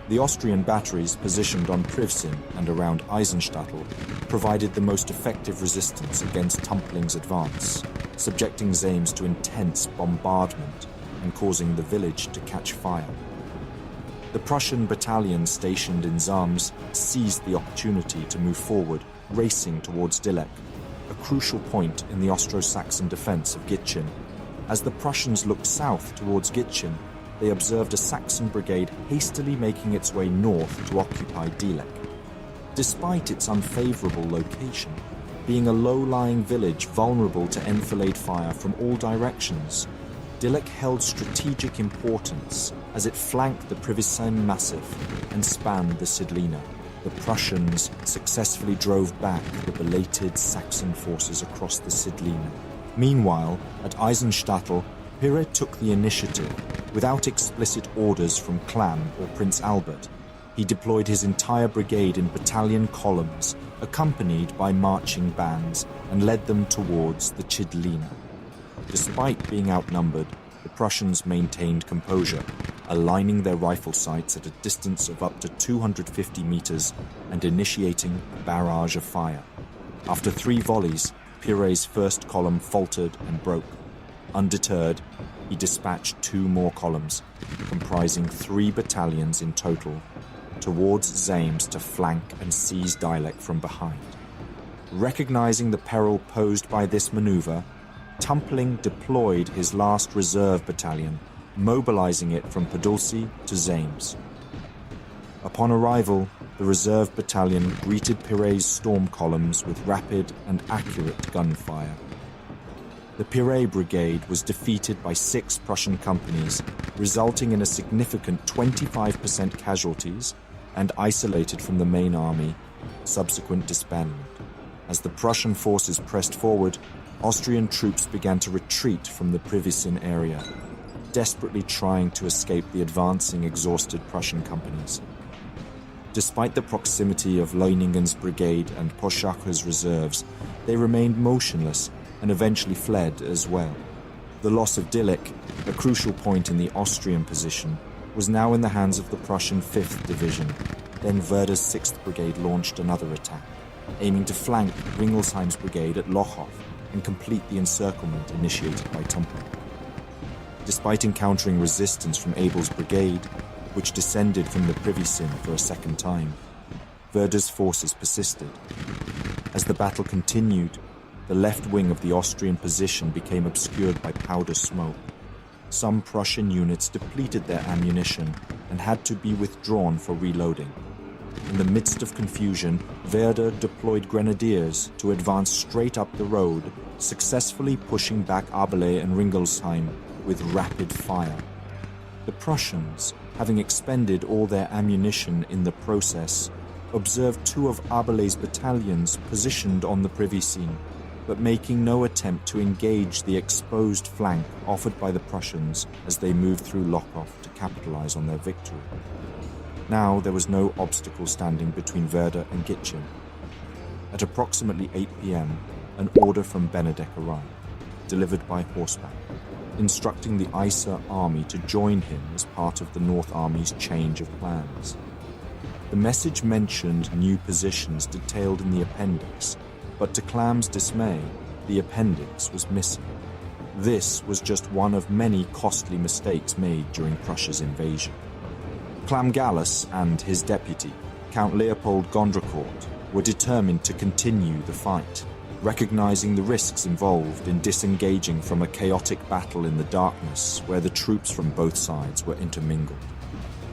The Austrian batteries positioned on Privsin and around Eisenstadtel provided the most effective resistance against Tumpling's advance, subjecting Sarms to intense bombardment and causing the village to catch fire. The Prussian battalion stationed in Sarms seized the opportunity to move forward, racing towards Dillek, a crucial point in the Austro-Saxon defense of Gitschin. As the Prussians looked south towards Gitschin, they observed a Saxon brigade hastily making its way north to occupy Dillek. Despite its unfavorable location, being a low-lying village vulnerable to enfilade fire from all directions, Dillek held strategic importance as it flanked the Privisen Massif and spanned the Sidlina. The Prussians successfully drove back the belated Saxon forces across the Sidlina. Meanwhile, at Eisenstadtel, Pire took the initiative without explicit orders from Klam or Prince Albert. He deployed his entire brigade in battalion columns, accompanied by marching bands, and led them towards the Chidlina. Despite being outnumbered, the Prussians maintained composure, aligning their rifle sights at a distance of up to 250 meters and initiating a barrage of fire. After 3 volleys, Pire's first column faltered and broke. Undeterred, he dispatched 2 more columns, comprising 3 battalions in total, towards Sarms to flank and seize Dillek from behind. Recognizing the peril posed by this maneuver, Tumpling deployed his last reserve battalion, mobilizing it from Podolsy to Sarms. Upon arrival, the reserve battalion greeted Pire's storm columns with rapid and accurate gunfire. The Pire brigade was defeated by 6 Prussian companies, resulting in a significant 25% casualties and isolated from the main army, subsequent disbandment. As the Prussian forces pressed forward, Austrian troops began to retreat from the Privisen area, desperately trying to escape the advancing, exhausted Prussian companies. Despite the proximity of Leiningen's brigade and Poschacher's reserves, they remained motionless and eventually fled as well. The loss of Dillek, a crucial point in the Austrian position, was now in the hands of the Prussian 5th Division. Then Werder's 6th Brigade launched another attack, aiming to flank Ringolsheim's brigade at Lochhof and complete the encirclement initiated by Tumpling. Despite encountering resistance from Abel's brigade, which descended from the Privisen for a second time, Werder's forces persisted. As the battle continued, the left wing of the Austrian position became obscured by powder smoke. Some Prussian units depleted their ammunition and had to be withdrawn for reloading. In the midst of confusion, Werder deployed grenadiers to advance straight up the road, successfully pushing back Abele and Ringolsheim with rapid fire. The Prussians, having expended all their ammunition in the process, observed two of Arbelay's battalions positioned on the privy scene, but making no attempt to engage the exposed flank offered by the Prussians as they moved through Lochow to capitalize on their victory. Now there was no obstacle standing between Werder and Gitchen. At approximately 8 p.m., an order from Benedek arrived, delivered by horseback, instructing the Iser army to join him as part of the North Army's change of plans. The message mentioned new positions detailed in the appendix, but to Klam's dismay, the appendix was missing. This was just one of many costly mistakes made during Prussia's invasion. Clam Gallus and his deputy, Count Leopold Gondrecourt, were determined to continue the fight, recognizing the risks involved in disengaging from a chaotic battle in the darkness where the troops from both sides were intermingled.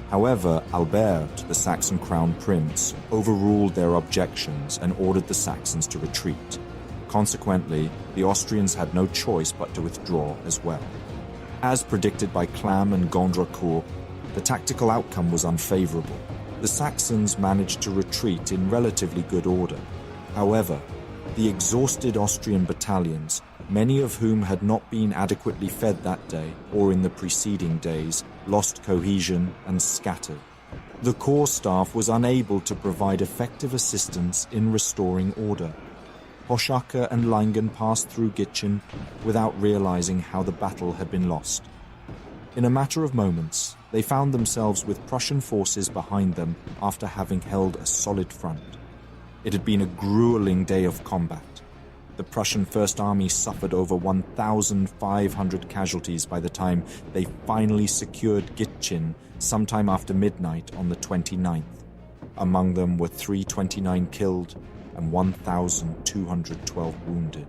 However, Albert, the Saxon crown prince, overruled their objections and ordered the Saxons to retreat. Consequently, the Austrians had no choice but to withdraw as well. As predicted by Clam and Gondrecourt, the tactical outcome was unfavorable. The Saxons managed to retreat in relatively good order. However, the exhausted Austrian battalions, many of whom had not been adequately fed that day or in the preceding days, lost cohesion and scattered. The corps staff was unable to provide effective assistance in restoring order. Hochaker and Lingen passed through Gitchen without realizing how the battle had been lost. In a matter of moments, they found themselves with Prussian forces behind them after having held a solid front. It had been a grueling day of combat. The Prussian First Army suffered over 1,500 casualties by the time they finally secured Gitchen sometime after midnight on the 29th. Among them were 329 killed and 1,212 wounded.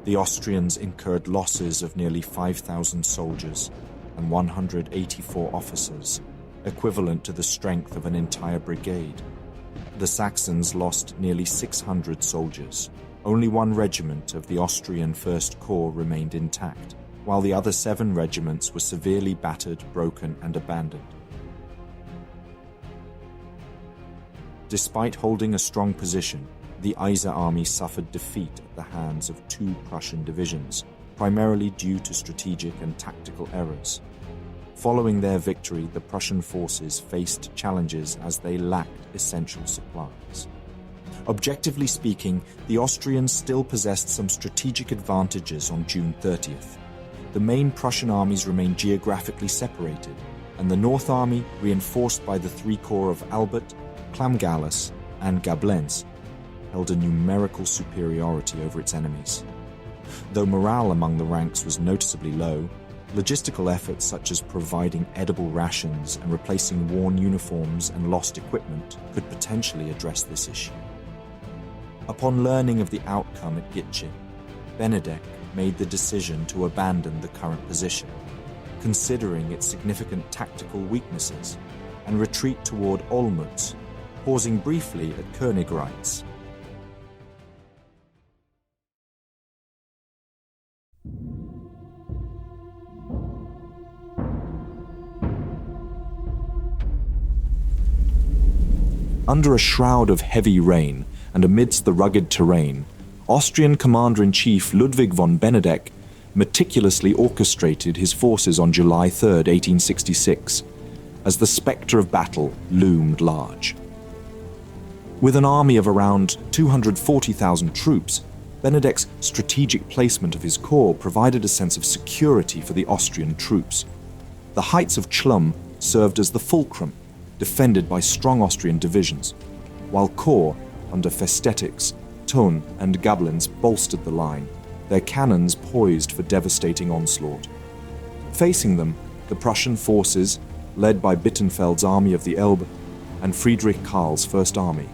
The Austrians incurred losses of nearly 5,000 soldiers and 184 officers, equivalent to the strength of an entire brigade. The Saxons lost nearly 600 soldiers. Only one regiment of the Austrian First Corps remained intact, while the other 7 regiments were severely battered, broken, and abandoned. Despite holding a strong position, the Iser army suffered defeat at the hands of 2 Prussian divisions, primarily due to strategic and tactical errors. Following their victory, the Prussian forces faced challenges as they lacked essential supplies. Objectively speaking, the Austrians still possessed some strategic advantages on June 30th. The main Prussian armies remained geographically separated, and the North Army, reinforced by the 3 corps of Albert, Clam-Gallus, and Gablenz, held a numerical superiority over its enemies. Though morale among the ranks was noticeably low, logistical efforts such as providing edible rations and replacing worn uniforms and lost equipment could potentially address this issue. Upon learning of the outcome at Gitche, Benedek made the decision to abandon the current position, considering its significant tactical weaknesses, and retreat toward Olmütz, pausing briefly at Königgrätz. Under a shroud of heavy rain and amidst the rugged terrain, Austrian Commander-in-Chief Ludwig von Benedek meticulously orchestrated his forces on July 3, 1866, as the spectre of battle loomed large. With an army of around 240,000 troops, Benedek's strategic placement of his corps provided a sense of security for the Austrian troops. The heights of Chlum served as the fulcrum, defended by strong Austrian divisions, while corps under Festetics, Thun, and Gablenz bolstered the line, their cannons poised for devastating onslaught. Facing them, the Prussian forces, led by Bittenfeld's Army of the Elbe and Friedrich Karl's First Army,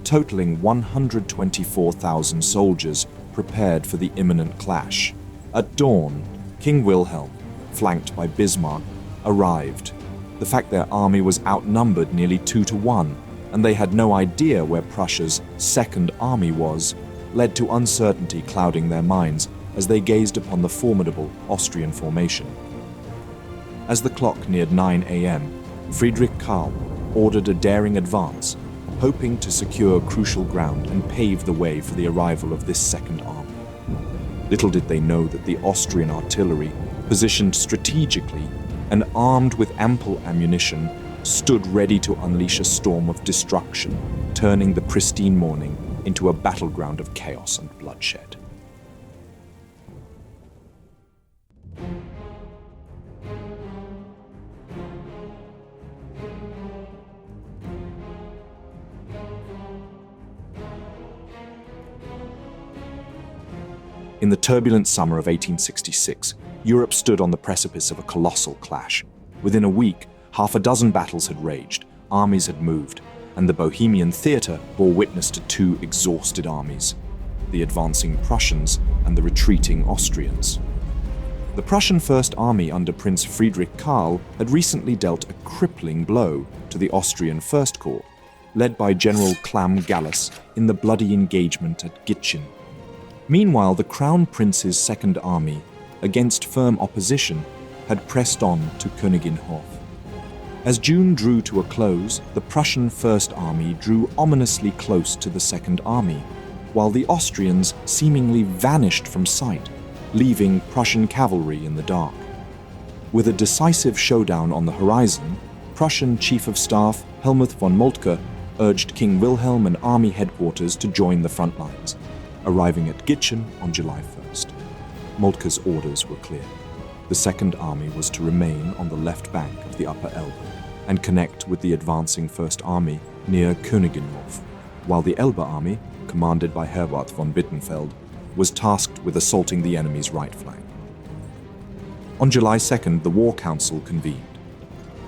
totaling 124,000 soldiers prepared for the imminent clash. At dawn, King Wilhelm, flanked by Bismarck, arrived. The fact their army was outnumbered nearly 2-1, and they had no idea where Prussia's Second Army was, led to uncertainty clouding their minds as they gazed upon the formidable Austrian formation. As the clock neared 9 a.m., Friedrich Karl ordered a daring advance, hoping to secure crucial ground and pave the way for the arrival of this second army. Little did they know that the Austrian artillery, positioned strategically and armed with ample ammunition, stood ready to unleash a storm of destruction, turning the pristine morning into a battleground of chaos and bloodshed. In the turbulent summer of 1866, Europe stood on the precipice of a colossal clash. Within a week, half a dozen battles had raged, armies had moved, and the Bohemian theatre bore witness to two exhausted armies, the advancing Prussians and the retreating Austrians. The Prussian First Army under Prince Friedrich Karl had recently dealt a crippling blow to the Austrian First Corps, led by General Clam Gallas in the bloody engagement at Gitchen. Meanwhile, the Crown Prince's Second Army, against firm opposition, had pressed on to Königinhof. As June drew to a close, the Prussian First Army drew ominously close to the Second Army, while the Austrians seemingly vanished from sight, leaving Prussian cavalry in the dark. With a decisive showdown on the horizon, Prussian Chief of Staff Helmuth von Moltke urged King Wilhelm and army headquarters to join the front lines, arriving at Gitchen on July 1st. Moltke's orders were clear. The Second Army was to remain on the left bank of the Upper Elbe and connect with the advancing First Army near Königinhof, while the Elbe Army, commanded by Herbert von Bittenfeld, was tasked with assaulting the enemy's right flank. On July 2nd, the War Council convened.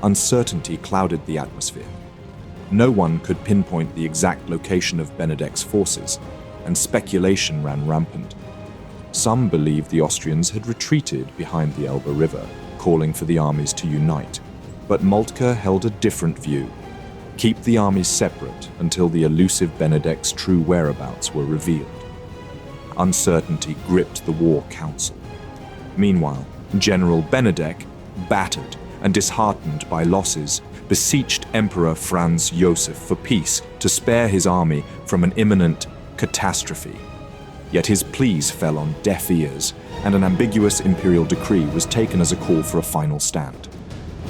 Uncertainty clouded the atmosphere. No one could pinpoint the exact location of Benedek's forces, and speculation ran rampant. Some believed the Austrians had retreated behind the Elbe River, calling for the armies to unite. But Moltke held a different view. Keep the armies separate until the elusive Benedek's true whereabouts were revealed. Uncertainty gripped the War Council. Meanwhile, General Benedek, battered and disheartened by losses, beseeched Emperor Franz Joseph for peace to spare his army from an imminent catastrophe. Yet his pleas fell on deaf ears, and an ambiguous imperial decree was taken as a call for a final stand.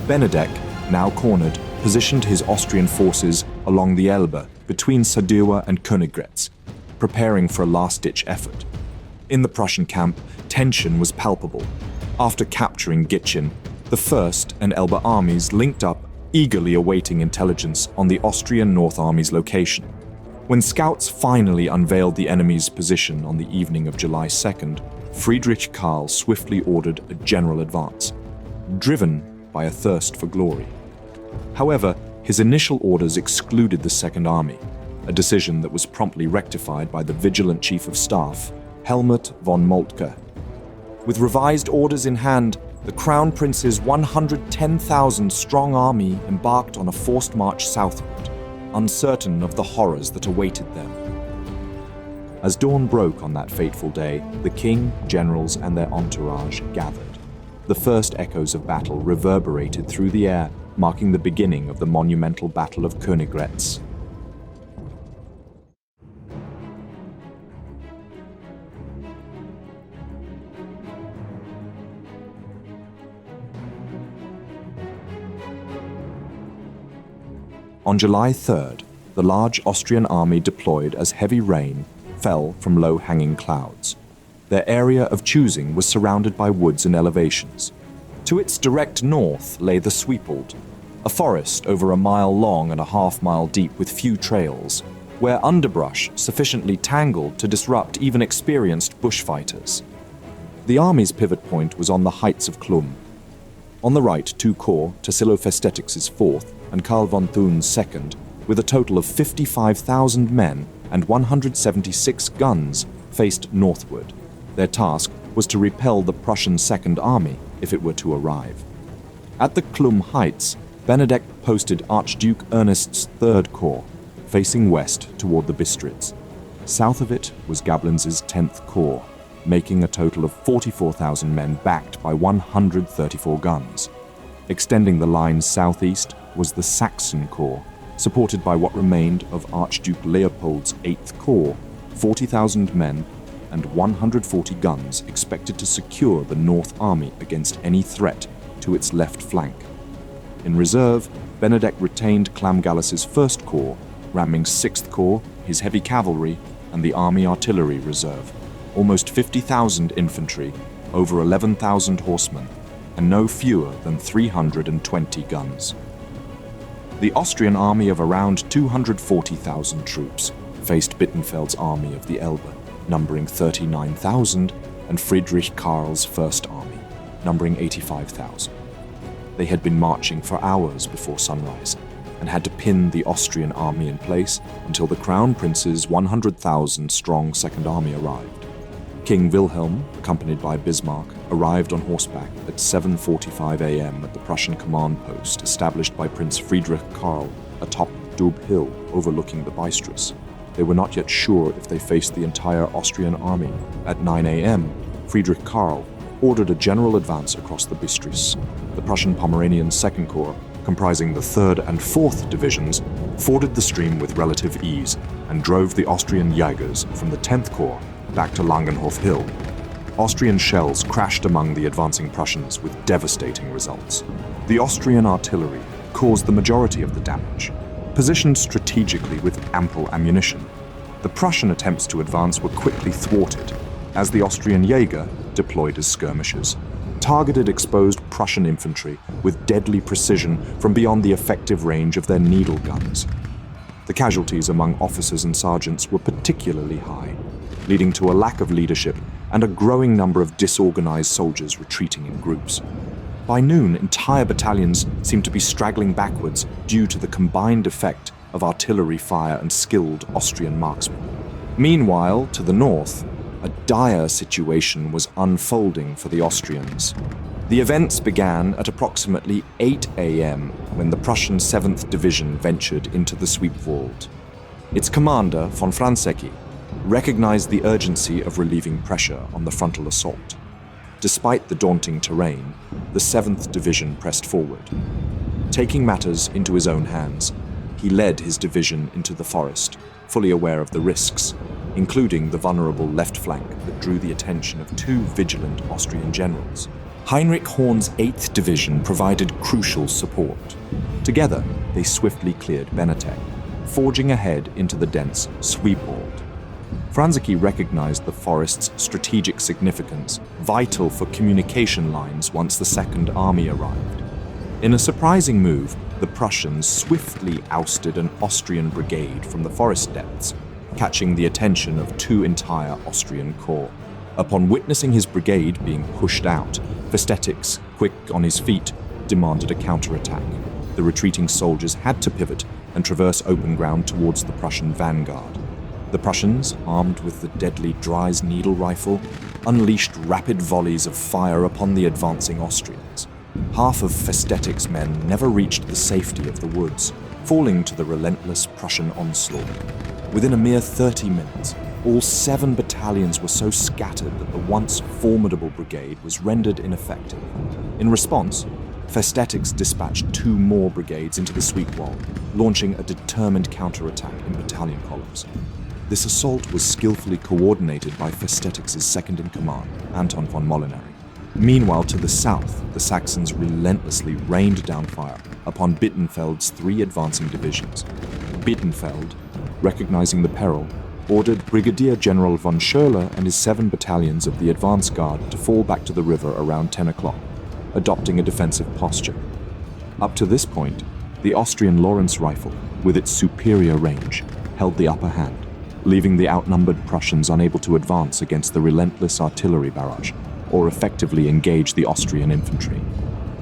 Benedek, now cornered, positioned his Austrian forces along the Elbe between Sadowa and Königgrätz, preparing for a last-ditch effort. In the Prussian camp, tension was palpable. After capturing Gitchen, the First and Elbe armies linked up, eagerly awaiting intelligence on the Austrian North Army's location. When scouts finally unveiled the enemy's position on the evening of July 2nd, Friedrich Karl swiftly ordered a general advance, driven by a thirst for glory. However, his initial orders excluded the Second Army, a decision that was promptly rectified by the vigilant Chief of Staff, Helmut von Moltke. With revised orders in hand, the Crown Prince's 110,000-strong army embarked on a forced march southward, uncertain of the horrors that awaited them. As dawn broke on that fateful day, the king, generals, and their entourage gathered. The first echoes of battle reverberated through the air, marking the beginning of the monumental Battle of Königgrätz. On July 3rd, the large Austrian army deployed as heavy rain fell from low-hanging clouds. Their area of choosing was surrounded by woods and elevations. To its direct north lay the Sweepeld, a forest over a mile long and a half-mile deep with few trails, where underbrush sufficiently tangled to disrupt even experienced bushfighters. The army's pivot point was on the heights of Chlum. On the right, two corps, Tassilo Festetics' 4th and Karl von Thun's 2nd, with a total of 55,000 men and 176 guns, faced northward. Their task was to repel the Prussian Second Army if it were to arrive. At the Chlum Heights, Benedek posted Archduke Ernest's 3rd Corps, facing west toward the Bistritz. South of it was Gablen's 10th Corps, making a total of 44,000 men backed by 134 guns. Extending the line southeast was the Saxon Corps, supported by what remained of Archduke Leopold's 8th Corps, 40,000 men and 140 guns expected to secure the North Army against any threat to its left flank. In reserve, Benedek retained Clam Gallus's 1st Corps, ramming 6th Corps, his heavy cavalry, and the Army Artillery Reserve, almost 50,000 infantry, over 11,000 horsemen, and no fewer than 320 guns. The Austrian army of around 240,000 troops faced Bittenfeld's army of the Elbe, numbering 39,000, and Friedrich Karl's First Army, numbering 85,000. They had been marching for hours before sunrise, and had to pin the Austrian army in place until the Crown Prince's 100,000-strong Second Army arrived. King Wilhelm, accompanied by Bismarck, arrived on horseback at 7:45 a.m. at the Prussian command post established by Prince Friedrich Karl atop Dub Hill overlooking the Bistris. They were not yet sure if they faced the entire Austrian army. At 9 a.m., Friedrich Karl ordered a general advance across the Bistris. The Prussian Pomeranian Second Corps, comprising the 3rd and 4th Divisions, forded the stream with relative ease and drove the Austrian Jägers from the 10th Corps back to Langenhof Hill. Austrian shells crashed among the advancing Prussians with devastating results. The Austrian artillery caused the majority of the damage, positioned strategically with ample ammunition. The Prussian attempts to advance were quickly thwarted, as the Austrian Jäger, deployed as skirmishers, targeted exposed Prussian infantry with deadly precision from beyond the effective range of their needle guns. The casualties among officers and sergeants were particularly high, leading to a lack of leadership and a growing number of disorganized soldiers retreating in groups. By noon, entire battalions seemed to be straggling backwards due to the combined effect of artillery fire and skilled Austrian marksmen. Meanwhile, to the north, a dire situation was unfolding for the Austrians. The events began at approximately 8 a.m. when the Prussian 7th Division ventured into the Sweepwald. Its commander, von Franzecki, recognized the urgency of relieving pressure on the frontal assault. Despite the daunting terrain, the 7th Division pressed forward. Taking matters into his own hands, he led his division into the forest, fully aware of the risks, including the vulnerable left flank that drew the attention of 2 vigilant Austrian generals. Heinrich Horn's 8th Division provided crucial support. Together, they swiftly cleared Benetech, forging ahead into the dense Sweepwald. Franzecki recognized the forest's strategic significance, vital for communication lines once the Second Army arrived. In a surprising move, the Prussians swiftly ousted an Austrian brigade from the forest depths, catching the attention of 2 entire Austrian corps. Upon witnessing his brigade being pushed out, Festetics, quick on his feet, demanded a counterattack. The retreating soldiers had to pivot and traverse open ground towards the Prussian vanguard. The Prussians, armed with the deadly Dries needle rifle, unleashed rapid volleys of fire upon the advancing Austrians. Half of Festetics' men never reached the safety of the woods, falling to the relentless Prussian onslaught. Within a mere 30 minutes, all 7 battalions were so scattered that the once formidable brigade was rendered ineffective. In response, Festetics dispatched 2 more brigades into the Sweepwald, launching a determined counterattack in battalion columns. This assault was skillfully coordinated by Festetics' second-in-command, Anton von Molinari. Meanwhile, to the south, the Saxons relentlessly rained down fire upon Bittenfeld's 3 advancing divisions. Bittenfeld, recognizing the peril, ordered Brigadier General von Schürler and his 7 battalions of the advance guard to fall back to the river around 10 o'clock, adopting a defensive posture. Up to this point, the Austrian Lawrence rifle, with its superior range, held the upper hand, leaving the outnumbered Prussians unable to advance against the relentless artillery barrage or effectively engage the Austrian infantry.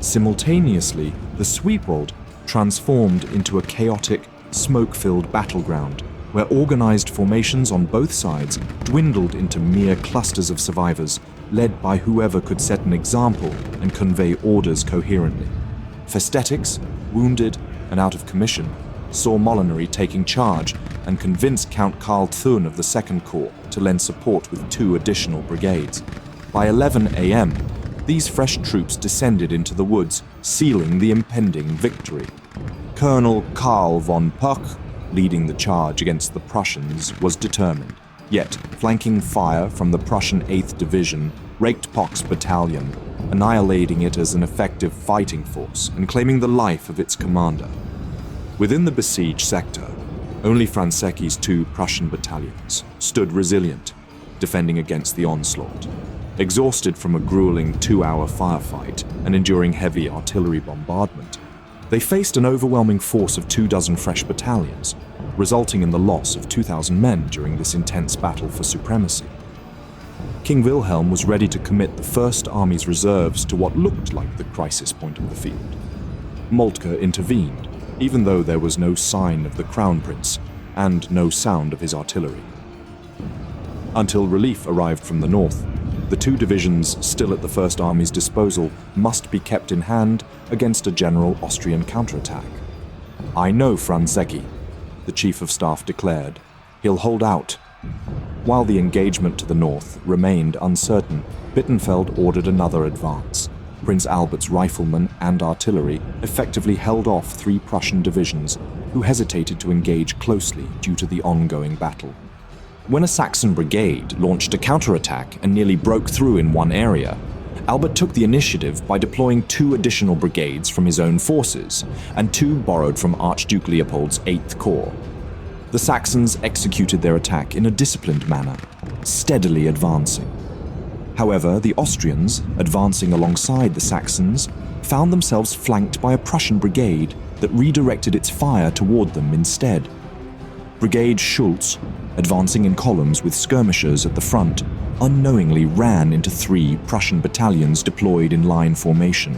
Simultaneously, the Sweepwald transformed into a chaotic, smoke-filled battleground where organized formations on both sides dwindled into mere clusters of survivors, led by whoever could set an example and convey orders coherently. Festetics, wounded and out of commission, saw Molinari taking charge and convinced Count Karl Thun of the Second Corps to lend support with 2 additional brigades. By 11 a.m., These fresh troops descended into the woods, sealing the impending victory. Colonel Karl von Puck, leading the charge against the Prussians, was determined. Yet, flanking fire from the Prussian 8th Division raked Puck's battalion, annihilating it as an effective fighting force and claiming the life of its commander. Within the besieged sector, only Franzecchi's 2 Prussian battalions stood resilient, defending against the onslaught. Exhausted from a grueling 2-hour firefight and enduring heavy artillery bombardment, they faced an overwhelming force of 24 fresh battalions, resulting in the loss of 2,000 men during this intense battle for supremacy. King Wilhelm was ready to commit the First Army's reserves to what looked like the crisis point of the field. Moltke intervened, even though there was no sign of the Crown Prince and no sound of his artillery. Until relief arrived from the north, the 2 divisions still at the First Army's disposal must be kept in hand against a general Austrian counterattack. "I know Franzecchi," the Chief of Staff declared. "He'll hold out." While the engagement to the north remained uncertain, Bittenfeld ordered another advance. Prince Albert's riflemen and artillery effectively held off 3 Prussian divisions who hesitated to engage closely due to the ongoing battle. When a Saxon brigade launched a counterattack and nearly broke through in one area, Albert took the initiative by deploying 2 additional brigades from his own forces and 2 borrowed from Archduke Leopold's 8th Corps. The Saxons executed their attack in a disciplined manner, steadily advancing. However, the Austrians, advancing alongside the Saxons, found themselves flanked by a Prussian brigade that redirected its fire toward them instead. Brigade Schultz, advancing in columns with skirmishers at the front, unknowingly ran into 3 Prussian battalions deployed in line formation.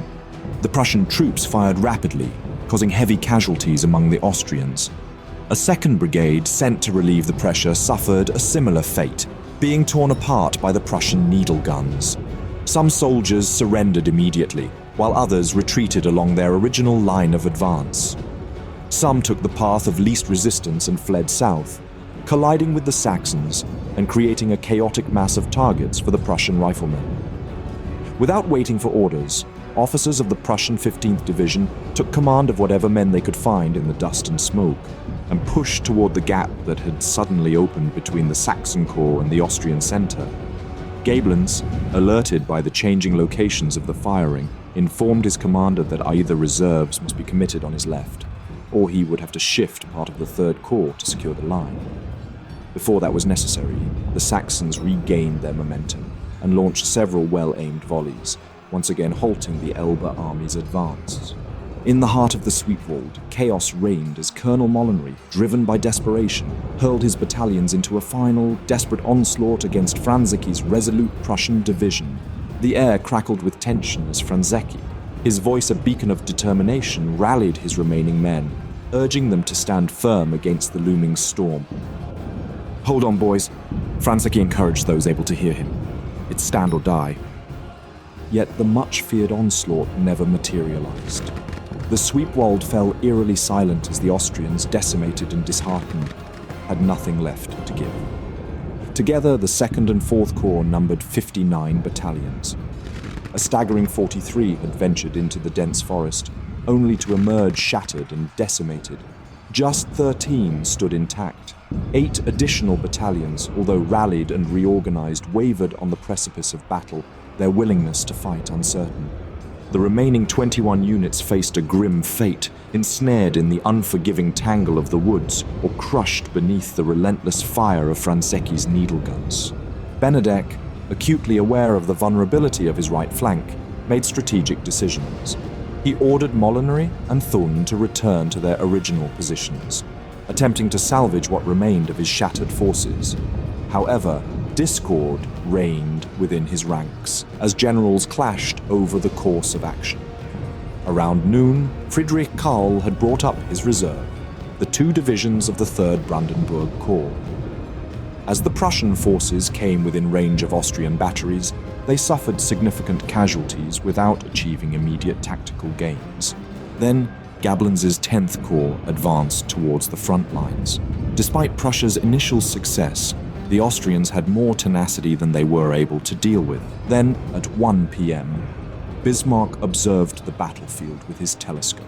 The Prussian troops fired rapidly, causing heavy casualties among the Austrians. A second brigade sent to relieve the pressure suffered a similar fate, being torn apart by the Prussian needle guns. Some soldiers surrendered immediately, while others retreated along their original line of advance. Some took the path of least resistance and fled south, colliding with the Saxons and creating a chaotic mass of targets for the Prussian riflemen. Without waiting for orders, officers of the Prussian 15th Division took command of whatever men they could find in the dust and smoke, and pushed toward the gap that had suddenly opened between the Saxon Corps and the Austrian center. Gablens, alerted by the changing locations of the firing, informed his commander that either reserves must be committed on his left, or he would have to shift part of the 3rd Corps to secure the line. Before that was necessary, the Saxons regained their momentum and launched several well-aimed volleys, once again halting the Elbe army's advance. In the heart of the Sweepwald, chaos reigned as Colonel Molinary, driven by desperation, hurled his battalions into a final, desperate onslaught against Franzecchi's resolute Prussian division. The air crackled with tension as Franzecchi, his voice a beacon of determination, rallied his remaining men, urging them to stand firm against the looming storm. "Hold on, boys," Franzecchi encouraged those able to hear him. "It's stand or die." Yet the much-feared onslaught never materialized. The Sweepwald fell eerily silent as the Austrians, decimated and disheartened, had nothing left to give. Together, the 2nd and 4th Corps numbered 59 battalions. A staggering 43 had ventured into the dense forest, only to emerge shattered and decimated. Just 13 stood intact. 8 additional battalions, although rallied and reorganized, wavered on the precipice of battle, their willingness to fight uncertain. The remaining 21 units faced a grim fate, ensnared in the unforgiving tangle of the woods or crushed beneath the relentless fire of Franzecchi's needle guns. Benedek, acutely aware of the vulnerability of his right flank, made strategic decisions. He ordered Molinary and Thun to return to their original positions, attempting to salvage what remained of his shattered forces. However, discord reigned within his ranks as generals clashed over the course of action. Around noon, Friedrich Karl had brought up his reserve, the 2 divisions of the 3rd Brandenburg Corps. As the Prussian forces came within range of Austrian batteries, they suffered significant casualties without achieving immediate tactical gains. Then, Gablens' 10th Corps advanced towards the front lines. Despite Prussia's initial success, the Austrians had more tenacity than they were able to deal with. Then, at 1 p.m., Bismarck observed the battlefield with his telescope.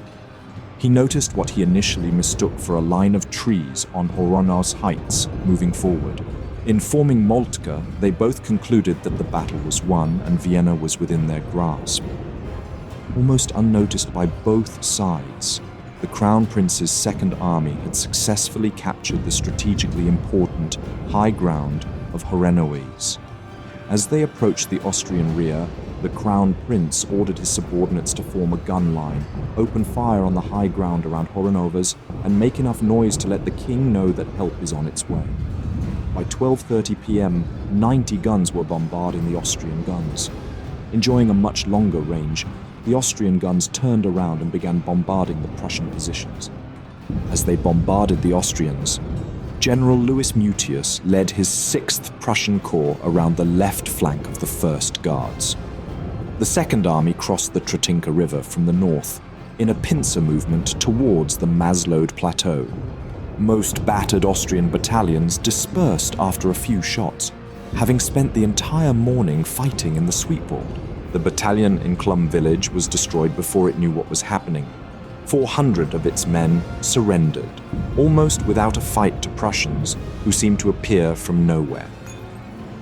He noticed what he initially mistook for a line of trees on Horonau's heights moving forward. Informing Moltke, they both concluded that the battle was won and Vienna was within their grasp. Almost unnoticed by both sides, the Crown Prince's Second Army had successfully captured the strategically important high ground of Hohenlohe. As they approached the Austrian rear, the Crown Prince ordered his subordinates to form a gun line, open fire on the high ground around Hohenlohe, and make enough noise to let the king know that help is on its way. By 12:30 p.m., 90 guns were bombarding the Austrian guns. Enjoying a much longer range, the Austrian guns turned around and began bombarding the Prussian positions. As they bombarded the Austrians, General Louis Mutius led his 6th Prussian Corps around the left flank of the 1st Guards. The Second Army crossed the Tretinka River from the north in a pincer movement towards the Maslowed Plateau. Most battered Austrian battalions dispersed after a few shots, having spent the entire morning fighting in the sweepboard. The battalion in Klum village was destroyed before it knew what was happening. 400 of its men surrendered, almost without a fight to Prussians, who seemed to appear from nowhere.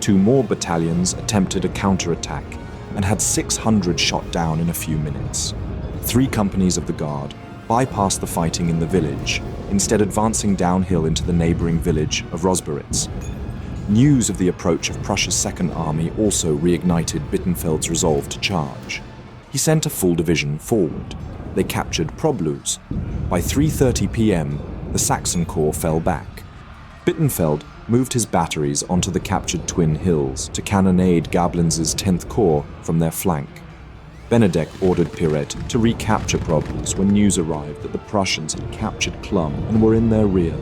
2 more battalions attempted a counterattack and had 600 shot down in a few minutes. 3 companies of the Guard bypassed the fighting in the village, instead advancing downhill into the neighboring village of Rosbaritz. News of the approach of Prussia's Second Army also reignited Bittenfeld's resolve to charge. He sent a full division forward. They captured Probluz. By 3:30 p.m., the Saxon Corps fell back. Bittenfeld moved his batteries onto the captured Twin Hills to cannonade Gablen's 10th Corps from their flank. Benedek ordered Piret to recapture Probluz when news arrived that the Prussians had captured Klum and were in their rear.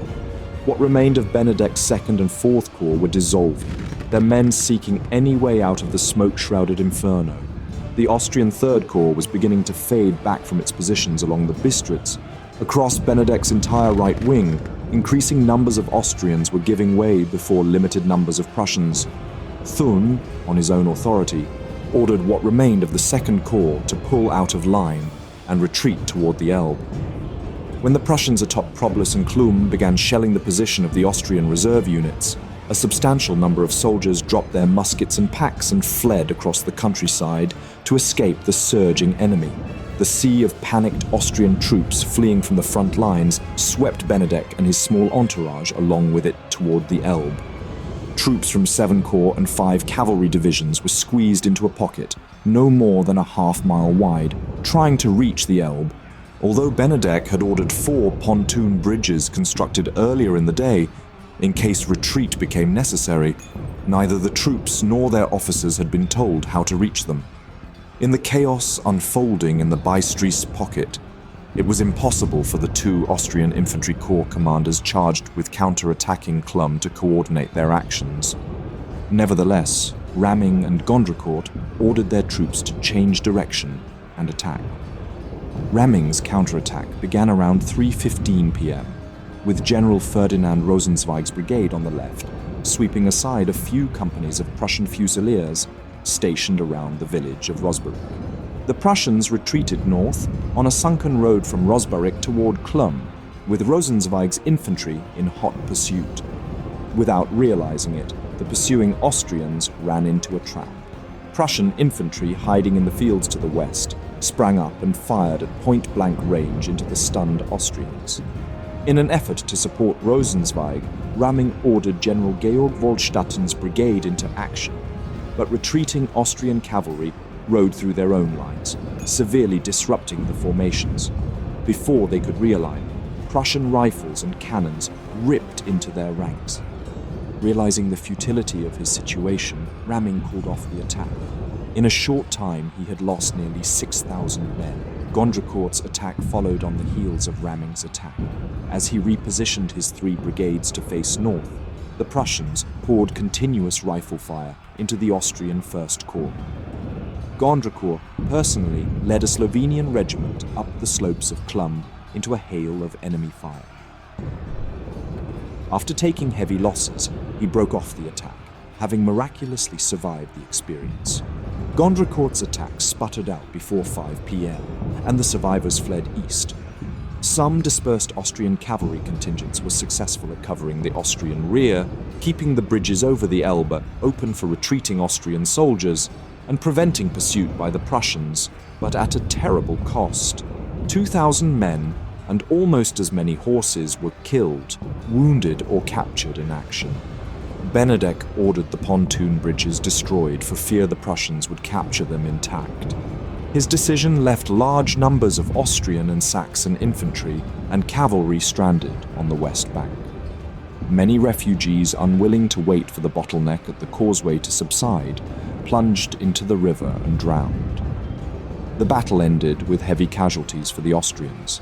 What remained of Benedek's 2nd and 4th Corps were dissolving, their men seeking any way out of the smoke-shrouded inferno. The Austrian 3rd Corps was beginning to fade back from its positions along the Bistritz. Across Benedek's entire right wing, increasing numbers of Austrians were giving way before limited numbers of Prussians. Thun, on his own authority, ordered what remained of the 2nd Corps to pull out of line and retreat toward the Elbe. When the Prussians atop Probluz and Klum began shelling the position of the Austrian reserve units, a substantial number of soldiers dropped their muskets and packs and fled across the countryside to escape the surging enemy. The sea of panicked Austrian troops fleeing from the front lines swept Benedek and his small entourage along with it toward the Elbe. Troops from 7 Corps and 5 cavalry divisions were squeezed into a pocket, no more than a half-mile wide, trying to reach the Elbe. Although Benedek had ordered 4 pontoon bridges constructed earlier in the day, in case retreat became necessary, neither the troops nor their officers had been told how to reach them. In the chaos unfolding in the Bystries pocket, it was impossible for the 2 Austrian infantry corps commanders charged with counter-attacking Klum to coordinate their actions. Nevertheless, Ramming and Gondrecourt ordered their troops to change direction and attack. Ramming's counterattack began around 3:15 p.m., with General Ferdinand Rosenzweig's brigade on the left, sweeping aside a few companies of Prussian fusiliers stationed around the village of Rosbaric. The Prussians retreated north on a sunken road from Rosbaric toward Klum, with Rosenzweig's infantry in hot pursuit. Without realizing it, the pursuing Austrians ran into a trap. Prussian infantry hiding in the fields to the west sprang up and fired at point-blank range into the stunned Austrians. In an effort to support Rosenzweig, Ramming ordered General Georg Wohlstatten's brigade into action, but retreating Austrian cavalry rode through their own lines, severely disrupting the formations. Before they could realign, Prussian rifles and cannons ripped into their ranks. Realizing the futility of his situation, Ramming called off the attack. In a short time, he had lost nearly 6,000 men. Gondrecourt's attack followed on the heels of Ramming's attack. As he repositioned his 3 brigades to face north, the Prussians poured continuous rifle fire into the Austrian 1st Corps. Gondrecourt personally led a Slovenian regiment up the slopes of Klum into a hail of enemy fire. After taking heavy losses, he broke off the attack, having miraculously survived the experience. Gondrecourt's attack sputtered out before 5 p.m., and the survivors fled east. Some dispersed Austrian cavalry contingents were successful at covering the Austrian rear, keeping the bridges over the Elbe open for retreating Austrian soldiers and preventing pursuit by the Prussians, but at a terrible cost. 2,000 men and almost as many horses were killed, wounded, or captured in action. Benedek ordered the pontoon bridges destroyed for fear the Prussians would capture them intact. His decision left large numbers of Austrian and Saxon infantry and cavalry stranded on the west bank. Many refugees, unwilling to wait for the bottleneck at the causeway to subside, plunged into the river and drowned. The battle ended with heavy casualties for the Austrians.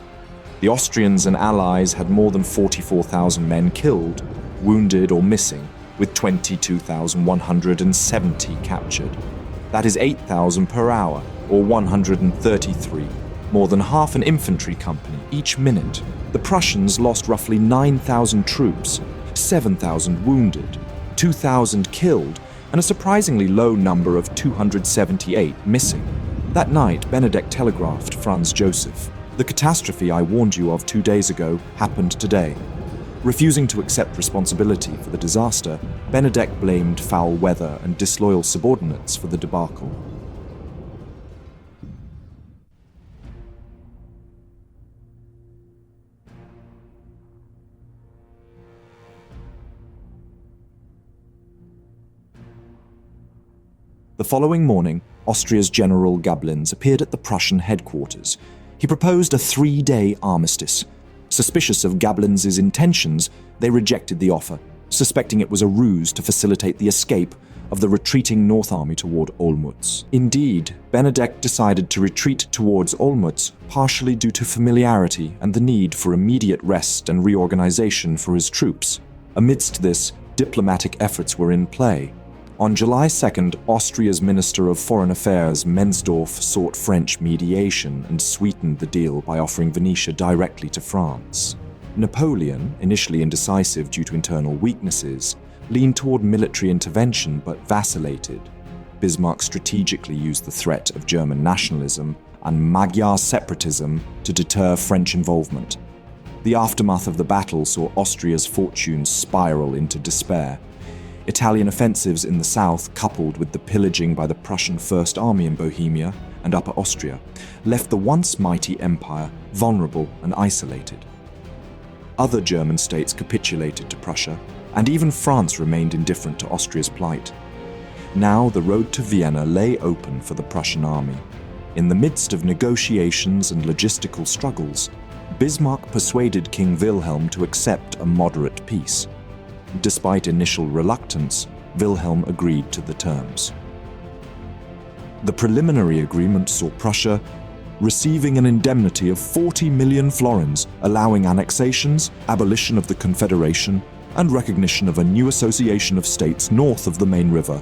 The Austrians and allies had more than 44,000 men killed, wounded, or missing, with 22,170 captured. That is 8,000 per hour, or 133, more than half an infantry company each minute. The Prussians lost roughly 9,000 troops, 7,000 wounded, 2,000 killed, and a surprisingly low number of 278 missing. That night, Benedek telegraphed Franz Joseph, "The catastrophe I warned you of 2 days ago happened today." Refusing to accept responsibility for the disaster, Benedek blamed foul weather and disloyal subordinates for the debacle. The following morning, Austria's General Gablins appeared at the Prussian headquarters. He proposed a 3-day armistice. Suspicious of Gablins's intentions, they rejected the offer, suspecting it was a ruse to facilitate the escape of the retreating North Army toward Olmütz. Indeed, Benedek decided to retreat towards Olmütz partially due to familiarity and the need for immediate rest and reorganization for his troops. Amidst this, diplomatic efforts were in play. On July 2nd, Austria's Minister of Foreign Affairs, Mensdorf, sought French mediation and sweetened the deal by offering Venetia directly to France. Napoleon, initially indecisive due to internal weaknesses, leaned toward military intervention but vacillated. Bismarck strategically used the threat of German nationalism and Magyar separatism to deter French involvement. The aftermath of the battle saw Austria's fortunes spiral into despair. Italian offensives in the south, coupled with the pillaging by the Prussian First Army in Bohemia and Upper Austria, left the once mighty empire vulnerable and isolated. Other German states capitulated to Prussia, and even France remained indifferent to Austria's plight. Now the road to Vienna lay open for the Prussian army. In the midst of negotiations and logistical struggles, Bismarck persuaded King Wilhelm to accept a moderate peace. Despite initial reluctance, Wilhelm agreed to the terms. The preliminary agreement saw Prussia receiving an indemnity of 40 million florins, allowing annexations, abolition of the Confederation, and recognition of a new association of states north of the main river.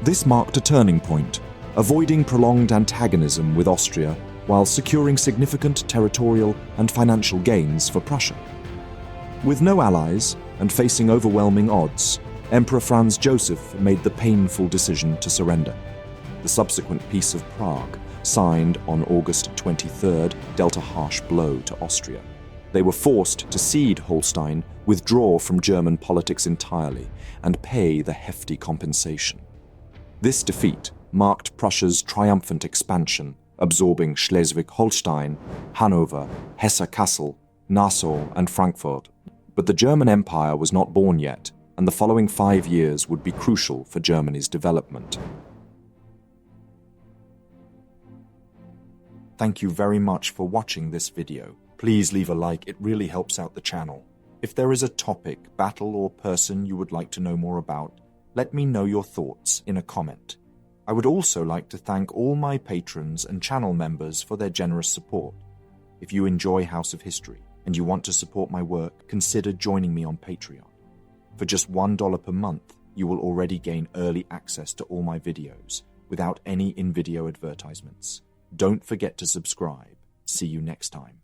This marked a turning point, avoiding prolonged antagonism with Austria while securing significant territorial and financial gains for Prussia. With no allies and facing overwhelming odds, Emperor Franz Joseph made the painful decision to surrender. The subsequent Peace of Prague, signed on August 23rd, dealt a harsh blow to Austria. They were forced to cede Holstein, withdraw from German politics entirely, and pay the hefty compensation. This defeat marked Prussia's triumphant expansion, absorbing Schleswig-Holstein, Hanover, Hesse-Kassel, Nassau, and Frankfurt. But the German Empire was not born yet, and the following 5 years would be crucial for Germany's development. Thank you very much for watching this video. Please leave a like, it really helps out the channel. If there is a topic, battle, or person you would like to know more about, let me know your thoughts in a comment. I would also like to thank all my patrons and channel members for their generous support. If you enjoy House of History and you want to support my work, consider joining me on Patreon. For just $1 per month, you will already gain early access to all my videos without any in-video advertisements. Don't forget to subscribe. See you next time.